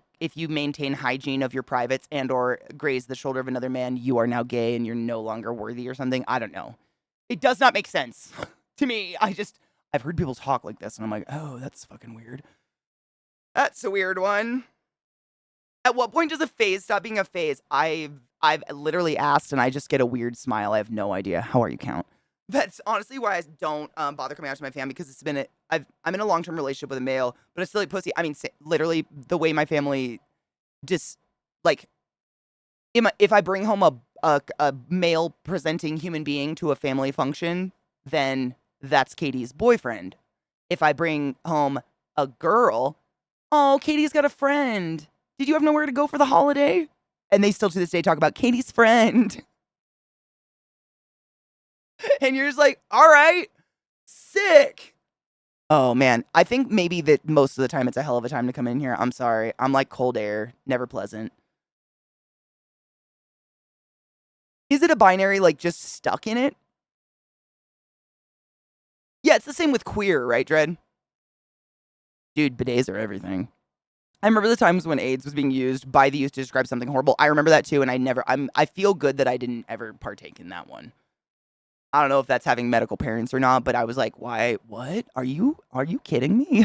maintain hygiene of your privates and or graze the shoulder of another man, you are now gay and you're no longer worthy or something. I don't know. It does not make sense to me. I've heard people talk like this and I'm like, "Oh, that's fucking weird." That's a weird one. At what point does a phase stop being a phase? I've literally asked and I just get a weird smile. I have no idea. How are you, Count? That's honestly why I don't bother coming out to my family because I'm in a long-term relationship with a male, but it's still like pussy. I mean, literally the way my family just like if I bring home a male presenting human being to a family function, then that's Katie's boyfriend. If I bring home a girl, oh, Katie's got a friend. Did you have nowhere to go for the holiday? And they still to this day talk about Katie's friend. And you're just like, all right, sick. Oh man, I think maybe that most of the time it's a hell of a time to come in here. I'm sorry. I'm like cold air, never pleasant. Is it a binary like just stuck in it? Yeah, it's the same with queer, right, Dred? Dude, bidets are everything. I remember the times when AIDS was being used by the youth to describe something horrible. I remember that too, and I feel good that I didn't ever partake in that one. I don't know if that's having medical parents or not, but I was like, why? What? Are you kidding me?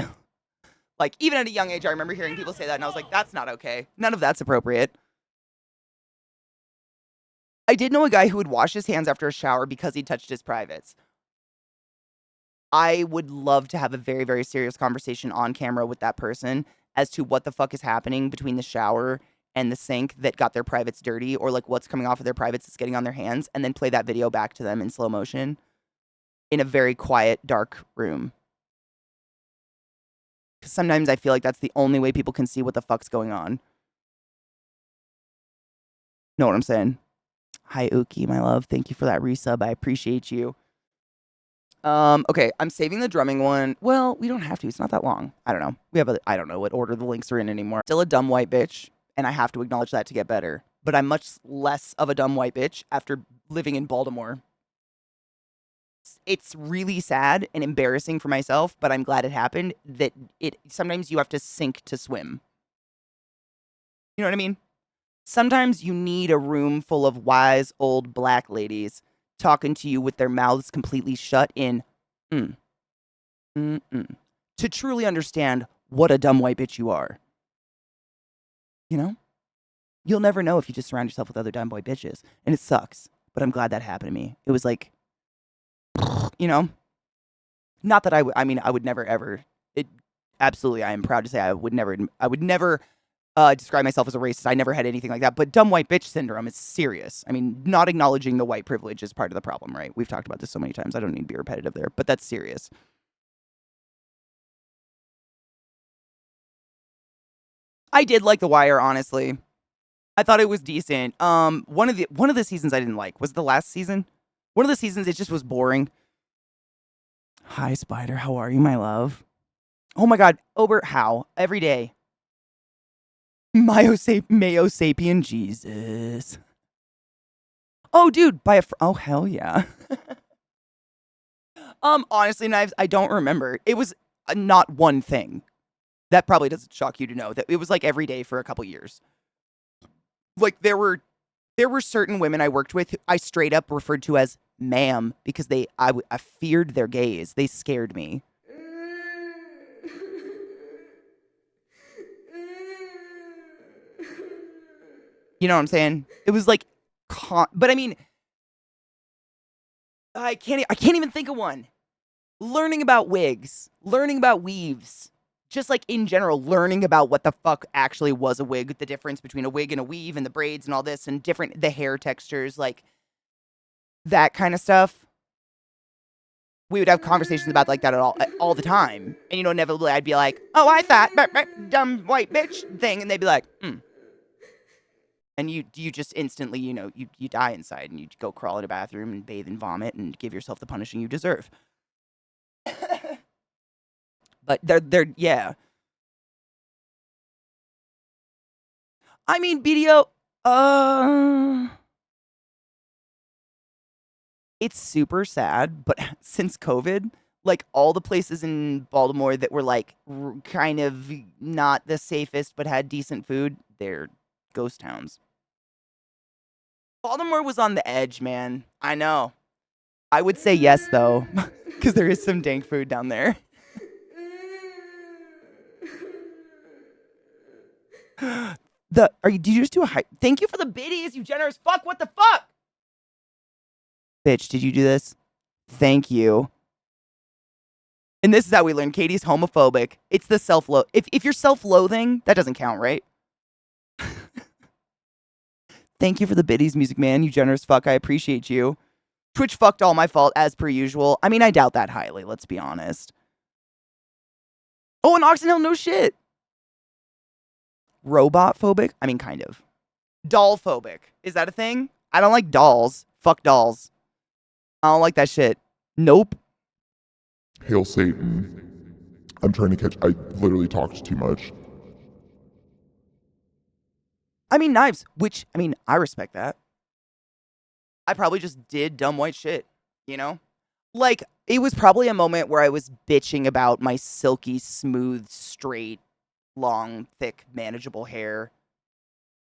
Like, even at a young age, I remember hearing people say that, and I was like, that's not okay. None of that's appropriate. I did know a guy who would wash his hands after a shower because he touched his privates. I would love to have a very, very serious conversation on camera with that person as to what the fuck is happening between the shower and the sink that got their privates dirty, or like what's coming off of their privates that's getting on their hands, and then play that video back to them in slow motion in a very quiet, dark room. Because sometimes I feel like that's the only way people can see what the fuck's going on. Know what I'm saying? Hi, Uki, my love. Thank you for that resub. I appreciate you. Okay, I'm saving the drumming one. Well, we don't have to. It's not that long. I don't know. I don't know what order the links are in anymore. Still a dumb white bitch, and I have to acknowledge that to get better. But I'm much less of a dumb white bitch after living in Baltimore. It's really sad and embarrassing for myself, but I'm glad it happened. That sometimes you have to sink to swim. You know what I mean? Sometimes you need a room full of wise old black ladies talking to you with their mouths completely shut in to truly understand what a dumb white bitch you are. You know? You'll never know if you just surround yourself with other dumb white bitches. And it sucks. But I'm glad that happened to me. It was like, you know? Not that I mean, I would never ever. Absolutely, I am proud to say I would never describe myself as a racist. I never had anything like that. But dumb white bitch syndrome is serious. I mean, not acknowledging the white privilege is part of the problem, right? We've talked about this so many times. I don't need to be repetitive there, but that's serious. I did like The Wire, honestly. I thought it was decent. One of the seasons I didn't like was the last season. One of the seasons it just was boring. Hi, Spider. How are you, my love? Oh my God, Ober, how? Every day. Mayo sapien Jesus. Oh, dude, oh, hell yeah. Honestly, Knives, I don't remember. It was not one thing. That probably doesn't shock you to know that it was like every day for a couple years. Like there were certain women I worked with who I straight up referred to as ma'am because I feared their gaze. They scared me. You know what I'm saying? It was like, but I mean, I can't even think of one. Learning about wigs, learning about weaves, just like in general, learning about what the fuck actually was a wig, the difference between a wig and a weave and the braids and all this and the hair textures, like that kind of stuff. We would have conversations about like that all the time. And, you know, inevitably I'd be like, oh, I thought, dumb white bitch thing. And they'd be like, And you just instantly, you know, you die inside and you go crawl in a bathroom and bathe and vomit and give yourself the punishing you deserve. But yeah. I mean, BDO, it's super sad, but since COVID, like all the places in Baltimore that were like kind of not the safest but had decent food, they're ghost towns. Baltimore was on the edge, man. I know. I would say yes though, because there is some dank food down there. Did you just do a hype? Thank you for the biddies, you generous fuck. What the fuck? Bitch, did you do this? Thank you. And this is how we learn Katie's homophobic. It's the self-loath. If you're self-loathing, that doesn't count, right? Thank you for the biddies, Music Man. You generous fuck. I appreciate you. Twitch fucked all my fault as per usual. I mean, I doubt that highly, let's be honest. Oh, and Oxon Hill, no shit. Robot phobic? I mean, kind of. Doll phobic. Is that a thing? I don't like dolls. Fuck dolls. I don't like that shit. Nope. Hail Satan. I'm trying to catch. I literally talked too much. I mean, Knives, which, I mean, I respect that. I probably just did dumb white shit, you know? Like, it was probably a moment where I was bitching about my silky, smooth, straight, long, thick, manageable hair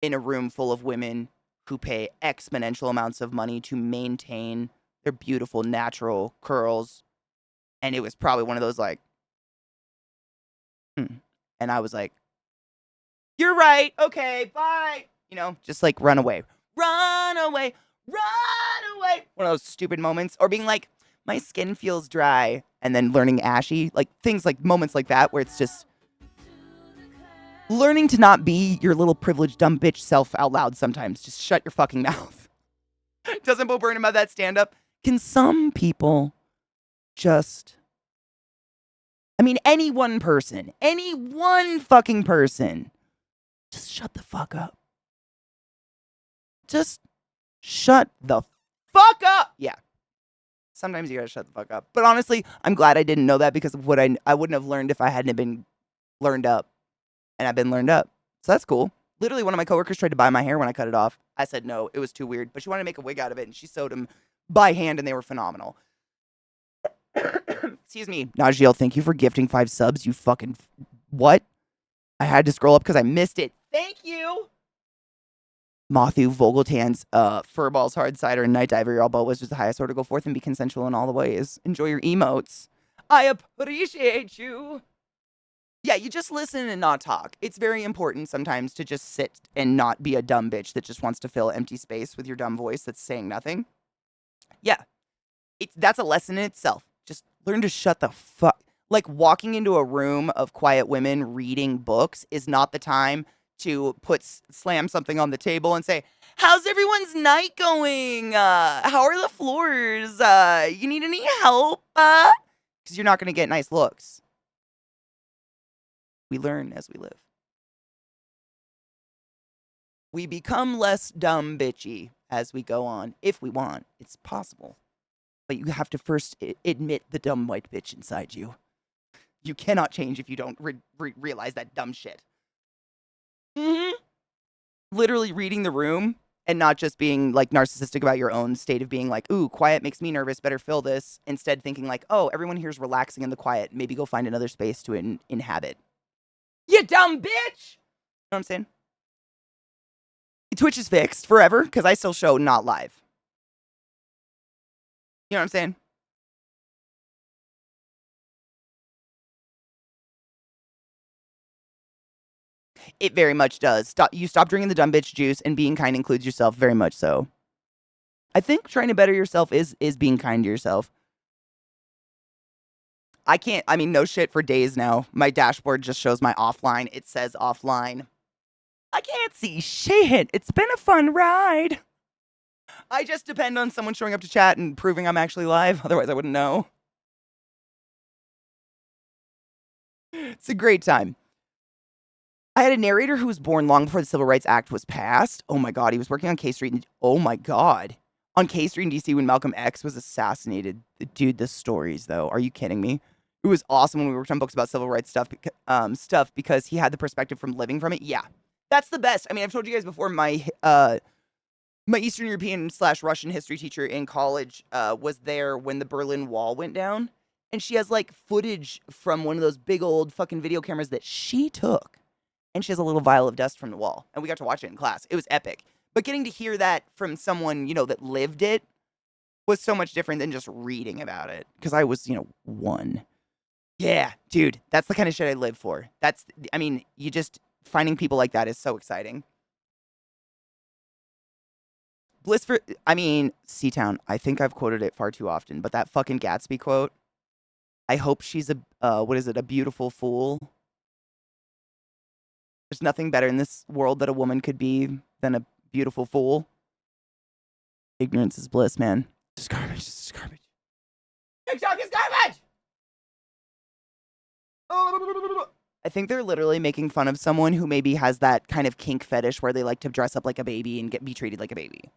in a room full of women who pay exponential amounts of money to maintain their beautiful, natural curls. And it was probably one of those, like, And I was like, you're right. Okay, bye. You know, just like run away. Run away. Run away. One of those stupid moments. Or being like, my skin feels dry. And then learning ashy. Like things like moments like that where it's just learning to not be your little privileged dumb bitch self out loud sometimes. Just shut your fucking mouth. Doesn't Bo Burnham have that stand up? Can some people just... I mean, any one fucking person, just shut the fuck up. Just shut the fuck up. Yeah. Sometimes you gotta shut the fuck up. But honestly, I'm glad I didn't know that because of what I wouldn't have learned if I hadn't been learned up. And I've been learned up. So that's cool. Literally, one of my coworkers tried to buy my hair when I cut it off. I said no, it was too weird. But she wanted to make a wig out of it, and she sewed them by hand, and they were phenomenal. Excuse me. Najeel, thank you for gifting 5 subs, you fucking... What? I had to scroll up because I missed it. Thank you! Matthew Vogeltan's Furballs, Hard Cider, and Night Diver. Your all boat was just the highest order. Go forth and be consensual in all the ways. Enjoy your emotes. I appreciate you. Yeah, you just listen and not talk. It's very important sometimes to just sit and not be a dumb bitch that just wants to fill empty space with your dumb voice that's saying nothing. Yeah. That's a lesson in itself. Just learn to shut the fuck. Like walking into a room of quiet women reading books is not the time to slam something on the table and say, how's everyone's night going? How are the floors? You need any help? Because you're not going to get nice looks. We learn as we live. We become less dumb bitchy as we go on. If we want, it's possible. But you have to first admit the dumb white bitch inside you. You cannot change if you don't realize that dumb shit. Mhm. Literally reading the room and not just being like narcissistic about your own state of being like, ooh, quiet makes me nervous, better fill this. Instead, thinking like, oh, everyone here's relaxing in the quiet. Maybe go find another space to inhabit. You dumb bitch! You know what I'm saying? Twitch is fixed forever because I still show not live. You know what I'm saying? It very much does. You stop drinking the dumb bitch juice, and being kind includes yourself very much so. I think trying to better yourself is being kind to yourself. I mean, no shit for days now. My dashboard just shows my offline. It says offline. I can't see shit. It's been a fun ride. I just depend on someone showing up to chat and proving I'm actually live. Otherwise, I wouldn't know. It's a great time. I had a narrator who was born long before the Civil Rights Act was passed. Oh my God, he was working on K Street. Oh my God. On K Street in DC when Malcolm X was assassinated. Dude, the stories, though. Are you kidding me? It was awesome when we worked on books about civil rights stuff because he had the perspective from living from it. Yeah, that's the best. I mean, I've told you guys before, my Eastern European / Russian history teacher in college was there when the Berlin Wall went down. And she has like footage from one of those big old fucking video cameras that she took. And she has a little vial of dust from the wall. And we got to watch it in class. It was epic. But getting to hear that from someone, that lived it was so much different than just reading about it. Because I was, one. Yeah, dude, that's the kind of shit I live for. You just, finding people like that is so exciting. Seatown, I think I've quoted it far too often, but that fucking Gatsby quote, I hope she's a beautiful fool. There's nothing better in this world that a woman could be than a beautiful fool. Ignorance is bliss, man. This is garbage. This is garbage. TikTok is garbage! I think they're literally making fun of someone who maybe has that kind of kink fetish where they like to dress up like a baby and be treated like a baby.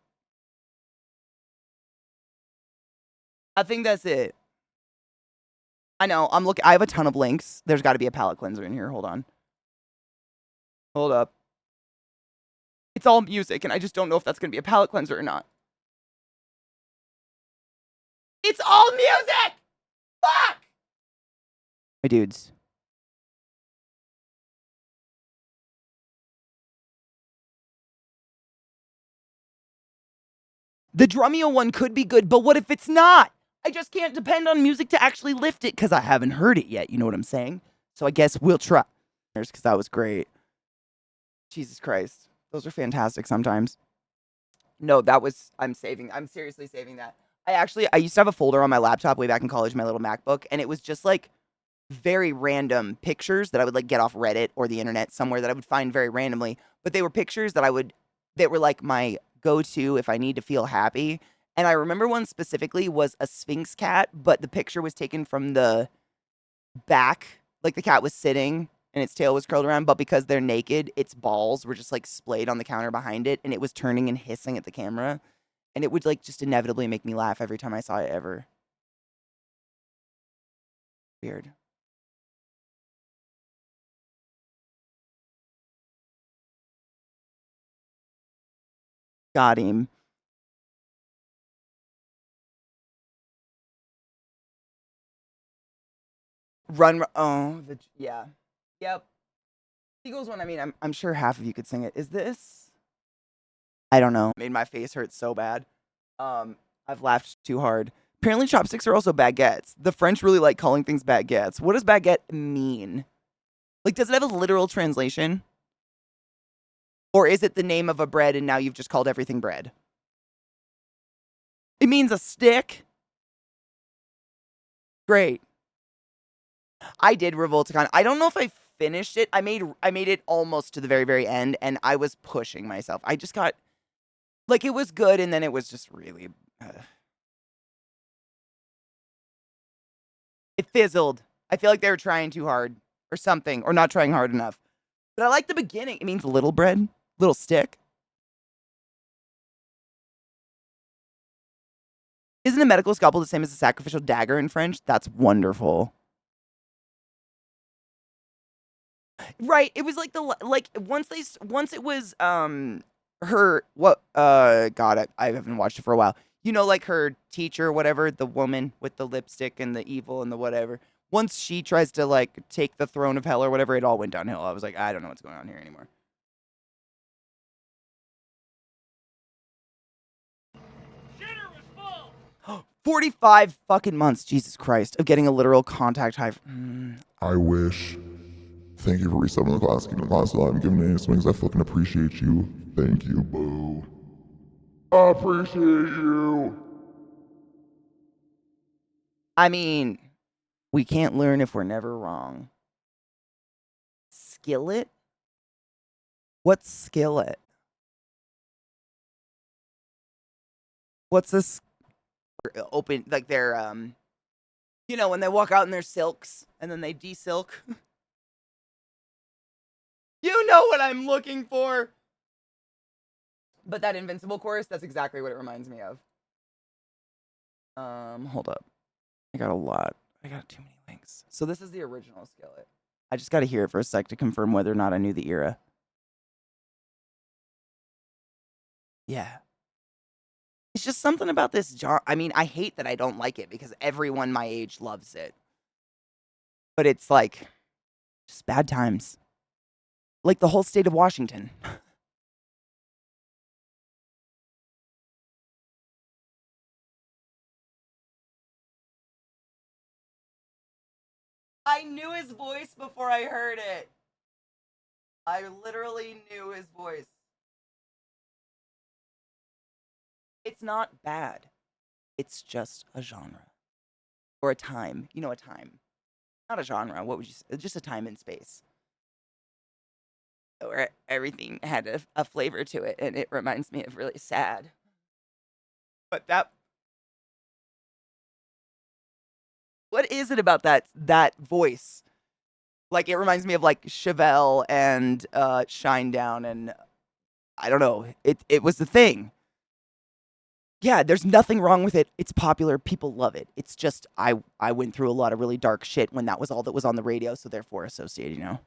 I think that's it. I know. I have a ton of links. There's got to be a palette cleanser in here. Hold on. Hold up. It's all music, and I just don't know if that's going to be a palette cleanser or not. It's all music! Fuck! My dudes. The Drumeo one could be good, but what if it's not? I just can't depend on music to actually lift it because I haven't heard it yet. You know what I'm saying? So I guess we'll try. Because that was great. Jesus Christ. Those are fantastic sometimes. No, I'm seriously saving that. I used to have a folder on my laptop way back in college, my little MacBook, and it was just like very random pictures that I would like get off Reddit or the internet somewhere that I would find very randomly. But they were pictures that were like my go-to if I need to feel happy. And I remember one specifically was a Sphinx cat, but the picture was taken from the back, like the cat was sitting and its tail was curled around, but because they're naked, its balls were just like splayed on the counter behind it, and it was turning and hissing at the camera, and it would like just inevitably make me laugh every time I saw it ever. Weird. Got him. Run. Oh, yeah. Yep. Eagles one, I'm sure half of you could sing it. Is this? I don't know. Made my face hurt so bad. I've laughed too hard. Apparently chopsticks are also baguettes. The French really like calling things baguettes. What does baguette mean? Like, does it have a literal translation? Or is it the name of a bread and now you've just called everything bread? It means a stick. Great. I did Revolticon. I don't know if I finished it. I made it almost to the very, very end, and I was pushing myself. I just got, like, it was good, and then it was just really, it fizzled. I feel like they were trying too hard, or something, or not trying hard enough. But I like the beginning. It means little bread, little stick. Isn't a medical scalpel the same as a sacrificial dagger in French? That's wonderful. Right. It was like once it was her what God, I haven't watched it for a while. You know, like her teacher or whatever, the woman with the lipstick and the evil and the whatever. Once she tries to like take the throne of hell or whatever, it all went downhill. I was like, I don't know what's going on here anymore. Shitter was full. 45 fucking months, Jesus Christ, of getting a literal contact high. I wish. Thank you for resubbing the ClassyKatie class live and giving me any swings. I fucking appreciate you. Thank you, boo. Appreciate you. I mean, we can't learn if we're never wrong. Skillet? What's skillet? What's this open, like their, you know, when they walk out in their silks and then they de-silk? You know what I'm looking for. But that Invincible chorus, that's exactly what it reminds me of. Hold up. I got a lot. I got too many links. So this is the original skillet. I just got to hear it for a sec to confirm whether or not I knew the era. Yeah. It's just something about this genre. I mean, I hate that I don't like it because everyone my age loves it. But it's like, just bad times. Like the whole state of Washington. I knew his voice before I heard it. I literally knew his voice. It's not bad. It's just a genre. Or a time. You know, a time. Not a genre. What would you say? Just a time and space. Where everything had a flavor to it. And it reminds me of really sad. But that... What is it about that voice? Like, it reminds me of, like, Chevelle and Shinedown and... I don't know. It was the thing. Yeah, there's nothing wrong with it. It's popular. People love it. It's just I went through a lot of really dark shit when that was all that was on the radio, so therefore associated, you know.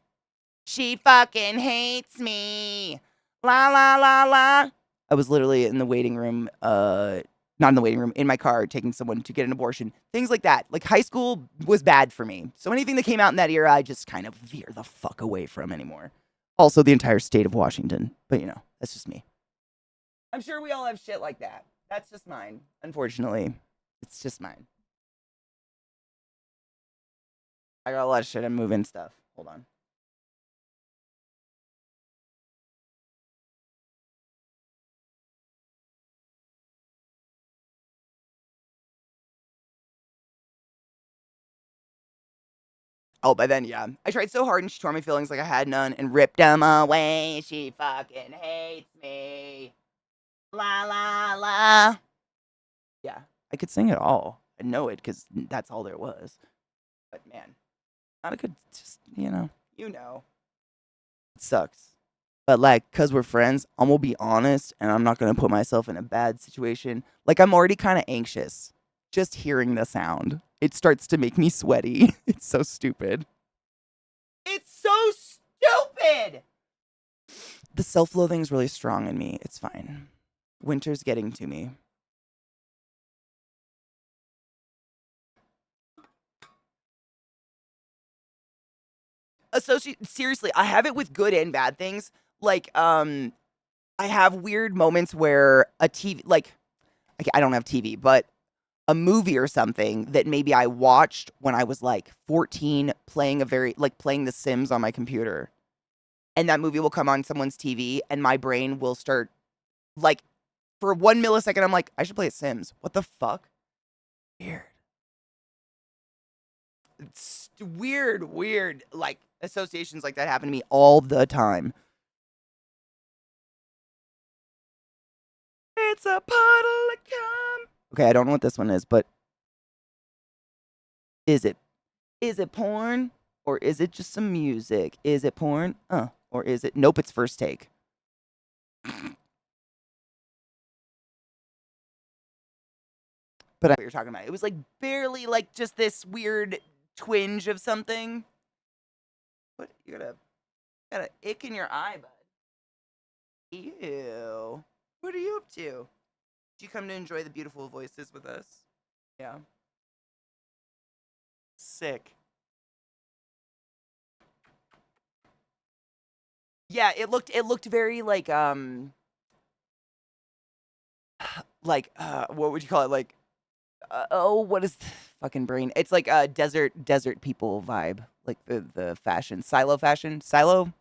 She fucking hates me. La la la la. I was literally in the waiting room, not in the waiting room, in my car taking someone to get an abortion. Things like that. Like high school was bad for me. So anything that came out in that era, I just kind of veer the fuck away from anymore. Also the entire state of Washington. But you know, that's just me. I'm sure we all have shit like that. That's just mine, unfortunately. It's just mine. I got a lot of shit. I'm moving stuff. Hold on. Oh, by then, yeah. I tried so hard and she tore my feelings like I had none and ripped them away. She fucking hates me. La la la. Yeah, I could sing it all. I know it because that's all there was. But man, not a good, just, you know. It sucks. But like, cause we're friends, I'm gonna be honest and I'm not gonna put myself in a bad situation. Like, I'm already kind of anxious just hearing the sound. It starts to make me sweaty. It's so stupid. It's so stupid! The self-loathing's really strong in me. It's fine. Winter's getting to me. Seriously, I have it with good and bad things. Like, I have weird moments where a TV, like, I don't have TV, but a movie or something that maybe I watched when I was like 14, playing The Sims on my computer. And that movie will come on someone's TV and my brain will start, like, for 1 millisecond, I'm like, I should play Sims. What the fuck? Weird. It's weird, like, associations like that happen to me all the time. It's a puddle of cum. Okay, I don't know what this one is, but is it porn or is it just some music? Is it porn? Or is it? Nope, it's First Take. But I know what you're talking about. It was like barely like just this weird twinge of something. What? You gotta Got an ick in your eye, bud. Ew. What are you up to? Did you come to enjoy the beautiful voices with us? Yeah. Sick. Yeah, it looked very like what would you call it? Like what is fucking brain? It's like a desert people vibe. Like the fashion, silo fashion, silo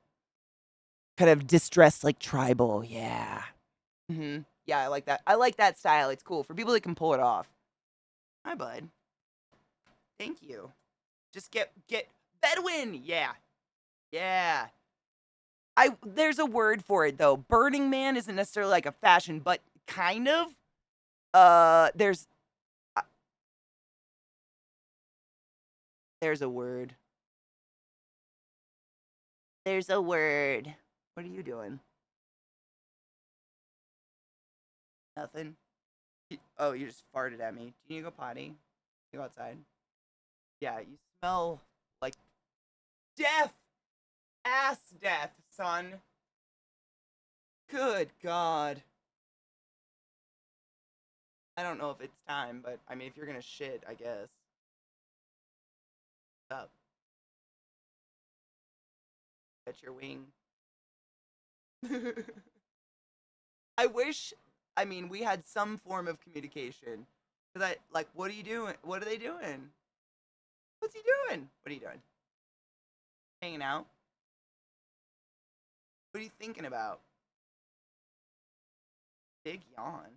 kind of distressed like tribal. Yeah. Yeah, I like that. I like that style. It's cool for people that can pull it off. Hi, bud. Thank you. Just get Bedouin. Yeah. Yeah. There's a word for it though. Burning Man isn't necessarily like a fashion, but kind of. There's there's a word. There's a word. What are you doing? Nothing. Oh, you just farted at me. Do you need to go potty? You go outside. Yeah, you smell like death. Ass death, son. Good God. I don't know if it's time, but I mean, if you're gonna shit, I guess. What's up? Get your wing. I wish, I mean, we had some form of communication. Cause what are you doing? What are they doing? What's he doing? What are you doing? Hanging out? What are you thinking about? Big yawn.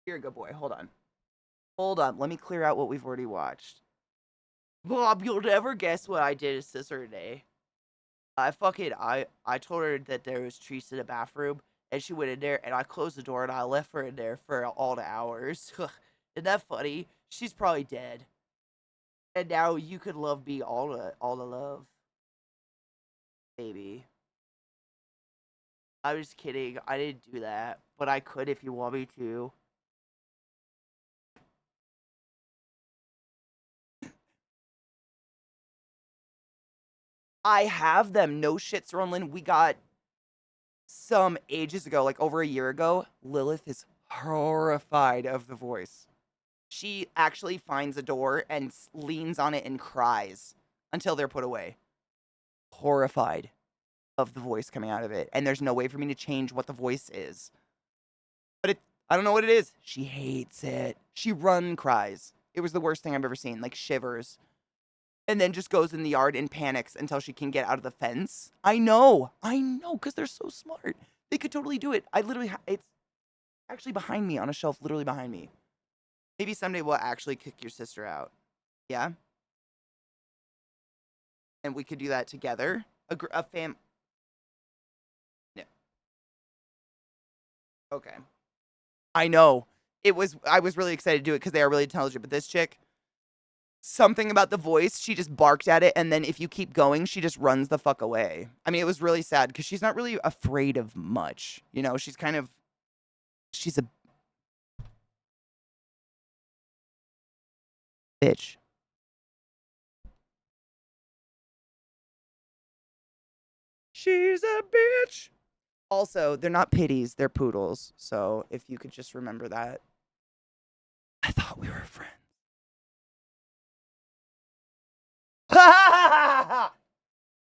You're a good boy. Hold on. Hold on. Let me clear out what we've already watched. Bob, you'll never guess what I did to sister today. I told her that there was treats in the bathroom, and she went in there, and I closed the door, and I left her in there for all the hours. Isn't that funny? She's probably dead. And now you could love me all the love, baby. I was kidding. I didn't do that, but I could if you want me to. I have them. No shit, Ronlin. We got some ages ago, like over a year ago. Lilith is horrified of the voice. She actually finds a door and leans on it and cries until they're put away. Horrified of the voice coming out of it. And there's no way for me to change what the voice is. But I don't know what it is. She hates it. She cries. It was the worst thing I've ever seen. Like shivers. And then just goes in the yard and panics until she can get out of the fence. I know, because they're so smart. They could totally do it. It's actually behind me on a shelf, literally behind me. Maybe someday we'll actually kick your sister out. Yeah? And we could do that together. A fam. No. Okay. I know. I was really excited to do it because they are really intelligent, but this chick, something about the voice, she just barked at it, and then if you keep going, she just runs the fuck away. I mean, it was really sad because she's not really afraid of much. You know, she's a bitch. She's a bitch. Also, they're not pitties, they're poodles. So if you could just remember that. I thought we were friends.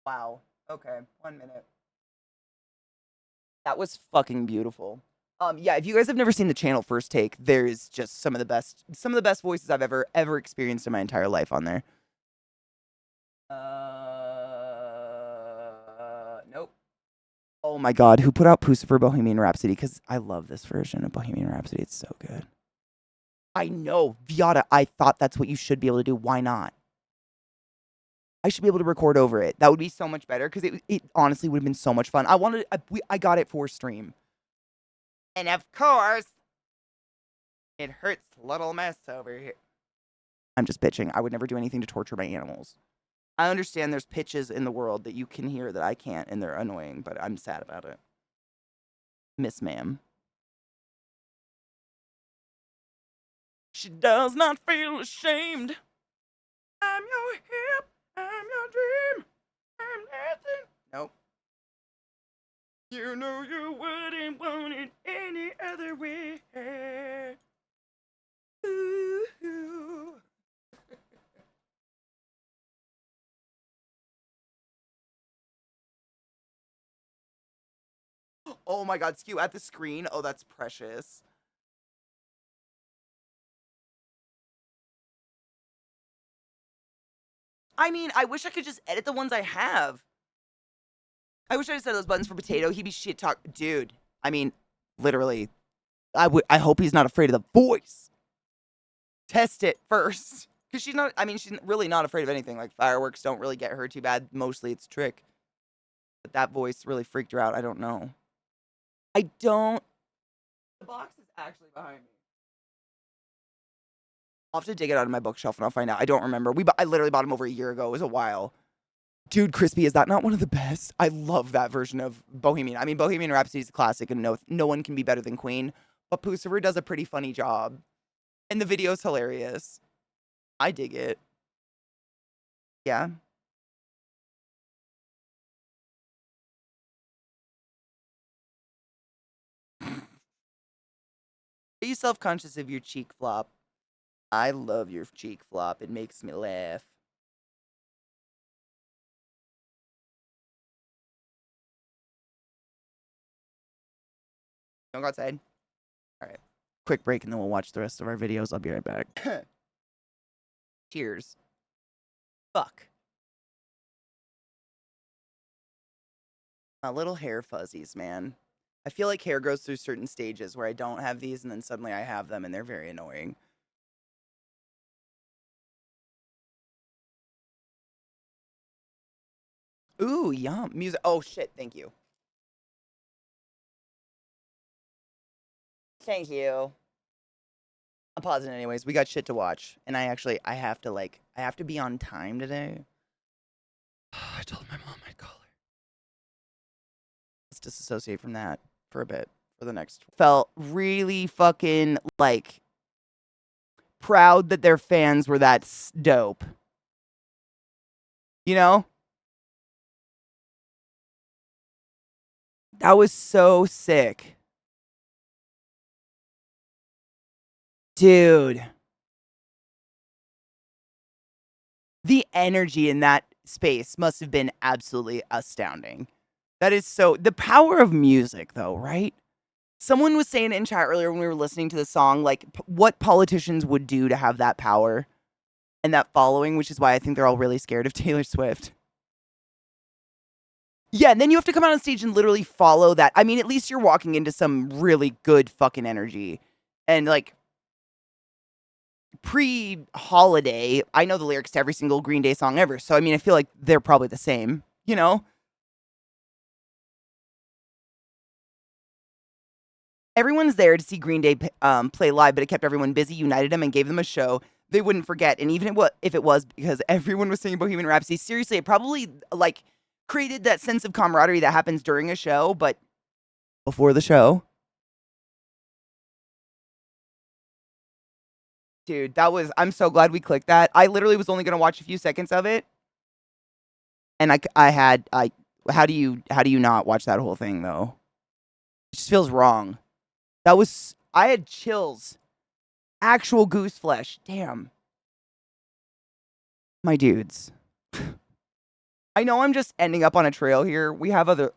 Wow. Okay, 1 minute. That was fucking beautiful. Yeah, if you guys have never seen the channel First Take, there's just some of the best voices I've ever experienced in my entire life on there. Nope. Oh my god, who put out Pucifer Bohemian Rhapsody? Because I love this version of Bohemian Rhapsody. It's so good. I know, Viata, I thought that's what you should be able to do. Why not? I should be able to record over it. That would be so much better because it honestly would have been so much fun. I got it for stream. And of course, it hurts little mess over here. I'm just bitching. I would never do anything to torture my animals. I understand there's pitches in the world that you can hear that I can't, and they're annoying, but I'm sad about it. Miss ma'am. She does not feel ashamed. I'm your hip, I'm your dream, I'm nothing. Nope. You know you wouldn't want it any other way. Ooh. Oh my god, skew at the screen. Oh, that's precious. I mean, I wish I could just edit the ones I have. I wish I had set those buttons for potato. He'd be shit talk. Dude, I mean, literally. I hope he's not afraid of the voice. Test it first. Because she's not, I mean, she's really not afraid of anything. Like, fireworks don't really get her too bad. Mostly it's trick. But that voice really freaked her out. I don't know. I don't. The box is actually behind me. I'll have to dig it out of my bookshelf and I'll find out. I don't remember. I literally bought them over a year ago. It was a while. Dude, Crispy, is that not one of the best? I love that version of Bohemian. I mean, Bohemian Rhapsody is a classic and no one can be better than Queen. But Pucifer does a pretty funny job. And the video's hilarious. I dig it. Yeah. Are you self-conscious of your cheek flop? I love your cheek flop. It makes me laugh. Don't go outside. All right. Quick break and then we'll watch the rest of our videos. I'll be right back. Cheers. Fuck. My little hair fuzzies, man. I feel like hair goes through certain stages where I don't have these and then suddenly I have them and they're very annoying. Ooh, yum. Music. Oh, shit. Thank you. Thank you. I'm pausing anyways. We got shit to watch. And I have to be on time today. I told my mom I'd call her. Let's disassociate from that for a bit. For the next. Felt really fucking, like, proud that their fans were that dope. You know? That was so sick. Dude. The energy in that space must have been absolutely astounding. That is so... The power of music, though, right? Someone was saying in chat earlier when we were listening to the song, like, what politicians would do to have that power and that following, which is why I think they're all really scared of Taylor Swift. Yeah, and then you have to come out on stage and literally follow that. I mean, at least you're walking into some really good fucking energy. And, like, pre-holiday, I know the lyrics to every single Green Day song ever. So, I mean, I feel like they're probably the same, you know? Everyone's there to see Green Day play live, but it kept everyone busy, united them, and gave them a show they wouldn't forget. And even if it was because everyone was singing Bohemian Rhapsody, seriously, it probably, like, created that sense of camaraderie that happens during a show, but before the show. Dude, I'm so glad we clicked that. I literally was only going to watch a few seconds of it. And how do you not watch that whole thing though? It just feels wrong. I had chills. Actual goose flesh. Damn. My dudes. I know I'm just ending up on a trail here.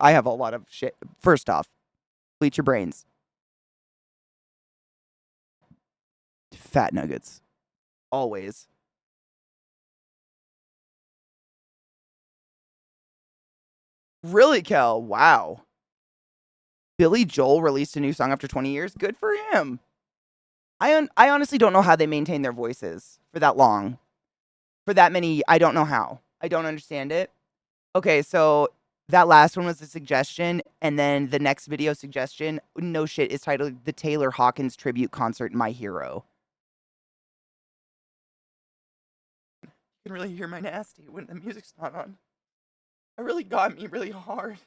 I have a lot of shit. First off, bleach your brains. Fat nuggets. Always. Really, Kel? Wow. Billy Joel released a new song after 20 years. Good for him. I honestly don't know how they maintain their voices for that long. For that many, I don't know how. I don't understand it. Okay, so that last one was a suggestion, and then the next video suggestion, no shit, is titled The Taylor Hawkins Tribute Concert, My Hero. You can really hear my nasty when the music's not on. It really got me really hard.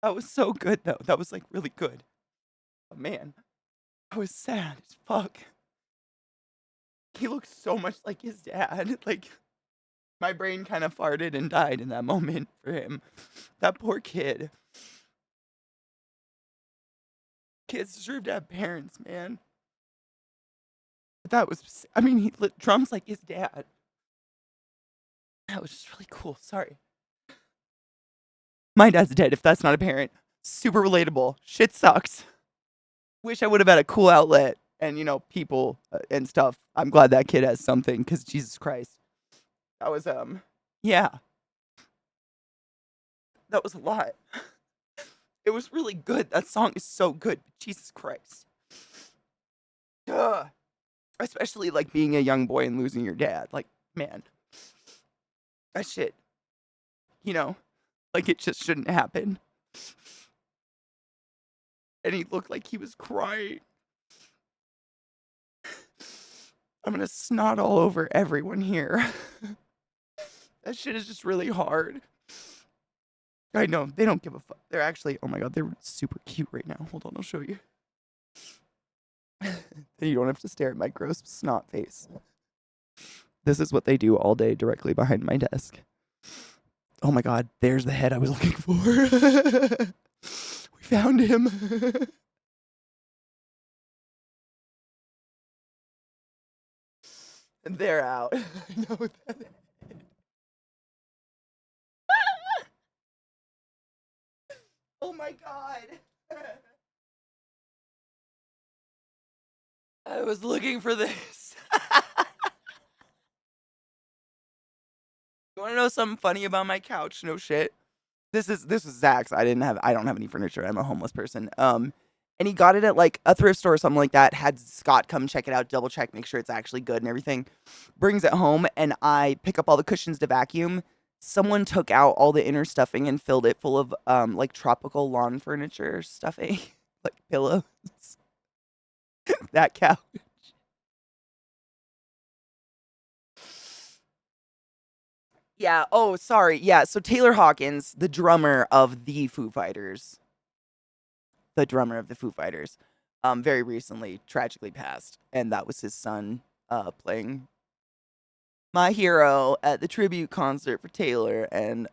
That was so good, though. That was, like, really good. But man, I was sad as fuck. He looks so much like his dad. Like, my brain kind of farted and died in that moment for him. That poor kid. Kids deserve to have parents, man. But that was, I mean, he lit drums like his dad. That was just really cool. Sorry. My dad's dead if that's not a parent. Super relatable. Shit sucks. Wish I would have had a cool outlet and, you know, people and stuff. I'm glad that kid has something because Jesus Christ. That was, yeah. That was a lot. It was really good. That song is so good. Jesus Christ. Ugh. Especially, like, being a young boy and losing your dad. Like, man. That shit. You know, like, it just shouldn't happen. And he looked like he was crying. I'm gonna snot all over everyone here. That shit is just really hard. I know, they don't give a fuck. They're actually, oh my god, they're super cute right now. Hold on, I'll show you. You don't have to stare at my gross snot face. This is what they do all day directly behind my desk. Oh my god, there's the head I was looking for. We found him. And they're out. I know that. Oh my god. I was looking for this. You want to know something funny about my couch? No shit. This is Zach's. I don't have any furniture. I'm a homeless person. And he got it at like a thrift store or something like that. Had Scott come check it out, double check, make sure it's actually good and everything. Brings it home, and I pick up all the cushions to vacuum. Someone took out all the inner stuffing and filled it full of like tropical lawn furniture stuffing, like pillows. That couch. Yeah. Oh, sorry. Yeah. So Taylor Hawkins, the drummer of the Foo Fighters, very recently tragically passed, and that was his son playing My Hero at the tribute concert for Taylor. And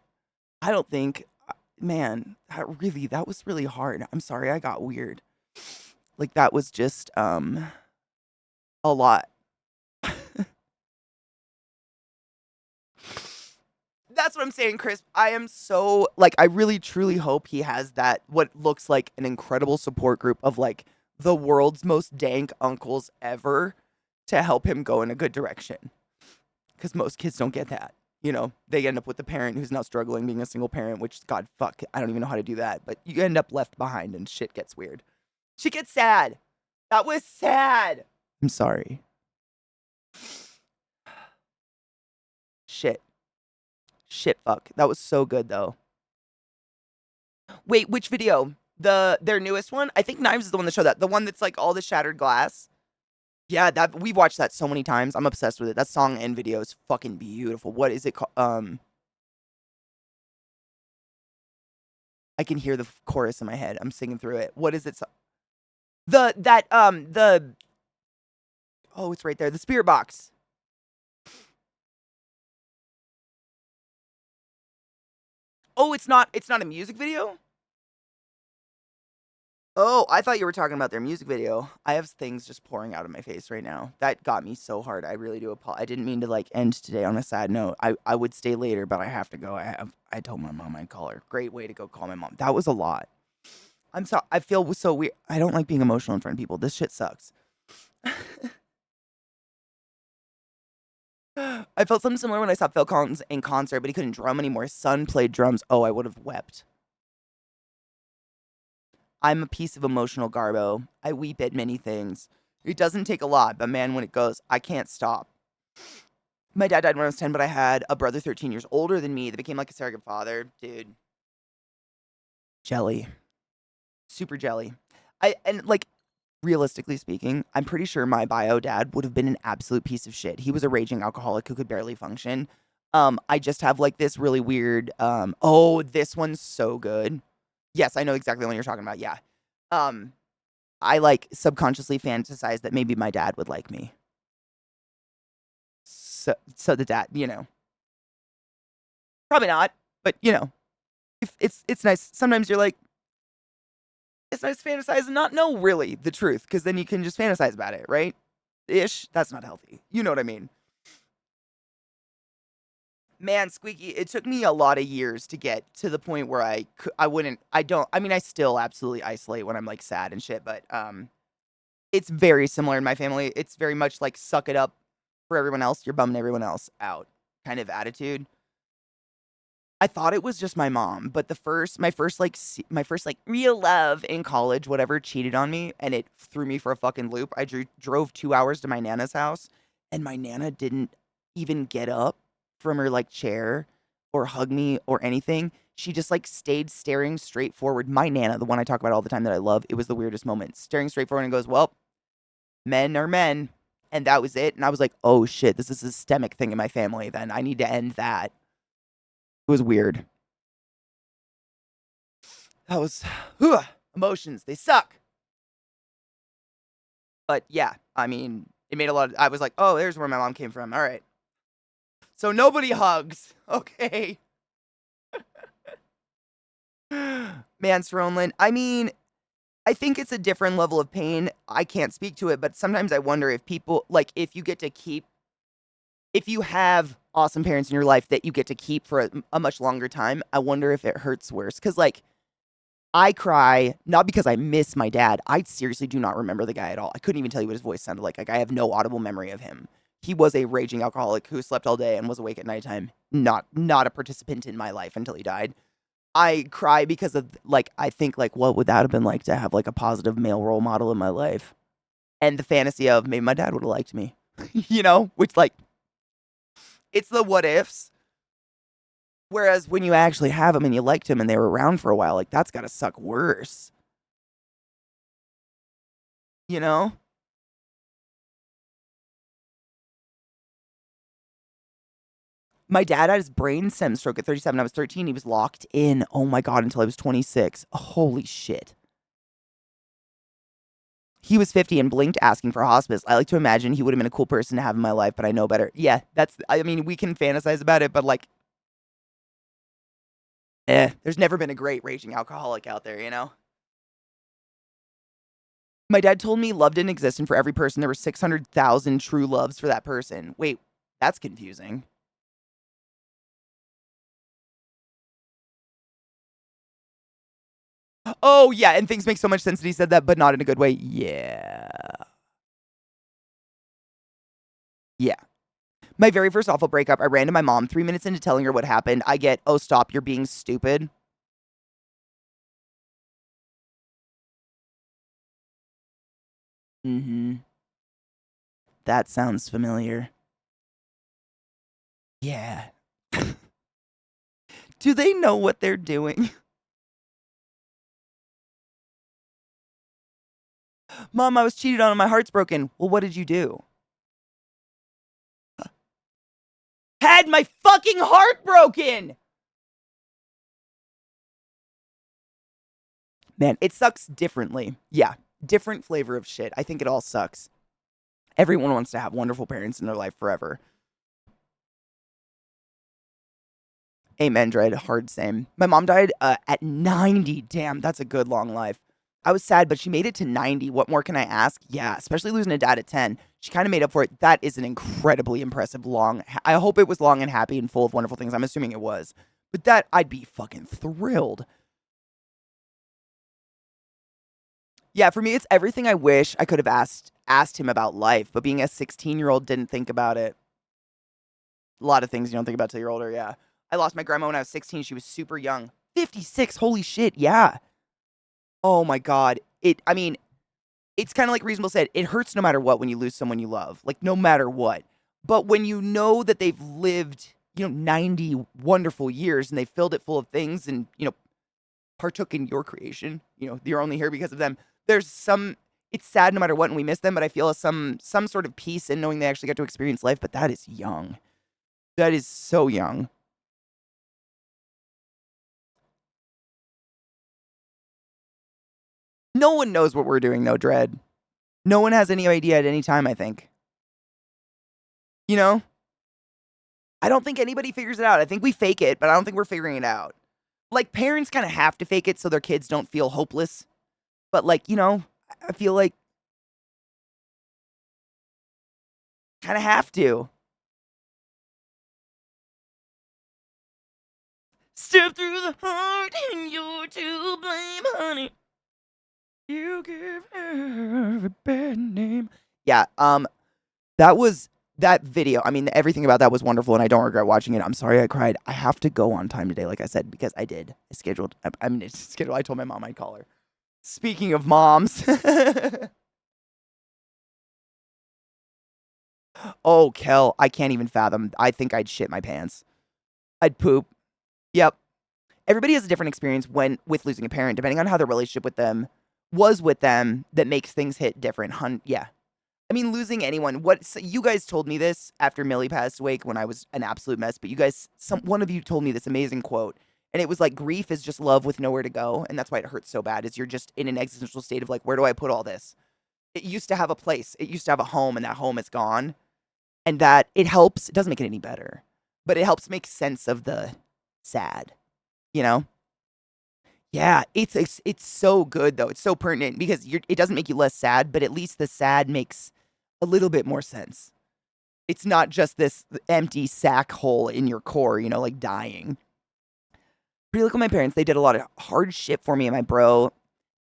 I don't think, man, that was really hard. I'm sorry, I got weird. Like, that was just a lot. That's what I'm saying, Chris. I am so, like, I really truly hope he has that, what looks like an incredible support group of, like, the world's most dank uncles ever to help him go in a good direction. Because most kids don't get that. You know, they end up with a parent who's now struggling being a single parent, which, God, fuck, I don't even know how to do that. But you end up left behind and shit gets weird. Shit gets sad. That was sad. I'm sorry. Shit, fuck. That was so good, though. Wait, which video? Their newest one? I think Knives is the one that showed that. The one that's like all the shattered glass. Yeah, we've watched that so many times. I'm obsessed with it. That song and video is fucking beautiful. What is it called? I can hear the chorus in my head. I'm singing through it. What is it? Oh, it's right there. The Spirit Box. Oh, it's not a music video? Oh, I thought you were talking about their music video. I have things just pouring out of my face right now. That got me so hard. I really do apologize. I didn't mean to like end today on a sad note. I would stay later, but I have to go. I told my mom I'd call her. Great way to go call my mom. That was a lot. I'm so I feel so weird. I don't like being emotional in front of people. This shit sucks. I felt something similar when I saw Phil Collins in concert, but he couldn't drum anymore. His son played drums. Oh, I would have wept. I'm a piece of emotional garbo. I weep at many things. It doesn't take a lot, but man, when it goes, I can't stop. My dad died when I was 10, but I had a brother 13 years older than me that became like a surrogate father. Dude. Jelly. Super jelly. And like, realistically speaking, I'm pretty sure my bio dad would have been an absolute piece of shit. He was a raging alcoholic who could barely function. I just have like this really weird, oh, this one's so good. Yes, I know exactly what you're talking about. Yeah. I like subconsciously fantasize that maybe my dad would like me. so the dad, probably not, but if it's nice. Sometimes you're like, it's nice to fantasize and not know really the truth, because then you can just fantasize about it, right? Ish. That's not healthy. You know what I mean? Man, Squeaky, it took me a lot of years to get to the point where I still absolutely isolate when I'm like sad and shit, but it's very similar in my family. It's very much like suck it up for everyone else. You're bumming everyone else out kind of attitude. I thought it was just my mom, but my first like real love in college, whatever, cheated on me, and it threw me for a fucking loop. I drove 2 hours to my Nana's house, and my Nana didn't even get up from her like chair or hug me or anything. She just like stayed staring straight forward. My Nana, the one I talk about all the time that I love, it was the weirdest moment. Staring straight forward and goes, "Well, men are men," and that was it. And I was like, "Oh shit, this is a systemic thing in my family. Then I need to end that." It was weird. That was emotions. They suck. But yeah, I mean, it made a lot of, I was like, oh, there's where my mom came from. All right. So nobody hugs. Okay. Man, Sronlin. I mean, I think it's a different level of pain. I can't speak to it, but sometimes I wonder if people, like, if you have awesome parents in your life that you get to keep for a much longer time, I wonder if it hurts worse. Because, like, I cry not because I miss my dad. I seriously do not remember the guy at all. I couldn't even tell you what his voice sounded like. Like, I have no audible memory of him. He was a raging alcoholic who slept all day and was awake at nighttime. Not a participant in my life until he died. I cry because of, like, I think, like, what would that have been like to have, like, a positive male role model in my life? And the fantasy of maybe my dad would have liked me. Which, like, it's the what ifs. Whereas when you actually have them and you liked him and they were around for a while, like, that's gotta suck worse. You know? My dad had his brain stem stroke at 37. I was 13. He was locked in, oh my God, until I was 26. Holy shit. He was 50 and blinked asking for hospice. I like to imagine he would have been a cool person to have in my life, but I know better. Yeah, I mean, we can fantasize about it, but like, there's never been a great raging alcoholic out there, My dad told me love didn't exist, and for every person, there were 600,000 true loves for that person. Wait, that's confusing. Oh, yeah, and things make so much sense that he said that, but not in a good way. Yeah. Yeah. My very first awful breakup, I ran to my mom 3 minutes into telling her what happened. I get, oh, stop, you're being stupid. Mm-hmm. That sounds familiar. Yeah. Do they know what they're doing? Mom, I was cheated on and my heart's broken. Well, what did you do? Had my fucking heart broken! Man, it sucks differently. Yeah, different flavor of shit. I think it all sucks. Everyone wants to have wonderful parents in their life forever. Amen, Dread. Hard same. My mom died at 90. Damn, that's a good long life. I was sad, but she made it to 90. What more can I ask? Yeah, especially losing a dad at 10. She kind of made up for it. That is an incredibly impressive long. I hope it was long and happy and full of wonderful things. I'm assuming it was. But that, I'd be fucking thrilled. Yeah, for me, it's everything I wish I could have asked him about life, but being a 16-year-old didn't think about it. A lot of things you don't think about till you're older, yeah. I lost my grandma when I was 16. She was super young. 56, holy shit, yeah. Oh my God. It's kind of like Reasonable said, it hurts no matter what when you lose someone you love. Like, no matter what. But when you know that they've lived, 90 wonderful years and they filled it full of things and, partook in your creation, you're only here because of them. It's sad no matter what and we miss them, but I feel some sort of peace in knowing they actually got to experience life, but that is young. That is so young. No one knows what we're doing, though, Dread. No one has any idea at any time, I think. You know? I don't think anybody figures it out. I think we fake it, but I don't think we're figuring it out. Like, parents kind of have to fake it so their kids don't feel hopeless. But, like, you know, I feel like kind of have to. Step through the heart and you're to blame, honey. You give her a bad name. Yeah, that video. I mean, everything about that was wonderful, and I don't regret watching it. I'm sorry I cried. I have to go on time today, like I said, because I did. It's scheduled. It's scheduled. I told my mom I'd call her. Speaking of moms. Oh, Kel, I can't even fathom. I think I'd shit my pants. I'd poop. Yep. Everybody has a different experience with losing a parent, depending on how their relationship with them was with them, that makes things hit different. Yeah. I mean, losing anyone. You guys told me this after Millie passed away when I was an absolute mess, but one of you told me this amazing quote, and it was like, grief is just love with nowhere to go, and that's why it hurts so bad, is you're just in an existential state of like, where do I put all this? It used to have a place. It used to have a home, and that home is gone. And that it helps. It doesn't make it any better, but it helps make sense of the sad, you know? Yeah, it's so good, though. It's so pertinent because it doesn't make you less sad, but at least the sad makes a little bit more sense. It's not just this empty sack hole in your core, you know, like dying. But you look at my parents. They did a lot of hard shit for me and my bro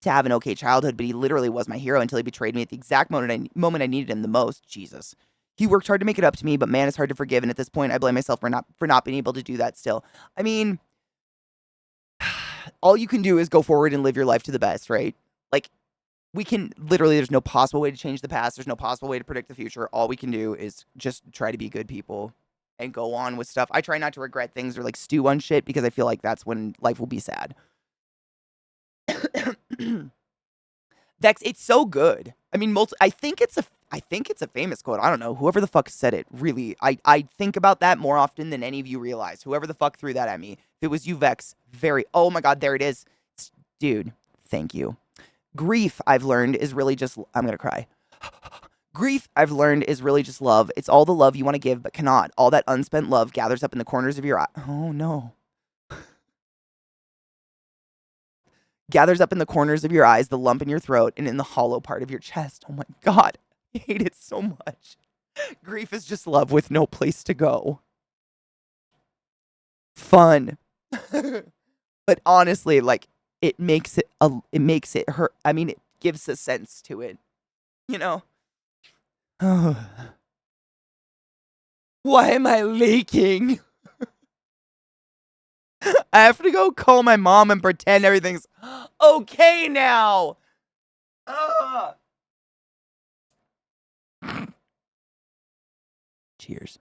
to have an okay childhood, but he literally was my hero until he betrayed me at the exact moment I needed him the most. Jesus. He worked hard to make it up to me, but man, it's hard to forgive. And at this point, I blame myself for not being able to do that still. I mean, all you can do is go forward and live your life to the best, right? Like, there's no possible way to change the past. There's no possible way to predict the future. All we can do is just try to be good people and go on with stuff. I try not to regret things or like stew on shit because I feel like that's when life will be sad. Vex, it's so good. I mean, I think it's a famous quote. I don't know. Whoever the fuck said it, really. I think about that more often than any of you realize. Whoever the fuck threw that at me. If it was you, Vex, oh my God, there it is. Dude, thank you. Grief, I've learned, is really just, I'm going to cry. Grief, I've learned, is really just love. It's all the love you want to give but cannot. All that unspent love gathers up in the corners of your eye. Oh no. Gathers up in the corners of your eyes, the lump in your throat, and in the hollow part of your chest. Oh my God. I hate it so much. Grief is just love with no place to go. Fun. But honestly, like, it makes it hurt. I mean, it gives a sense to it. You know? Why am I leaking? I have to go call my mom and pretend everything's okay now. Cheers.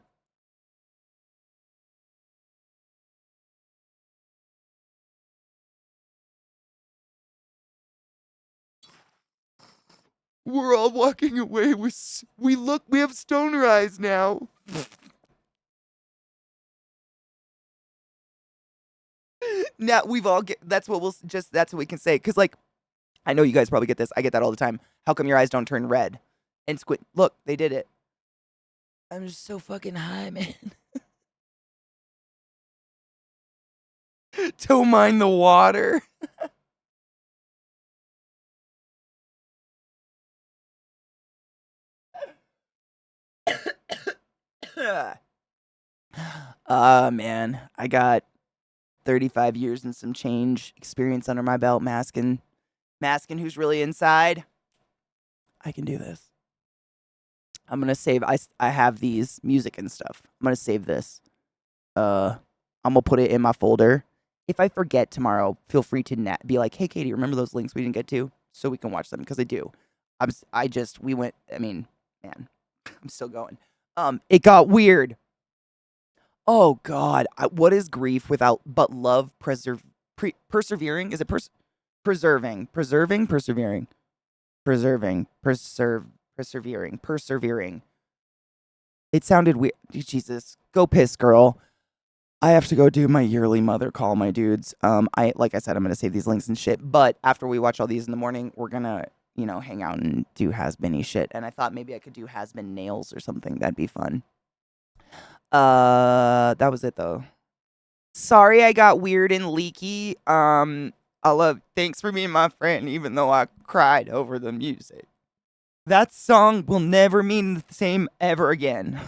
We're all walking away. We have stoner eyes now. Now that's what we can say. Cause like, I know you guys probably get this. I get that all the time. How come your eyes don't turn red and squint? Look, they did it. I'm just so fucking high, man. Don't mind the water. Man, I got 35 years and some change experience under my belt, masking who's really inside. I can do this. I'm gonna save. I have these music and stuff. I'm gonna save this. I'm gonna put it in my folder. If I forget tomorrow, feel free to be like, "Hey, Katie, remember those links we didn't get to?" So we can watch them because I do. We went. I mean, man, I'm still going. It got weird. Oh God, what is grief without but love? Persevering? Is it persevering? Persevering. It sounded weird. Jesus, go piss, girl. I have to go do my yearly mother call, my dudes. Like I said, I'm gonna save these links and shit. But after we watch all these in the morning, we're gonna, hang out and do has-been-y shit. And I thought maybe I could do has-been nails or something. That'd be fun. That was it though. Sorry I got weird and leaky. I love thanks for being my friend, even though I cried over the music. That song will never mean the same ever again.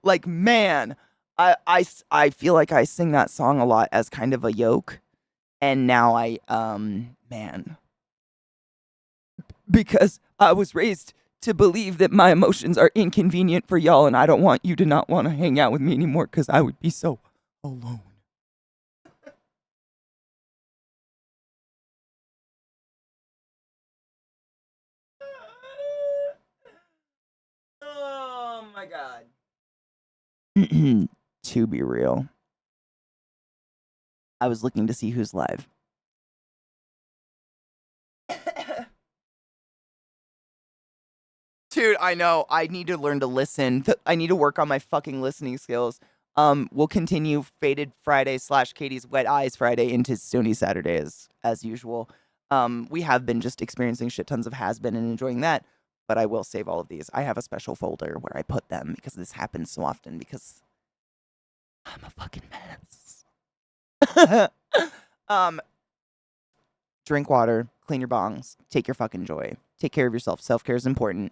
Like, man, I feel like I sing that song a lot as kind of a yoke. And now man. Because I was raised to believe that my emotions are inconvenient for y'all, and I don't want you to not want to hang out with me anymore because I would be so alone. Oh my god. To be real, I was looking to see who's live. Dude, I know. I need to learn to listen. I need to work on my fucking listening skills. We'll continue Faded Friday / Katie's Wet Eyes Friday into Stony Saturday as usual. We have been just experiencing shit tons of has-been and enjoying that, but I will save all of these. I have a special folder where I put them because this happens so often because I'm a fucking mess. Drink water, clean your bongs, take your fucking joy. Take care of yourself. Self-care is important.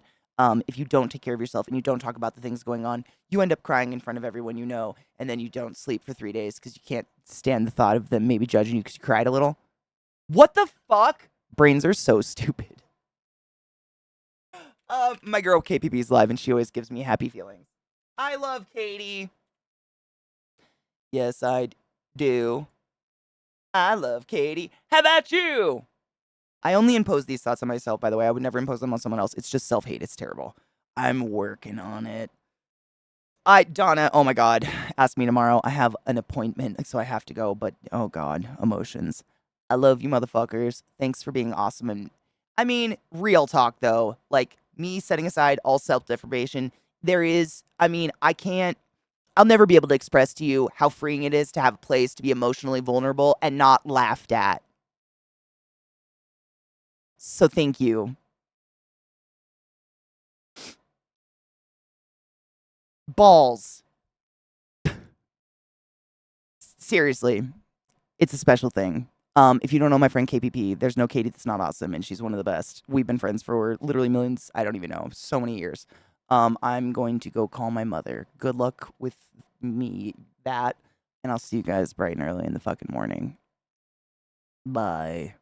If you don't take care of yourself and you don't talk about the things going on, you end up crying in front of everyone you know, and then you don't sleep for 3 days because you can't stand the thought of them maybe judging you because you cried a little. What the fuck? Brains are so stupid. My girl KPP's live, and she always gives me happy feelings. I love Katie. Yes, I do. I love Katie. How about you? I only impose these thoughts on myself, by the way. I would never impose them on someone else. It's just self-hate. It's terrible. I'm working on it. Donna, oh my God. Ask me tomorrow. I have an appointment, so I have to go. But, oh God, emotions. I love you motherfuckers. Thanks for being awesome. And I mean, real talk, though. Like, me setting aside all self-deprivation, I'll never be able to express to you how freeing it is to have a place to be emotionally vulnerable and not laughed at. So thank you. Balls. Seriously, it's a special thing. If you don't know my friend KPP, there's no Katie that's not awesome, and she's one of the best. We've been friends for literally millions, I don't even know, so many years. I'm going to go call my mother. Good luck with me, and I'll see you guys bright and early in the fucking morning. Bye.